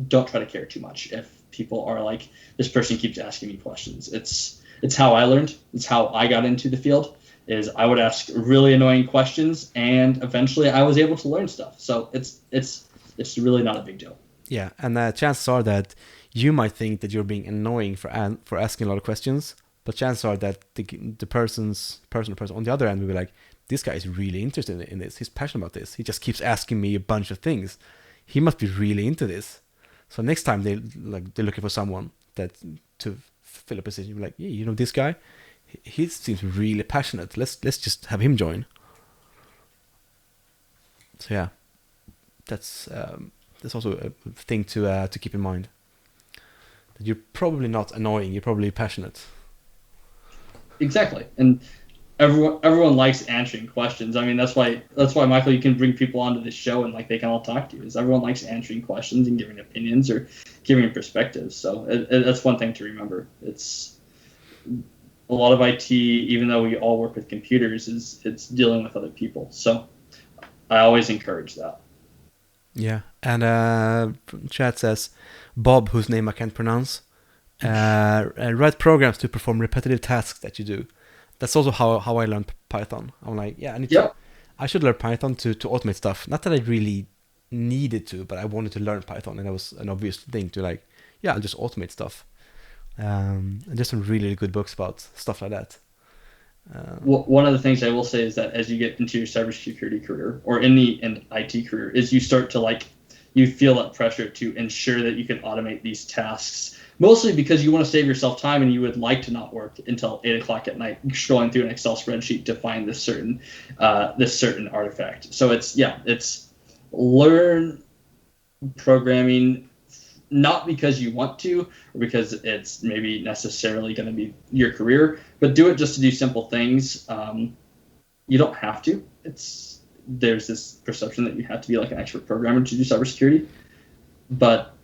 Don't try to care too much if people are like, this person keeps asking me questions. It's how I learned. It's how I got into the field. Is I would ask really annoying questions, and eventually I was able to learn stuff. So it's really not a big deal. Yeah, and chances are that you might think that you're being annoying for asking a lot of questions, but chances are that the person on the other end will be like, this guy is really interested in this. He's passionate about this. He just keeps asking me a bunch of things. He must be really into this. So next time they're looking for someone to fill a position, you're like, yeah, this guy. He seems really passionate. Let's just have him join. So yeah, that's also a thing to keep in mind. That you're probably not annoying. You're probably passionate. Exactly, and everyone likes answering questions. I mean, that's why Michael, you can bring people onto this show and like they can all talk to you. Is everyone likes answering questions and giving opinions or giving perspectives. So that's one thing to remember. It's a lot of IT, even though we all work with computers, it's dealing with other people. So I always encourage that. Yeah, and chat says Bob, whose name I can't pronounce, write programs to perform repetitive tasks that you do. That's also how I learned Python. I'm like, yeah, I should learn Python to automate stuff. Not that I really needed to, but I wanted to learn Python, and that was an obvious thing to like, yeah, I'll just automate stuff. And there's some really good books about stuff like that. One of the things I will say is that as you get into your cybersecurity career or in the IT career, is you start to you feel that pressure to ensure that you can automate these tasks, mostly because you want to save yourself time and you would like to not work until 8 o'clock at night scrolling through an Excel spreadsheet to find this certain artifact. So it's learn programming not because you want to or because it's maybe necessarily going to be your career, but do it just to do simple things. You don't have to. There's this perception that you have to be like an expert programmer to do cybersecurity, but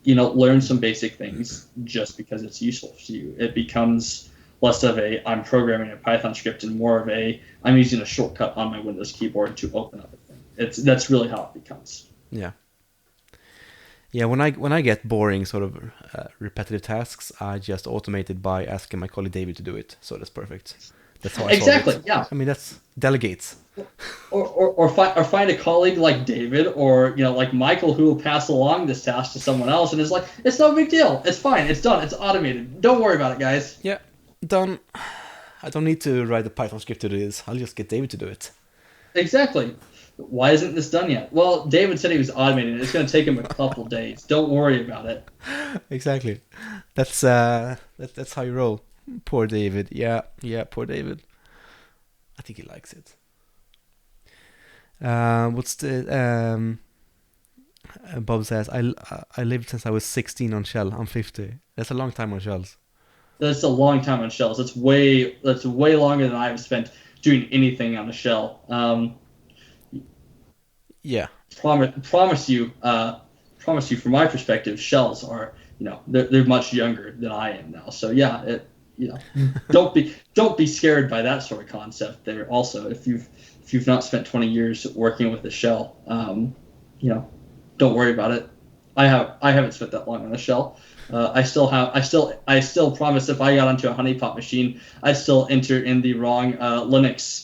learn some basic things just because it's useful to you. It becomes less of a I'm programming a Python script and more of a I'm using a shortcut on my Windows keyboard to open up a thing. That's really how it becomes. Yeah. Yeah, when I get boring sort of repetitive tasks, I just automate it by asking my colleague David to do it. So that's perfect. That's how I exactly. solve it. Yeah. I mean, that's delegates. Or find a colleague like David or like Michael who will pass along this task to someone else and is like, it's no big deal. It's fine. It's done. It's automated. Don't worry about it, guys. Yeah, done. I don't need to write a Python script to do this. I'll just get David to do it. Exactly. Why isn't this done yet? Well, David said he was automating it. It's going to take him a couple days. Don't worry about it. Exactly. That's how you roll. Poor David. Yeah, poor David. I think he likes it. What's the Bob says I lived since I was 16 on Shell. I'm 50. That's a long time on Shells. That's a long time on Shells. That's way longer than I've spent doing anything on a Shell. Yeah. Promise you from my perspective, Shells are they're much younger than I am now. So yeah, don't be scared by that sort of concept. There also, if you've not spent 20 years working with a shell, don't worry about it. I haven't spent that long on a shell. I still promise if I got onto a honeypot machine, I'd still enter in the wrong Linux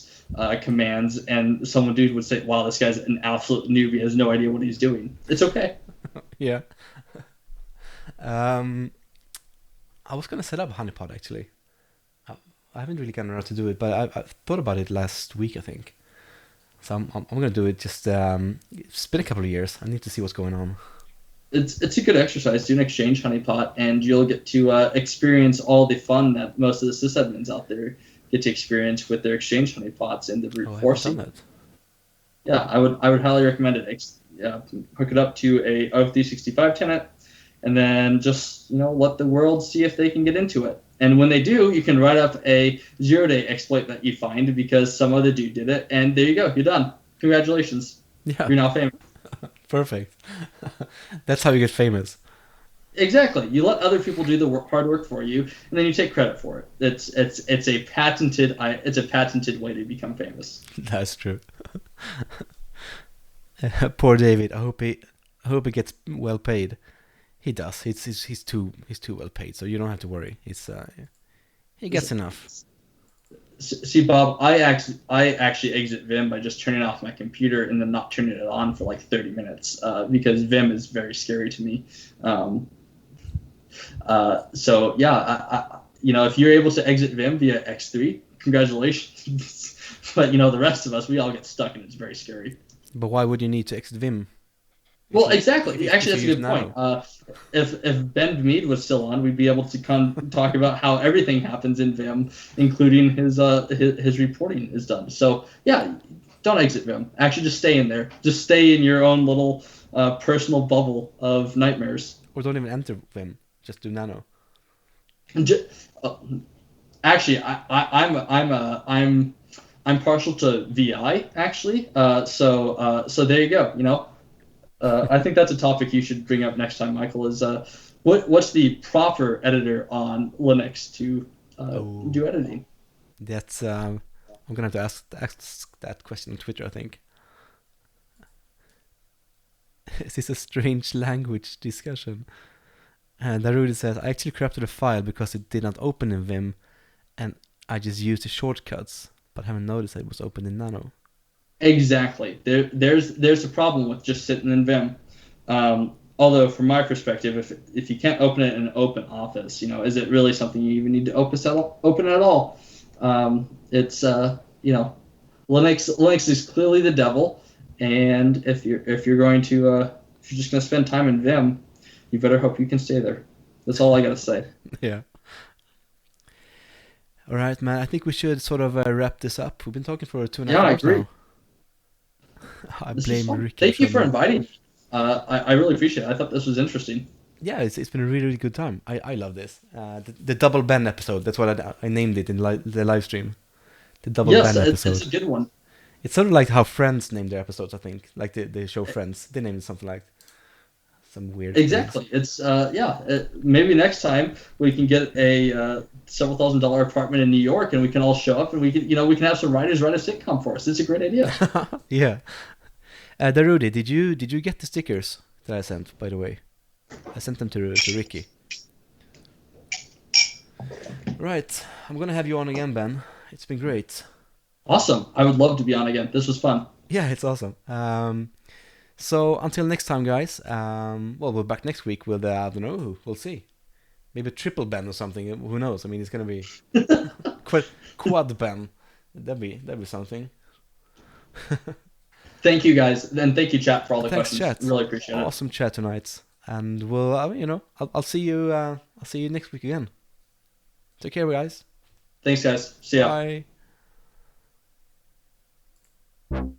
commands, and someone would say, "Wow, this guy's an absolute noob. He has no idea what he's doing." It's okay. Yeah. I was gonna set up a honeypot actually. I haven't really gotten around to do it, but I thought about it last week, I think. So I'm gonna do it. Just it's been a couple of years. I need to see what's going on. It's a good exercise. Do an exchange honeypot, and you'll get to experience all the fun that most of the sysadmins out there get to experience with their exchange honeypots and the brute forcing. I haven't done Yeah, I would highly recommend it. Hook it up to a of365 tenant, and then just let the world see if they can get into it. And when they do, you can write up a 0-day exploit that you find because some other dude did it, and there you go. You're done. Congratulations. Yeah. You're now famous. Perfect. That's how you get famous. Exactly. You let other people do the hard work for you, and then you take credit for it. It's a patented way to become famous. That's true. Poor David. I hope he gets well paid. He does. He's too well paid, so you don't have to worry. He gets enough. See, Bob, I actually exit Vim by just turning off my computer and then not turning it on for like 30 minutes because Vim is very scary to me. So yeah, if you're able to exit Vim via X3, congratulations. But the rest of us, we all get stuck and it's very scary. But why would you need to exit Vim? Well, exactly. Actually, that's a good point. If Bidmead was still on, we'd be able to talk about how everything happens in Vim, including his reporting is done. So yeah, don't exit Vim. Actually, just stay in there. Just stay in your own little personal bubble of nightmares. Or don't even enter Vim. Just do nano. Actually, I'm partial to VI actually. So there you go. I think that's a topic you should bring up next time, Michael. Is what's the proper editor on Linux to do editing? That's I'm gonna have to ask that question on Twitter, I think. Is this a strange language discussion? And Darudi says, I actually corrupted a file because it did not open in Vim, and I just used the shortcuts, but haven't noticed that it was open in Nano. Exactly. There's a problem with just sitting in Vim. Although from my perspective, if you can't open it in an open office, is it really something you even need to open at all? It's Linux is clearly the devil, and if you're just gonna spend time in Vim, you better hope you can stay there. That's all I gotta say. Yeah. All right, man. I think we should sort of wrap this up. We've been talking for 2.5 hours I agree. now. I blame Ricky. Thank you for inviting me. I really appreciate it. I thought this was interesting. Yeah, it's been a really, really good time. I love this. The Double Ben episode. That's what I named it in the live stream. The Double Ben episode. Yes, it's a good one. It's sort of like how Friends name their episodes, I think. Like the show Friends. They named it something like some weird Exactly. things. It's maybe next time we can get a several $1,000 apartment in New York, and we can all show up, and we can have some writers write a sitcom for us. It's a great idea. Yeah. Darudi, did you get the stickers that I sent, by the way? I sent them to Ricky. Right. I'm going to have you on again, Ben. It's been great. Awesome. I would love to be on again. This was fun. Yeah, it's awesome. So until next time, guys. We're back next week with, I don't know, we'll see. Maybe a triple Ben or something. Who knows? I mean, it's going to be quad Ben. That'd be something. Thank you, guys. And thank you, chat, for all the Thanks, questions. chat. Really appreciate it. Awesome chat tonight. And we'll, I'll see you. I'll see you next week again. Take care, guys. Thanks, guys. See ya. Bye.